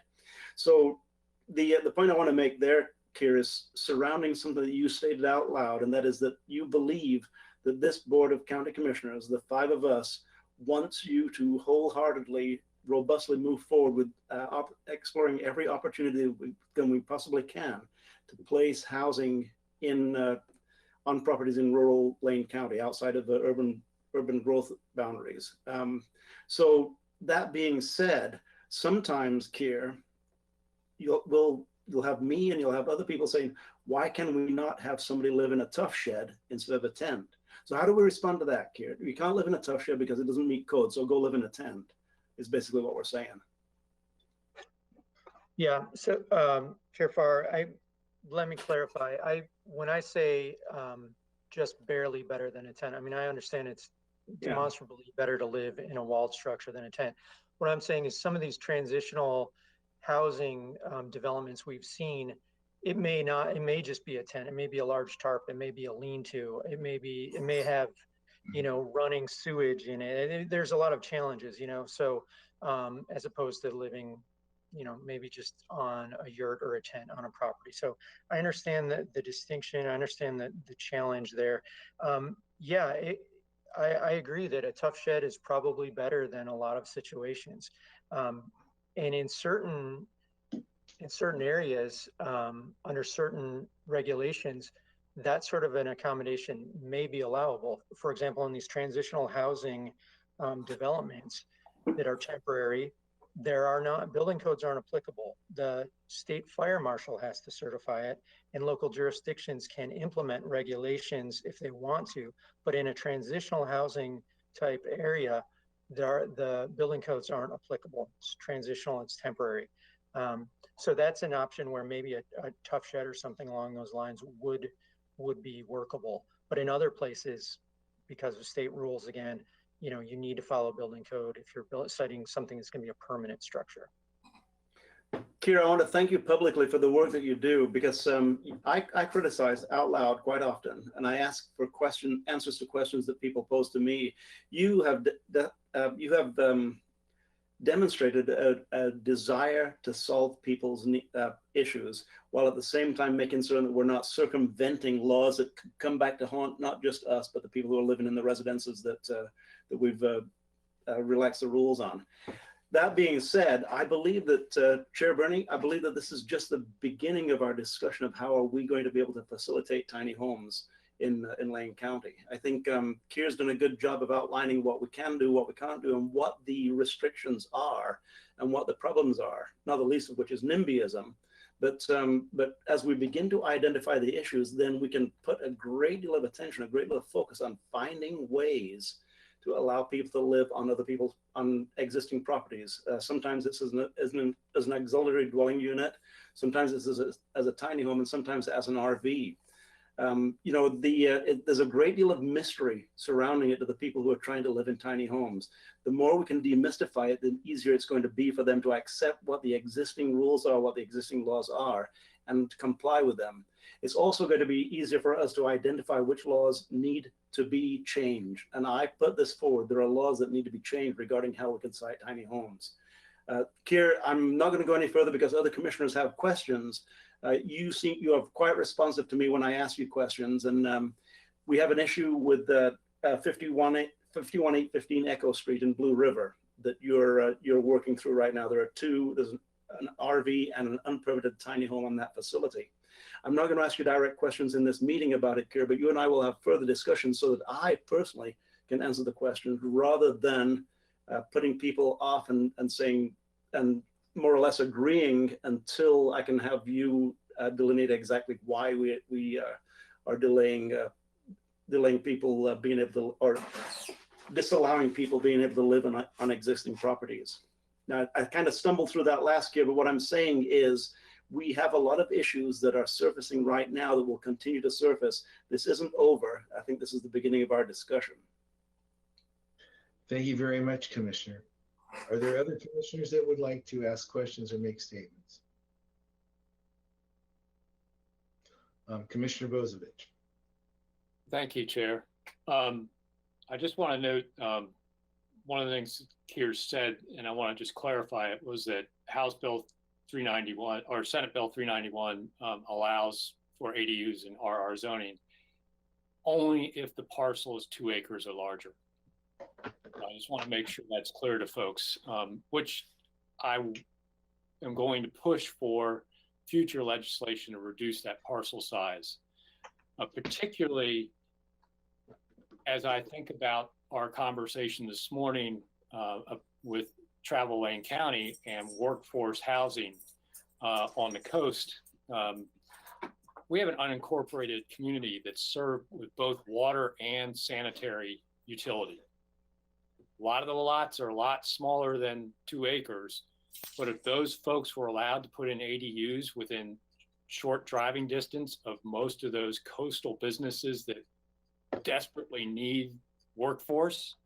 So the point I want to make there, Keir, is surrounding something that you stated out loud, and that is that you believe that this Board of County Commissioners, the 5 of us, wants you to wholeheartedly robustly move forward with exploring every opportunity that we possibly can to place housing on properties in rural Lane County outside of the urban growth boundaries. So that being said, sometimes, Keir, you'll have me and you'll have other people saying, why can we not have somebody live in a tough shed instead of a tent? So how do we respond to that, Keir? You can't live in a tough shed because it doesn't meet code, so go live in a tent. Is basically what we're saying. Yeah. So, Chair Farr, let me clarify. When I say just barely better than a tent, I mean I understand it's demonstrably better to live in a walled structure than a tent. What I'm saying is some of these transitional housing developments we've seen, it may just be a tent. It may be a large tarp. It may be a lean-to. It may have running sewage in it. There's a lot of challenges, so as opposed to living, maybe just on a yurt or a tent on a property. So I understand the distinction. I understand the challenge there. I agree that a tough shed is probably better than a lot of situations. And in certain areas, under certain regulations, that sort of an accommodation may be allowable. For example, in these transitional housing developments that are temporary, building codes aren't applicable. The state fire marshal has to certify it, and local jurisdictions can implement regulations if they want to. But in a transitional housing type area, the building codes aren't applicable. It's transitional, it's temporary. So that's an option where maybe a tough shed or something along those lines would be workable. But in other places, because of state rules, again, you need to follow building code if you're citing something that's going to be a permanent structure. Kira, I want to thank you publicly for the work that you do, because I criticize out loud quite often, and I ask for answers to questions that people pose to me. You have demonstrated a desire to solve people's issues, while at the same time making certain that we're not circumventing laws that come back to haunt not just us, but the people who are living in the residences that we've relaxed the rules on. That being said, I believe that, Chair Bernie, I believe that this is just the beginning of our discussion of how are we going to be able to facilitate tiny homes in Lane County. I think Kier's done a good job of outlining what we can do, what we can't do, and what the restrictions are and what the problems are, not the least of which is NIMBYism. But as we begin to identify the issues, then we can put a great deal of attention, a great deal of focus on finding ways to allow people to live on existing properties. Sometimes it's as an auxiliary dwelling unit, sometimes it's as a tiny home, and sometimes as an RV. There's a great deal of mystery surrounding it to the people who are trying to live in tiny homes. The more we can demystify it, the easier it's going to be for them to accept what the existing rules are, what the existing laws are, and comply with them. It's also going to be easier for us to identify which laws need to be changed. And I put this forward. There are laws that need to be changed regarding how we can site tiny homes. Kier, I'm not going to go any further because other commissioners have questions. You are quite responsive to me when I ask you questions, and we have an issue with 51815 Echo Street in Blue River that you're working through right now. There's an RV and an unpermitted tiny home on that facility. I'm not going to ask you direct questions in this meeting about it, Kier, but you and I will have further discussions so that I personally can answer the questions rather than putting people off and saying and more or less agreeing until I can have you delineate exactly why we are delaying people being able to, or disallowing people being able to live on existing properties. Now, I kind of stumbled through that last year, but what I'm saying is we have a lot of issues that are surfacing right now that will continue to surface. This isn't over. I think this is the beginning of our discussion. Thank you very much, Commissioner. Are there other commissioners that would like to ask questions or make statements? Commissioner Bozovich. Thank you, Chair. I just want to note one of the things Kier said, and I want to just clarify it, was that House Bill 391 or Senate Bill 391 allows for ADUs in RR zoning only if the parcel is 2 acres or larger. I just want to make sure that's clear to folks, which I am going to push for future legislation to reduce that parcel size, particularly as I think about our conversation this morning with Travel Lane County and workforce housing on the coast. We have an unincorporated community that's served with both water and sanitary utility. A lot of the lots are a lot smaller than 2 acres, but if those folks were allowed to put in ADUs within short driving distance of most of those coastal businesses that desperately need workforce,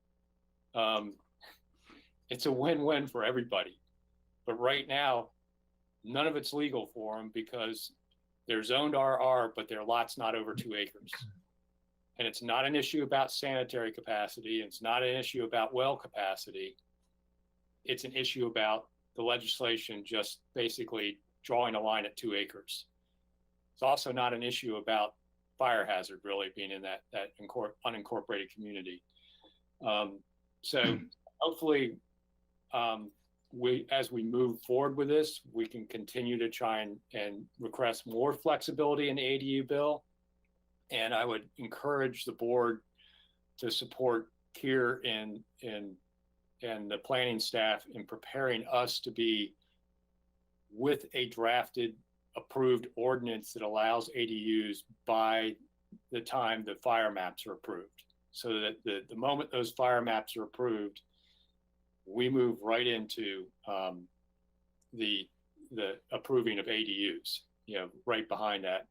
it's a win-win for everybody. But right now, none of it's legal for them because they're zoned RR, but their lot's not over 2 acres. And it's not an issue about sanitary capacity. It's not an issue about well capacity. It's an issue about the legislation just basically drawing a line at 2 acres. It's also not an issue about fire hazard really being in that unincorporated community. So hopefully, as we move forward with this, we can continue to try and request more flexibility in the ADU bill. And I would encourage the board to support Keir and the planning staff in preparing us to be with a drafted, approved ordinance that allows ADUs by the time the fire maps are approved. So that the moment those fire maps are approved, we move right into the approving of ADUs, right behind that.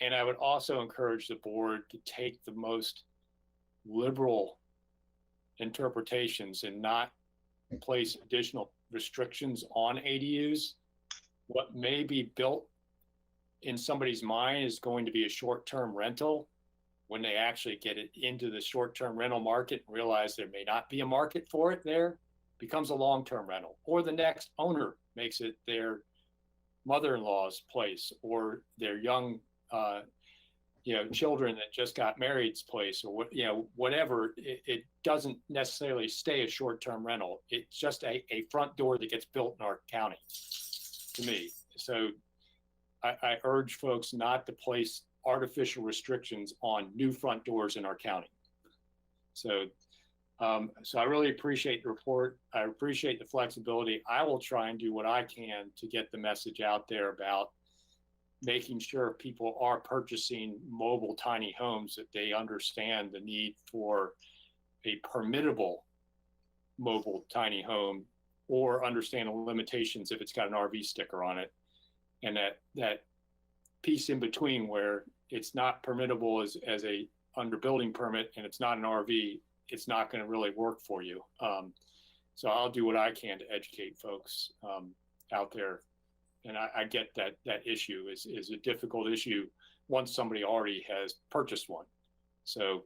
And I would also encourage the board to take the most liberal interpretations and not place additional restrictions on ADUs. What may be built in somebody's mind is going to be a short-term rental. When they actually get it into the short-term rental market and realize there may not be a market for it there, becomes a long-term rental, or the next owner makes it their mother-in-law's place, or their young children that just got married's place, or whatever. It doesn't necessarily stay a short-term rental. It's just a front door that gets built in our county, to me. So I urge folks not to place artificial restrictions on new front doors in our county. So I really appreciate the report. I appreciate the flexibility. I will try and do what I can to get the message out there about making sure people are purchasing mobile tiny homes, that they understand the need for a permittable mobile tiny home, or understand the limitations if it's got an RV sticker on it. And that piece in between where it's not permittable as a under building permit and it's not an RV, it's not going to really work for you. So I'll do what I can to educate folks out there. And I get that issue is a difficult issue once somebody already has purchased one. So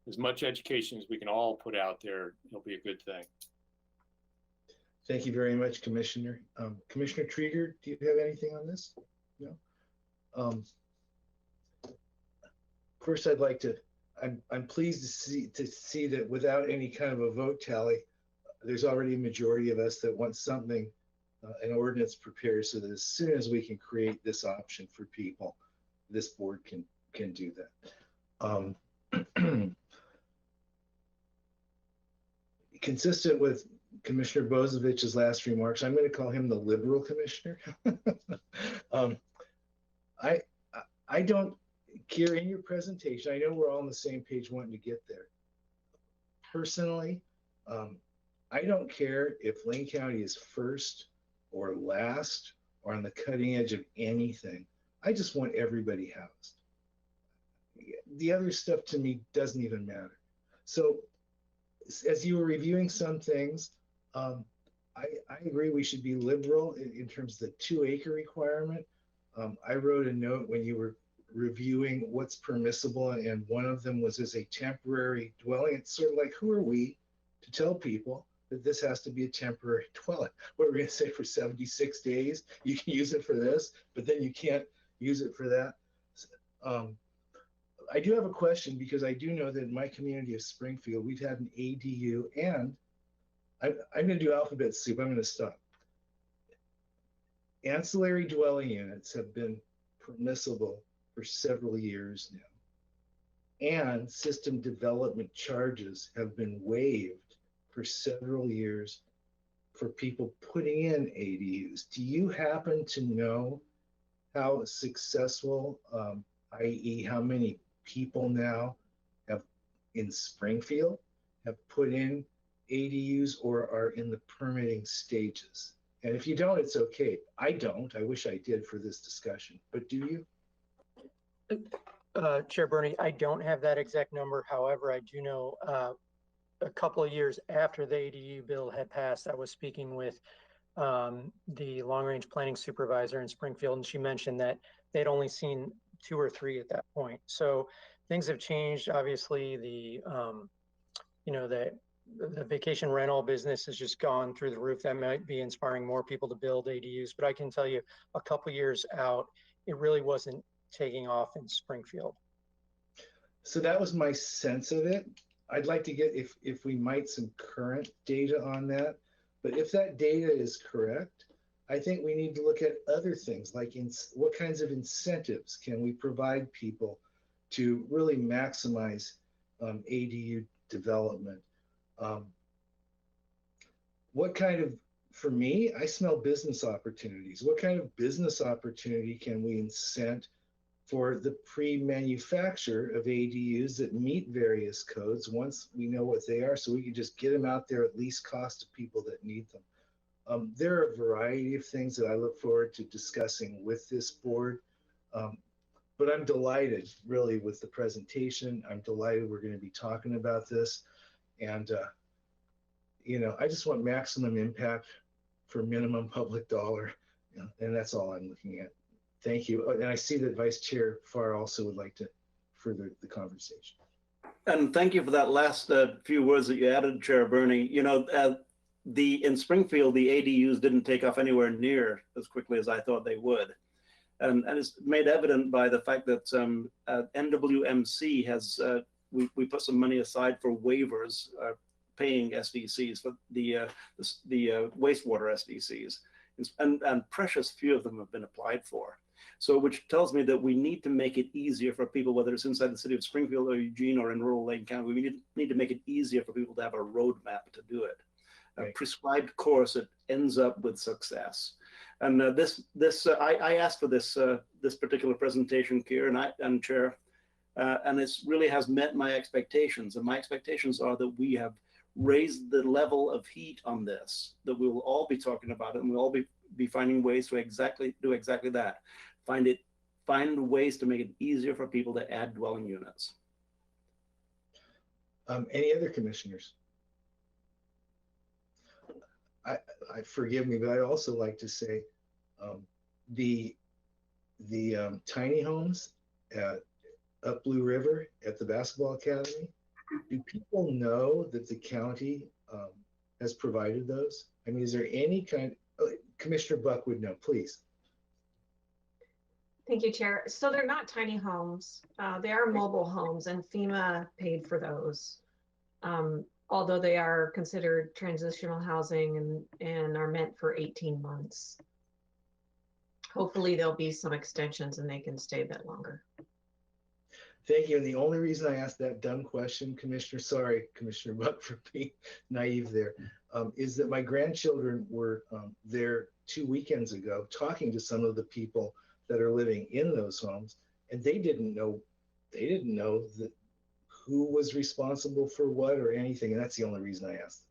as much education as we can all put out there, it'll be a good thing. Thank you very much, Commissioner. Commissioner Trieger, do you have anything on this? No. First, I'd like to. I'm pleased to see that without any kind of a vote tally, there's already a majority of us that want something, an ordinance prepared, so that as soon as we can create this option for people, this board can do that. Consistent with Commissioner Bozovich's last remarks, I'm going to call him the liberal commissioner. I don't care in your presentation. I know we're all on the same page wanting to get there. Personally, I don't care if Lane County is first or last or on the cutting edge of anything. I just want everybody housed. The other stuff to me doesn't even matter. So as you were reviewing some things, I agree we should be liberal in terms of the 2-acre requirement. I wrote a note when you were reviewing what's permissible, and one of them was as a temporary dwelling. It's sort of like, who are we to tell people that this has to be a temporary dwelling? What are we going to say, for 76 days you can use it for this, but then you can't use it for that? I do have a question, because I do know that in my community of Springfield, we've had an ADU, and I'm going to do alphabet soup. I'm going to stop. Ancillary dwelling units have been permissible for several years now, and system development charges have been waived for several years for people putting in ADUs. Do you happen to know how successful, i.e. how many people now have in Springfield have put in ADUs or are in the permitting stages? And if you don't, it's okay. I don't. I wish I did for this discussion, but do you? Chair Bernie, I don't have that exact number. However, I do know a couple of years after the ADU bill had passed, I was speaking with the long-range planning supervisor in Springfield, and she mentioned that they'd only seen 2 or 3 at that point. So things have changed. Obviously, the vacation rental business has just gone through the roof. That might be inspiring more people to build ADUs, but I can tell you a couple years out, it really wasn't taking off in Springfield. So that was my sense of it. I'd like to get, if we might, some current data on that. But if that data is correct, I think we need to look at other things, like what kinds of incentives can we provide people to really maximize ADU development. What kind of, for me, I smell business opportunities. What kind of business opportunity can we incent for the pre-manufacture of ADUs that meet various codes once we know what they are, so we can just get them out there at least cost to people that need them? There are a variety of things that I look forward to discussing with this board, but I'm delighted really with the presentation. I'm delighted we're going to be talking about this, and you know, I just want maximum impact for minimum public dollar, and that's all I'm looking at. Thank you. And I see that Vice Chair Farr also would like to further the conversation. And thank you for that last few words that you added, Chair Burney. You know, in Springfield, the ADUs didn't take off anywhere near as quickly as I thought they would. And it's made evident by the fact that NWMC has, we put some money aside for waivers, paying SDCs for the wastewater SDCs. And precious few of them have been applied for. So which tells me that we need to make it easier for people, whether it's inside the city of Springfield or Eugene or in rural Lane County, we need to make it easier for people to have a roadmap to do it. A prescribed course that ends up with success. And I asked for this particular presentation, Keir and Chair, and it really has met my expectations. And my expectations are that we have raised the level of heat on this, that we will all be talking about it, and we'll all be finding ways to do exactly that. Find ways to make it easier for people to add dwelling units. Any other commissioners? I forgive me, but I'd also like to say the tiny homes up Blue River at the basketball academy. Do people know that the county has provided those? I mean, is there any kind? Commissioner Buck would know, please. Thank you, Chair. So they're not tiny homes. They are mobile homes, and FEMA paid for those. Although they are considered transitional housing and are meant for 18 months. Hopefully there'll be some extensions and they can stay a bit longer. Thank you. And the only reason I asked that dumb question, Commissioner, sorry, Commissioner Buck, for being naive there, is that my grandchildren were there 2 weekends ago talking to some of the people that are living in those homes, and they didn't know that who was responsible for what or anything. And that's the only reason I asked the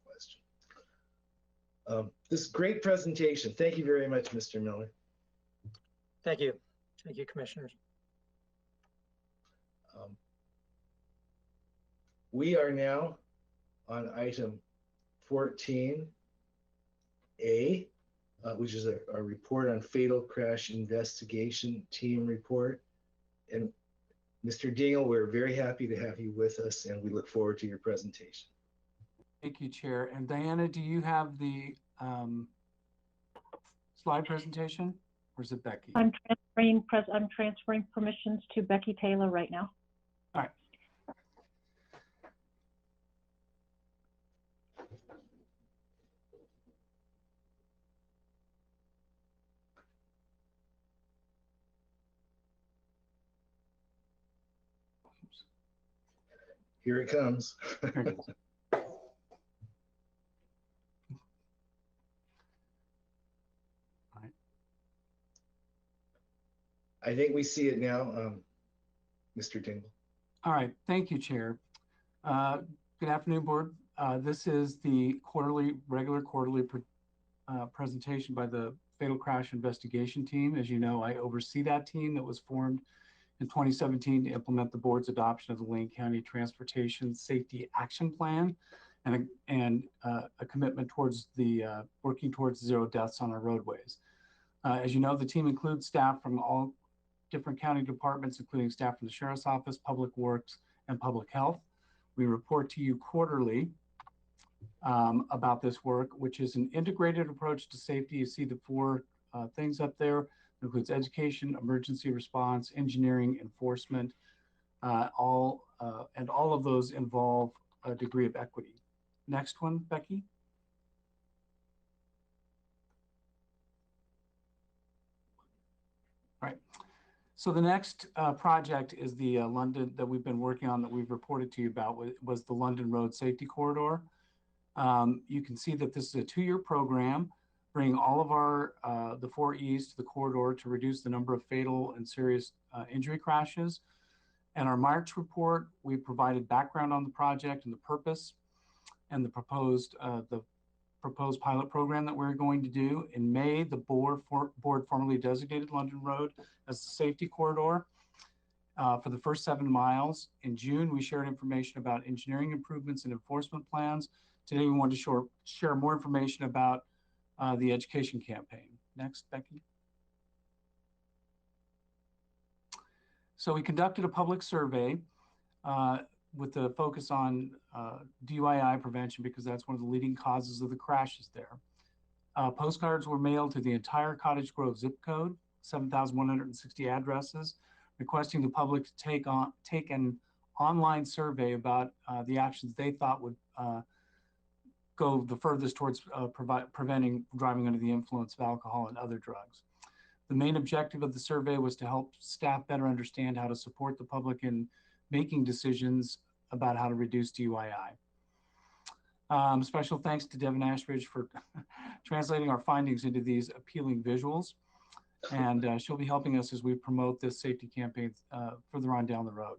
question. This great presentation. Thank you very much, Mr. Miller. Thank you. Thank you, commissioners. We are now on item 14A, which is a report on fatal crash investigation team report. And Mr. Dingle, we're very happy to have you with us, and we look forward to your presentation. Thank you, Chair. And Diana, do you have the slide presentation, or is it Becky? I'm transferring permissions to Becky Taylor right now. All right. Here it comes. I think we see it now, Mr. Dingle. All right, thank you, Chair. Good afternoon, Board. This is the regular quarterly presentation by the Fatal Crash Investigation Team. As you know, I oversee that team that was formed in 2017 to implement the board's adoption of the Lane County Transportation Safety Action Plan and a commitment towards working towards 0 deaths on our roadways. As you know, the team includes staff from all different county departments, including staff from the Sheriff's Office, Public Works, and Public Health. We report to you quarterly about this work, which is an integrated approach to safety. You see the 4 things up there. It includes education, emergency response, engineering, enforcement, and all of those involve a degree of equity. Next one, Becky. All right. So the next project is the London that we've been working on that we've reported to you about was the London Road Safety Corridor. You can see that this is a 2-year program, bringing all of our the 4 E's to the corridor to reduce the number of fatal and serious injury crashes. And our March report, we provided background on the project and the purpose and the proposed pilot program that we're going to do. In May, the board formally designated London Road as the safety corridor for the first 7 miles. In June, we shared information about engineering improvements and enforcement plans. Today, we want to share more information about the education campaign. Next, Becky. So we conducted a public survey with the focus on DUI prevention because that's one of the leading causes of the crashes there. Postcards were mailed to the entire Cottage Grove zip code, 7,160 addresses, requesting the public to take an online survey about the actions they thought would go the furthest towards preventing driving under the influence of alcohol and other drugs. The main objective of the survey was to help staff better understand how to support the public in making decisions about how to reduce DUI. Special thanks to Devin Ashbridge for translating our findings into these appealing visuals. And she'll be helping us as we promote this safety campaign further on down the road.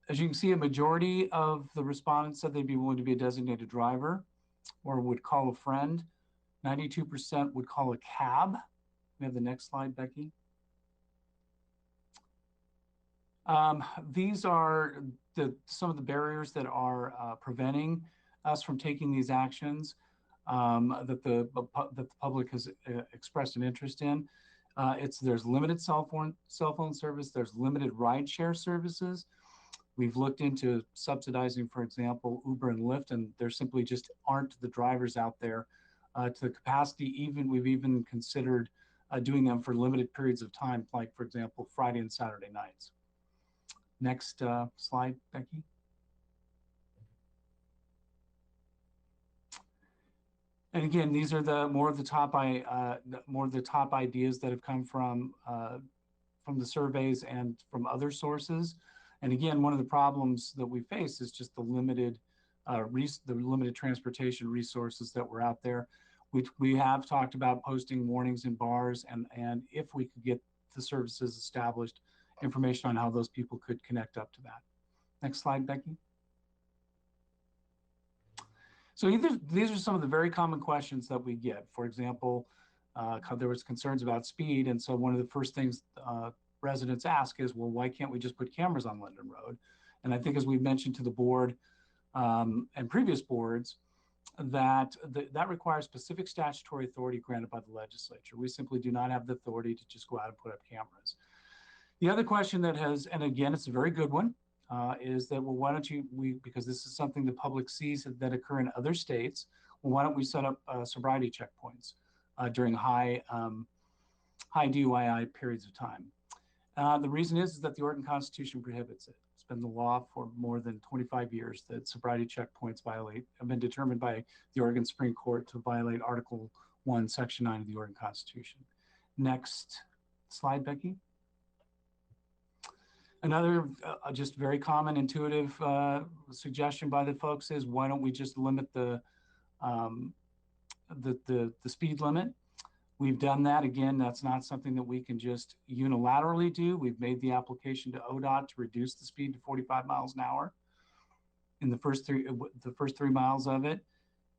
As you can see, a majority of the respondents said they'd be willing to be a designated driver or would call a friend. 92% would call a cab. We have the next slide, Becky. These are some of the barriers that are preventing us from taking these actions that the public has expressed an interest in. There's limited cell phone service. There's limited rideshare services. We've looked into subsidizing, for example, Uber and Lyft, and there simply just aren't the drivers out there to the capacity. We've even considered doing them for limited periods of time, like, for example, Friday and Saturday nights. Next slide, Becky. And again, these are more of the top ideas that have come from the surveys and from other sources. And again, one of the problems that we face is just the limited transportation resources that were out there. We have talked about posting warnings in bars, and if we could get the services established, information on how those people could connect up to that. Next slide, Becky. So these are some of the very common questions that we get. For example, there was concerns about speed, and so one of the first things residents ask is, well, why can't we just put cameras on London Road? And I think, as we've mentioned to the board and previous boards, that requires specific statutory authority granted by the legislature. We simply do not have the authority to just go out and put up cameras. The other question that has, and again, it's a very good one, is that, well, why don't because this is something the public sees that occur in other states, well, why don't we set up sobriety checkpoints during high DUI periods of time? The reason is that the Oregon Constitution prohibits it. It's been the law for more than 25 years that sobriety checkpoints have been determined by the Oregon Supreme Court to violate Article 1, Section 9 of the Oregon Constitution. Next slide, Becky. Another just very common intuitive suggestion by the folks is, why don't we just limit the speed limit? We've done that. Again, that's not something that we can just unilaterally do. We've made the application to ODOT to reduce the speed to 45 miles an hour in the first 3 miles of it.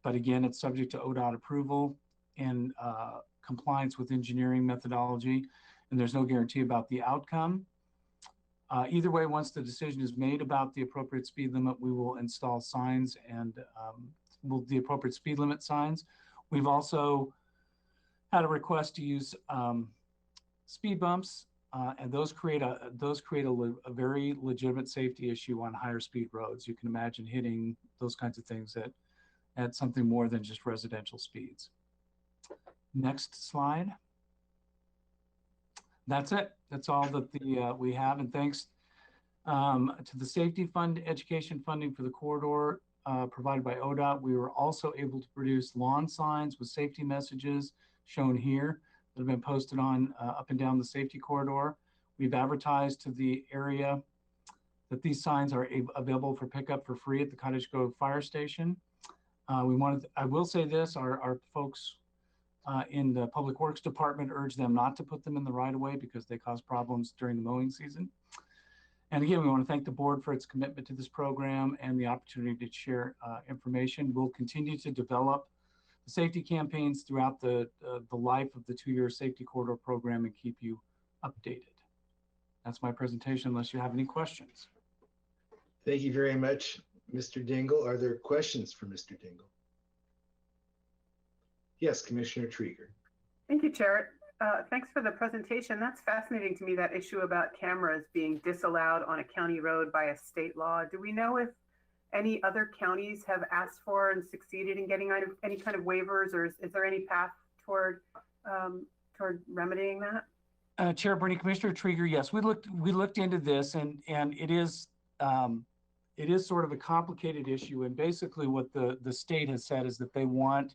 But again, it's subject to ODOT approval and compliance with engineering methodology, and there's no guarantee about the outcome. Either way, once the decision is made about the appropriate speed limit, we will install signs and the appropriate speed limit signs. We've also had a request to use speed bumps, and those create a very legitimate safety issue on higher speed roads. You can imagine hitting those kinds of things at something more than just residential speeds. Next slide. That's it. That's all that we have. And thanks to the safety fund, education funding for the corridor provided by ODOT, we were also able to produce lawn signs with safety messages shown here that have been posted on up and down the safety corridor. We've advertised to the area that these signs are available for pickup for free at the Cottage Grove Fire Station. I will say this, our folks in the Public Works Department urge them not to put them in the right of way because they cause problems during the mowing season. And again, we want to thank the board for its commitment to this program and the opportunity to share information. We'll continue to develop the safety campaigns throughout the life of the 2-year safety corridor program and keep you updated. That's my presentation, unless you have any questions. Thank you very much, Mr. Dingle. Are there questions for Mr. Dingle? Yes, Commissioner Trieger. Thank you, Chair. Thanks for the presentation. That's fascinating to me, that issue about cameras being disallowed on a county road by a state law. Do we know if any other counties have asked for and succeeded in getting any kind of waivers, or is there any path toward remedying that? Chair Bernie, Commissioner Trieger, yes, we looked into this, and it is sort of a complicated issue. And basically, what the state has said is that they want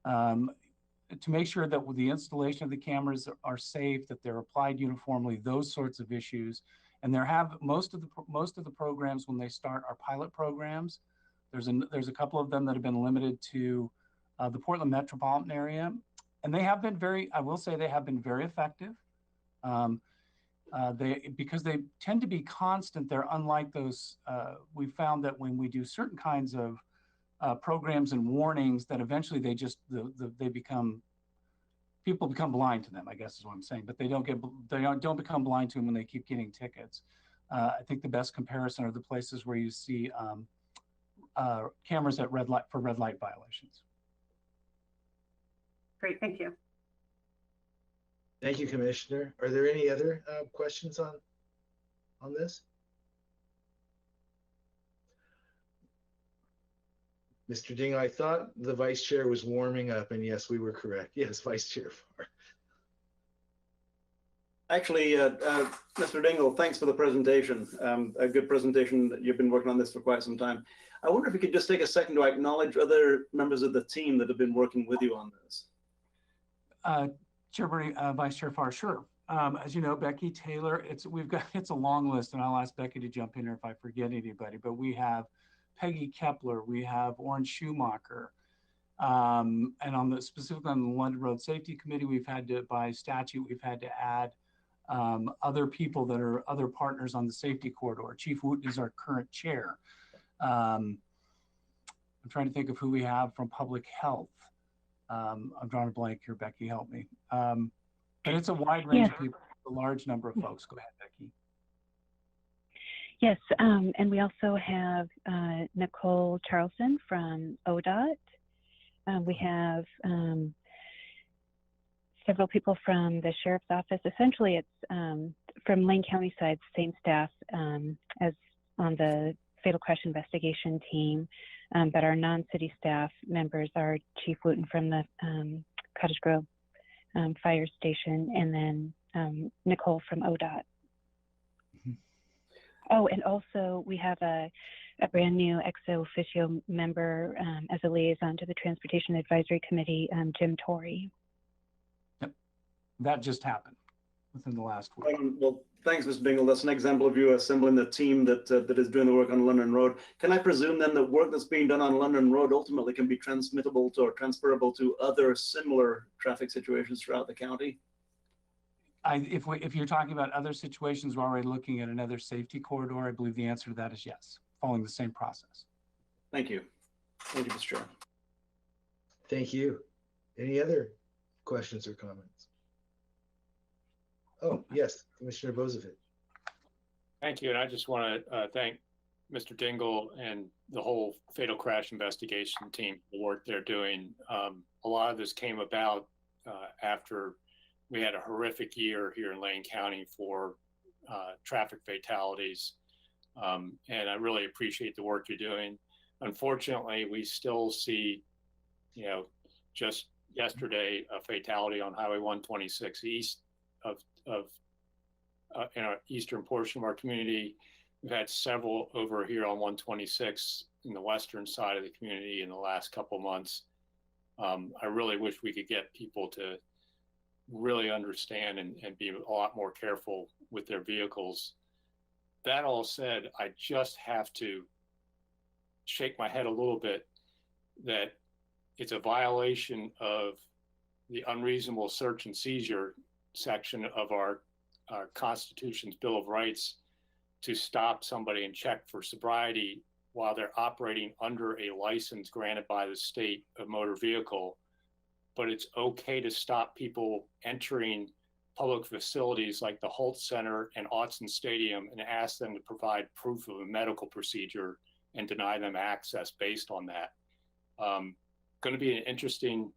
to make sure that the installation of the cameras are safe, that they're applied uniformly, those sorts of issues. And most of the programs when they start are pilot programs. There's a couple of them that have been limited to the Portland metropolitan area, and they have been I will say they have been very effective. Because they tend to be constant, they're unlike those. We found that when we do certain kinds of programs and warnings, that eventually people become blind to them, I guess is what I'm saying, but they don't become blind to them when they keep getting tickets. I think the best comparison are the places where you see cameras at for red light violations. Great, thank you. Thank you, Commissioner. Are there any other questions on this? Mr. Dingle, I thought the Vice Chair was warming up, and yes, we were correct. Yes, Vice Chair Farr. Actually, Mr. Dingle, thanks for the presentation. A good presentation. You've been working on this for quite some time. I wonder if you could just take a second to acknowledge other members of the team that have been working with you on this. Chair Bernie, Vice Chair Farr, sure. As you know, Becky Taylor, it's a long list, and I'll ask Becky to jump in here if I forget anybody, but we have Peggy Kepler, we have Orrin Schumacher, and specifically on the London Road Safety Committee, by statute, we've had to add other people that are other partners on the safety corridor. Chief Wooten is our current chair. I'm trying to think of who we have from public health. I'm drawing a blank here, Becky, help me. But it's a wide range of people, a large number of folks. Go ahead, Becky. Yes, and we also have Nicole Charlson from ODOT. We have several people from the Sheriff's Office. Essentially, it's from Lane County side, same staff as on the fatal crash investigation team, but our non-city staff members are Chief Wooten from the Cottage Grove Fire Station, and then Nicole from ODOT. Oh, and also we have a brand new ex officio member as a liaison to the Transportation Advisory Committee, Jim Torrey. Yep, that just happened within the last week. Well, thanks, Mr. Dingle. That's an example of you assembling the team that is doing the work on London Road. Can I presume then that work that's being done on London Road ultimately can be transmittable to or transferable to other similar traffic situations throughout the county? If you're talking about other situations, we're already looking at another safety corridor. I believe the answer to that is yes, following the same process. Thank you. Thank you, Mr. Chair. Thank you. Any other questions or comments? Oh, yes, Commissioner Bozovic. Thank you. And I just want to thank Mr. Dingle and the whole fatal crash investigation team for the work they're doing. A lot of this came about after we had a horrific year here in Lane County for traffic fatalities. And I really appreciate the work you're doing. Unfortunately, we still see, just yesterday, a fatality on Highway 126 east of in our eastern portion of our community. We've had several over here on 126 in the western side of the community in the last couple months. I really wish we could get people to really understand and be a lot more careful with their vehicles. That all said, I just have to shake my head a little bit that it's a violation of the unreasonable search and seizure section of our Constitution's Bill of Rights to stop somebody and check for sobriety while they're operating under a license granted by the state of motor vehicle. But it's okay to stop people entering public facilities like the Holt Center and Autzen Stadium and ask them to provide proof of a medical procedure and deny them access based on that. Going to be an interesting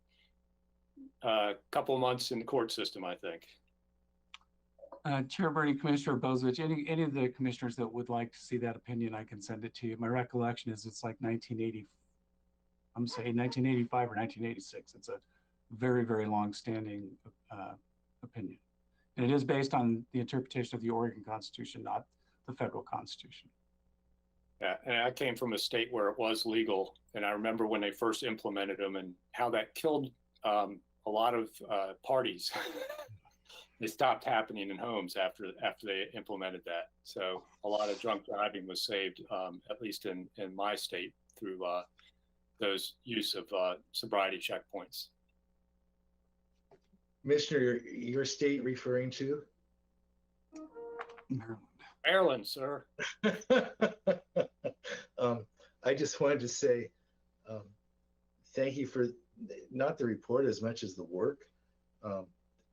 couple of months in the court system, I think. Chair Bernie, Commissioner Bozovich, any of the commissioners that would like to see that opinion, I can send it to you. My recollection is it's like 1980, I'm saying 1985 or 1986. It's a very, very long-standing opinion. And it is based on the interpretation of the Oregon Constitution, not the federal Constitution. Yeah, and I came from a state where it was legal, and I remember when they first implemented them and how that killed a lot of parties. They stopped happening in homes after they implemented that. So a lot of drunk driving was saved, at least in my state, through those use of sobriety checkpoints. Commissioner, your state referring to? Maryland, sir. I just wanted to say thank you for not the report as much as the work.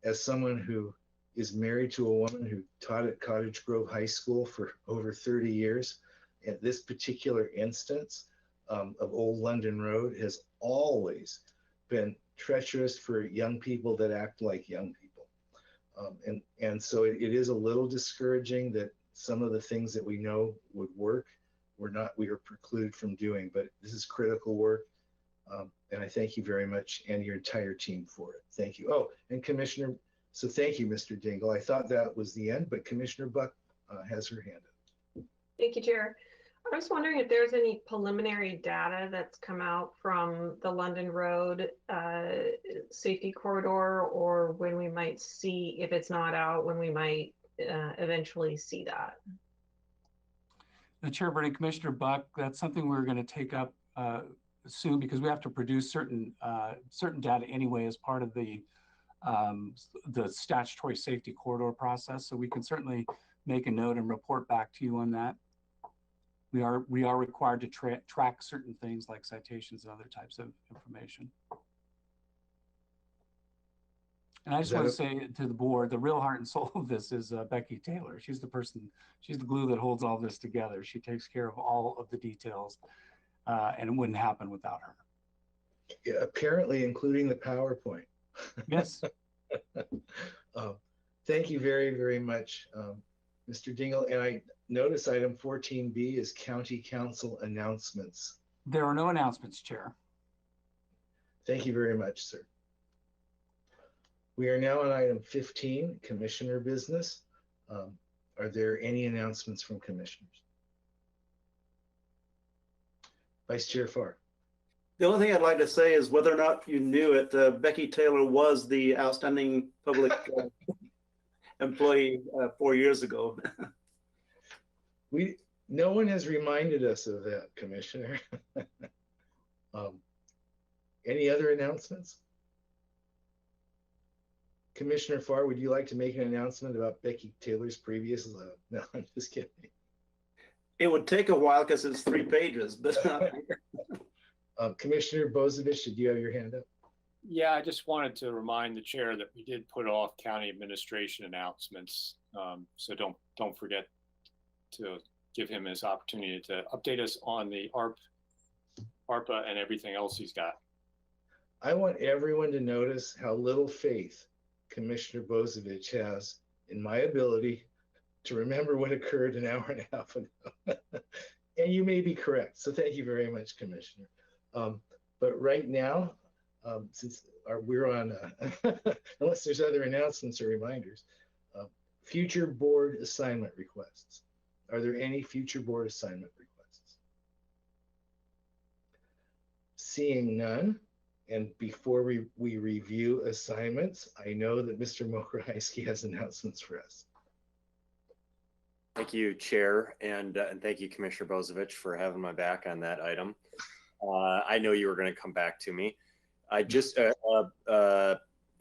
As someone who is married to a woman who taught at Cottage Grove High School for over 30 years, and this particular instance of Old London Road has always been treacherous for young people that act like young people. And so it is a little discouraging that some of the things that we know would work, we are precluded from doing, but this is critical work. And I thank you very much and your entire team for it. Thank you. Oh, and Commissioner, so thank you, Mr. Dingle. I thought that was the end, but Commissioner Buck has her hand up. Thank you, Chair. I was wondering if there's any preliminary data that's come out from the London Road safety corridor, or when we might see, if it's not out, when we might eventually see that. The Chair, Bernie, Commissioner Buck, that's something we're going to take up soon, because we have to produce certain data anyway as part of the statutory safety corridor process. So we can certainly make a note and report back to you on that. We are required to track certain things like citations and other types of information. And I just want to say to the board, the real heart and soul of this is Becky Taylor. She's the glue that holds all this together. She takes care of all of the details, and it wouldn't happen without her. Yeah, apparently including the PowerPoint. Yes. Thank you very, very much, Mr. Dingle. And I notice item 14B is County Council announcements. There are no announcements, Chair. Thank you very much, sir. We are now on item 15, Commissioner business. Are there any announcements from commissioners? Vice Chair Farr. The only thing I'd like to say is whether or not you knew it, Becky Taylor was the outstanding public employee 4 years ago. No one has reminded us of that, Commissioner. Any other announcements? Commissioner Farr, would you like to make an announcement about Becky Taylor's previous? No, I'm just kidding. It would take a while because it's 3 pages, but Commissioner Bozovich, did you have your hand up? Yeah, I just wanted to remind the chair that we did put off county administration announcements. So don't forget to give him his opportunity to update us on the ARPA and everything else he's got. I want everyone to notice how little faith Commissioner Bozovich has in my ability to remember what occurred an hour and a half ago. And you may be correct. So thank you very much, Commissioner. But right now, since we're on, unless there's other announcements or reminders, future board assignment requests. Are there any future board assignment requests? Seeing none, And before we review assignments, I know that Mr. Mokrajski has announcements for us. Thank you, Chair, and thank you, Commissioner Bozievich, for having my back on that item. I know you were going to come back to me. I just an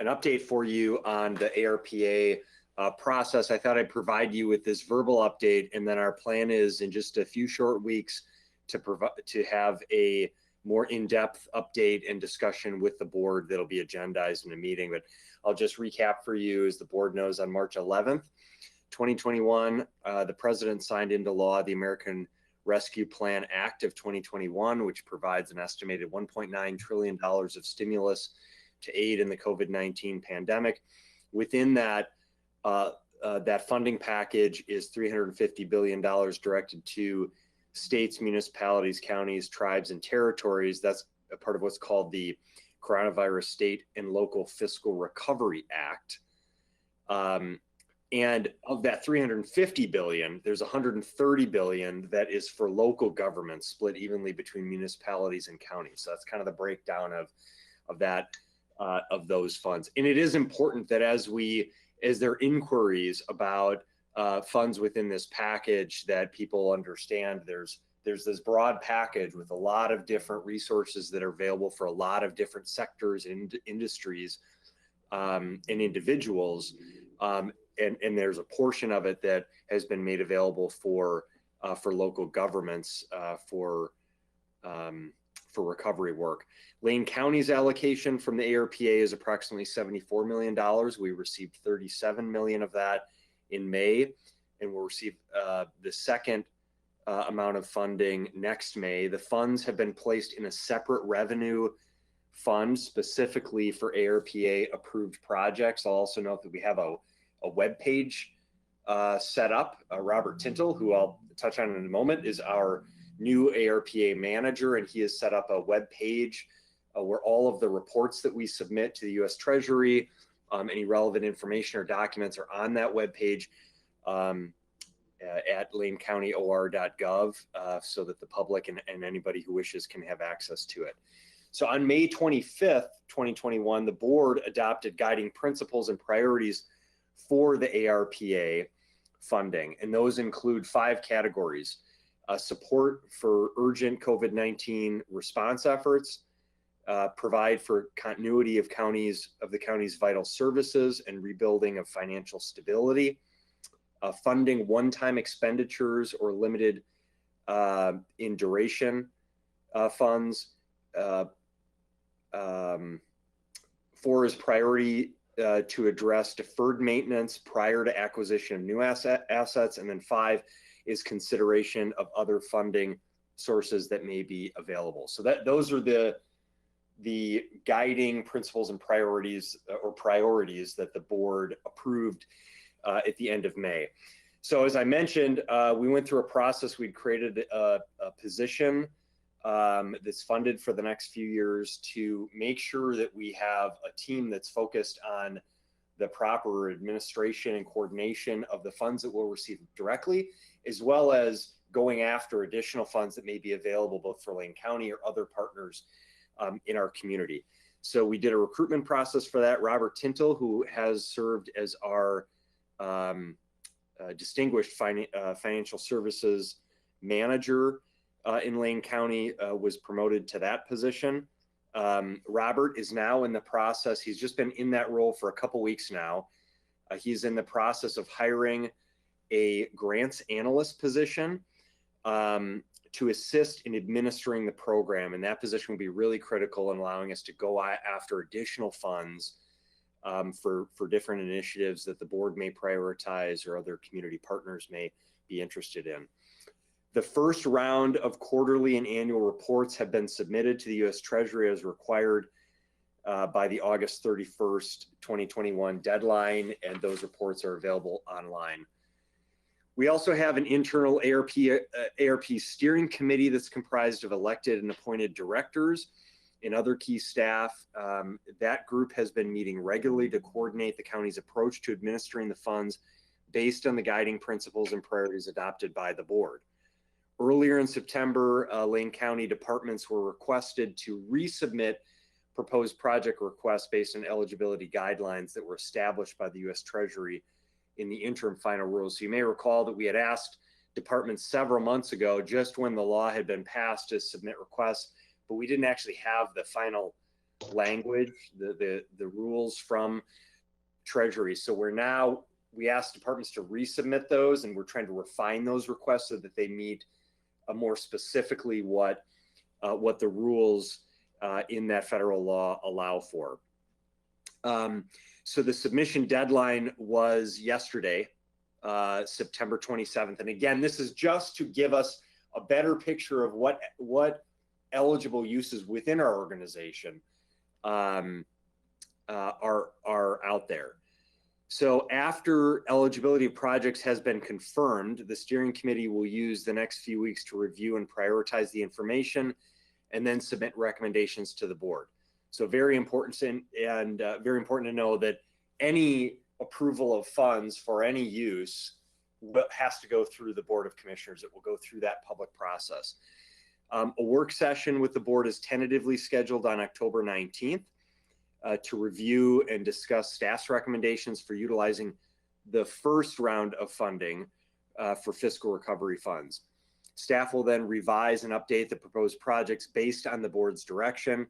update for you on the ARPA process. I thought I'd provide you with this verbal update, and then our plan is in just a few short weeks to have a more in-depth update and discussion with the board that'll be agendized in a meeting. But I'll just recap for you. As the board knows, on March 11th, 2021, the president signed into law the American Rescue Plan Act of 2021, which provides an estimated $1.9 trillion of stimulus to aid in the COVID-19 pandemic. Within that, that funding package is $350 billion directed to states, municipalities, counties, tribes, and territories. That's a part of what's called the Coronavirus State and Local Fiscal Recovery Act. And of that $350 billion, there's $130 billion that is for local governments, split evenly between municipalities and counties. So that's kind of the breakdown of those funds. And it is important that as there are inquiries about funds within this package, that people understand there's this broad package with a lot of different resources that are available for a lot of different sectors and industries and individuals. And there's a portion of it that has been made available for local governments for recovery work. Lane County's allocation from the ARPA is approximately $74 million. We received $37 million of that in May, and we'll receive the second amount of funding next May. The funds have been placed in a separate revenue fund specifically for ARPA approved projects. I'll also note that we have a web page set up. Robert Tintle, who I'll touch on in a moment, is our new ARPA manager, and he has set up a web page where all of the reports that we submit to the U.S. Treasury, any relevant information or documents are on that web page at lanecountyor.gov, so that the public and anybody who wishes can have access to it. So on May 25th, 2021, the board adopted guiding principles and priorities for the ARPA funding, and those include 5 categories: support for urgent COVID-19 response efforts, provide for continuity of the county's vital services and rebuilding of financial stability, funding one-time expenditures or limited in duration funds. 4 is priority to address deferred maintenance prior to acquisition of new assets. And then 5 is consideration of other funding sources that may be available. So those are the guiding principles and priorities that the board approved at the end of May. So as I mentioned, we went through a process. We'd created a position that's funded for the next few years to make sure that we have a team that's focused on the proper administration and coordination of the funds that we'll receive directly, as well as going after additional funds that may be available both for Lane County or other partners in our community. So we did a recruitment process for that. Robert Tintle, who has served as our distinguished financial services manager in Lane County, was promoted to that position. Robert is now in the process. He's just been in that role for a couple weeks now. He's in the process of hiring a grants analyst position to assist in administering the program. And that position will be really critical in allowing us to go after additional funds for different initiatives that the board may prioritize or other community partners may be interested in. The first round of quarterly and annual reports have been submitted to the U.S. Treasury as required by the August 31st, 2021 deadline, and those reports are available online. We also have an internal ARP steering committee that's comprised of elected and appointed directors and other key staff. That group has been meeting regularly to coordinate the county's approach to administering the funds based on the guiding principles and priorities adopted by the board. Earlier in September, Lane County departments were requested to resubmit proposed project requests based on eligibility guidelines that were established by the U.S. Treasury in the interim final rules. So you may recall that we had asked departments several months ago, just when the law had been passed, to submit requests, but we didn't actually have the final language, the rules from Treasury. So we asked departments to resubmit those, and we're trying to refine those requests so that they meet more specifically what the rules in that federal law allow for. So the submission deadline was yesterday, September 27th. And again, this is just to give us a better picture of what eligible uses within our organization are out there. So after eligibility of projects has been confirmed, the steering committee will use the next few weeks to review and prioritize the information and then submit recommendations to the board. So very important and very important to know that any approval of funds for any use has to go through the Board of Commissioners. It will go through that public process. A work session with the board is tentatively scheduled on October 19th to review and discuss staff's recommendations for utilizing the first round of funding for fiscal recovery funds. Staff will then revise and update the proposed projects based on the board's direction.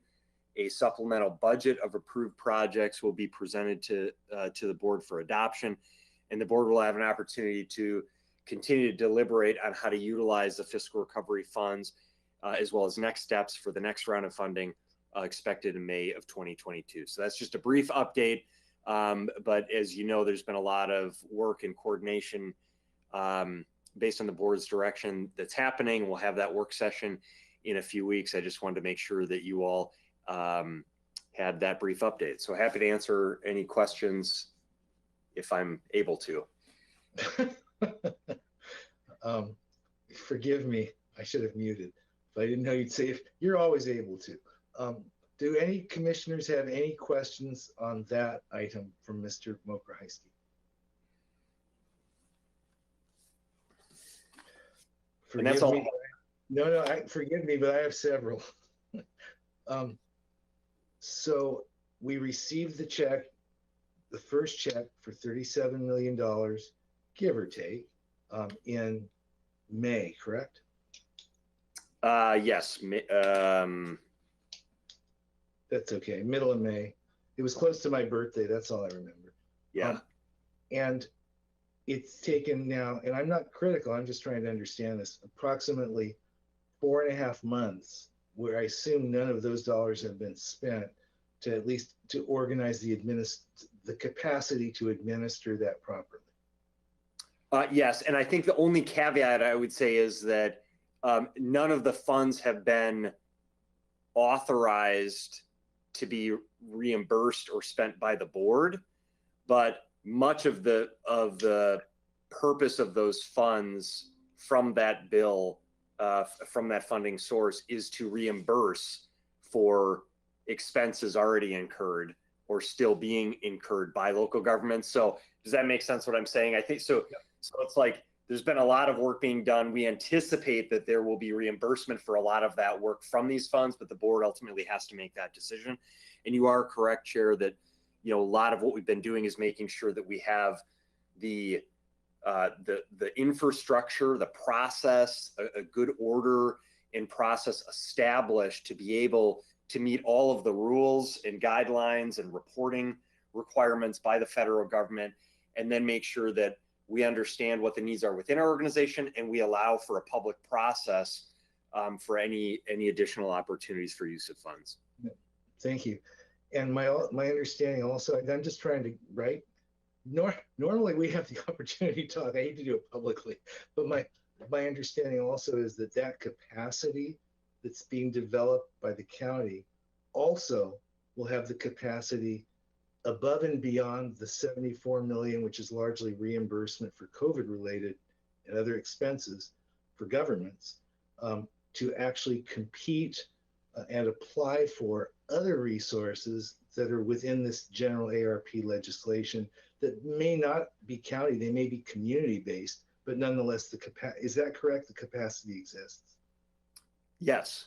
A supplemental budget of approved projects will be presented to the board for adoption, and the board will have an opportunity to continue to deliberate on how to utilize the fiscal recovery funds, as well as next steps for the next round of funding expected in May of 2022. So that's just a brief update, but as you know, there's been a lot of work and coordination based on the board's direction that's happening. We'll have that work session in a few weeks. I just wanted to make sure that you all had that brief update. So happy to answer any questions if I'm able to. Forgive me, I should have muted. But I didn't know you'd say if you're always able to. Do any commissioners have any questions on that item from Mr. Mokrahysky? And that's all. Forgive me, but I have several. So we received the check, the first check for $37 million, give or take, in May, correct? Yes. That's okay. Middle of May. It was close to my birthday. That's all I remember. Yeah. And it's taken now, and I'm not critical, I'm just trying to understand this, approximately 4.5 months, where I assume none of those dollars have been spent to at least to organize the capacity to administer that properly. Yes, and I think the only caveat I would say is that none of the funds have been authorized to be reimbursed or spent by the board, but much of the purpose of those funds from that bill, from that funding source, is to reimburse for expenses already incurred or still being incurred by local governments. So does that make sense what I'm saying? I think so. Yeah. So it's like there's been a lot of work being done. We anticipate that there will be reimbursement for a lot of that work from these funds, but the board ultimately has to make that decision. And you are correct, Chair, that a lot of what we've been doing is making sure that we have the infrastructure, the process, a good order and process established to be able to meet all of the rules and guidelines and reporting requirements by the federal government, and then make sure that we understand what the needs are within our organization, and we allow for a public process for any additional opportunities for use of funds. Thank you. And my understanding also, I'm just trying to, right? Normally we have the opportunity to talk. I hate to do it publicly, but my understanding also is that capacity that's being developed by the county also will have the capacity above and beyond the 74 million, which is largely reimbursement for COVID related and other expenses for governments, to actually compete and apply for other resources that are within this general ARP legislation that may not be county, they may be community based, but nonetheless, is that correct? The capacity exists. Yes.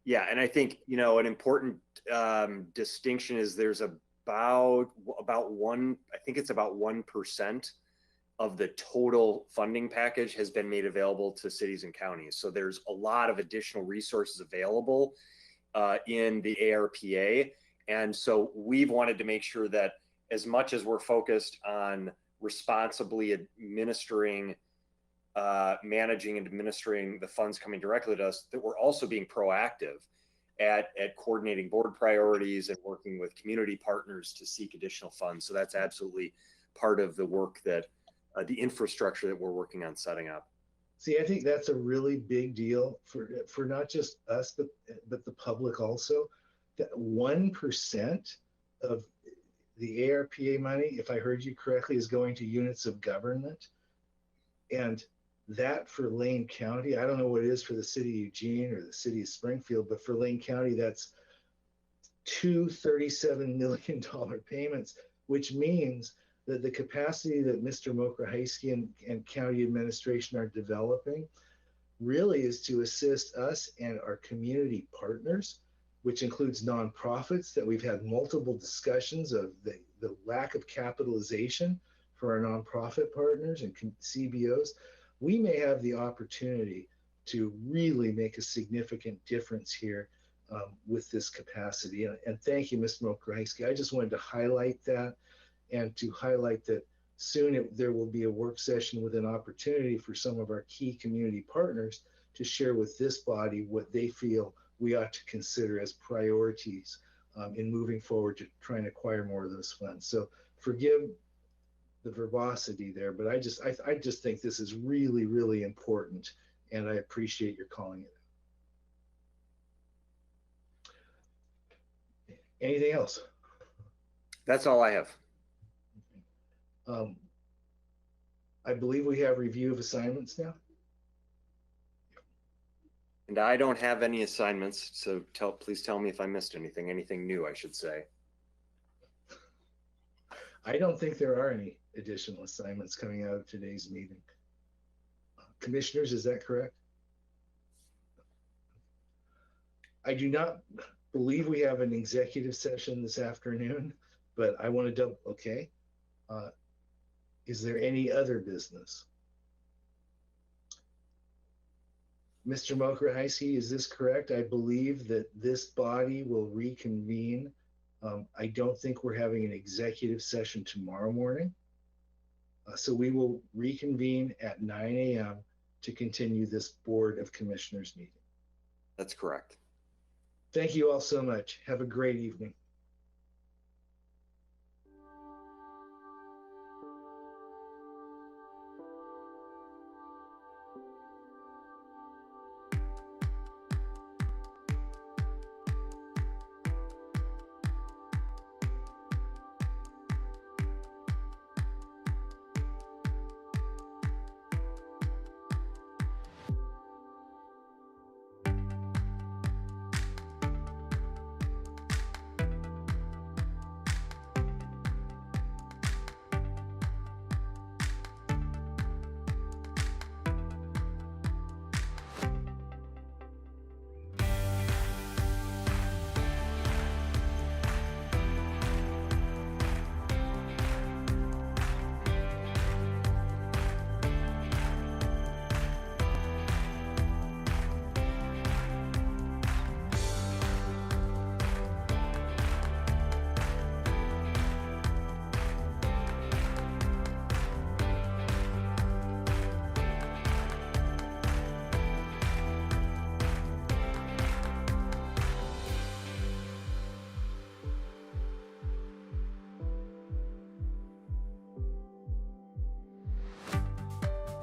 Yeah, and I think, you know, an important distinction is there's about one, I think it's about 1% of the total funding package has been made available to cities and counties. So there's a lot of additional resources available in the ARPA. And so we've wanted to make sure that as much as we're focused on responsibly administering, managing and administering the funds coming directly to us, that we're also being proactive at coordinating board priorities and working with community partners to seek additional funds. So that's absolutely part of the work that the infrastructure that we're working on setting up. See, I think that's a really big deal for not just us, but the public also. That 1% of the ARPA money, if I heard you correctly, is going to units of government. And that for Lane County, I don't know what it is for the city of Eugene or the city of Springfield, but for Lane County, that's two $37 million payments, which means that the capacity that Mr. Mokraheisky and county administration are developing really is to assist us and our community partners, which includes nonprofits that we've had multiple discussions of the lack of capitalization for our nonprofit partners and CBOs. We may have the opportunity to really make a significant difference here with this capacity. And thank you, Mr. Mokraheisky. I just wanted to highlight that, and to highlight that soon there will be a work session with an opportunity for some of our key community partners to share with this body what they feel we ought to consider as priorities in moving forward to try and acquire more of those funds. So forgive the verbosity there, but I just think this is really, really important, and I appreciate your calling it. Anything else? That's all I have. I believe we have review of assignments now. And I don't have any assignments, so please tell me if I missed anything new, I should say. I don't think there are any additional assignments coming out of today's meeting. Commissioners, is that correct? I do not believe we have an executive session this afternoon, but I want to double, okay. Is there any other business? Mr. Mokraheisky, is this correct? I believe that this body will reconvene. I don't think we're having an executive session tomorrow morning. So we will reconvene at 9 a.m. to continue this Board of Commissioners meeting. That's correct. Thank you all so much. Have a great evening.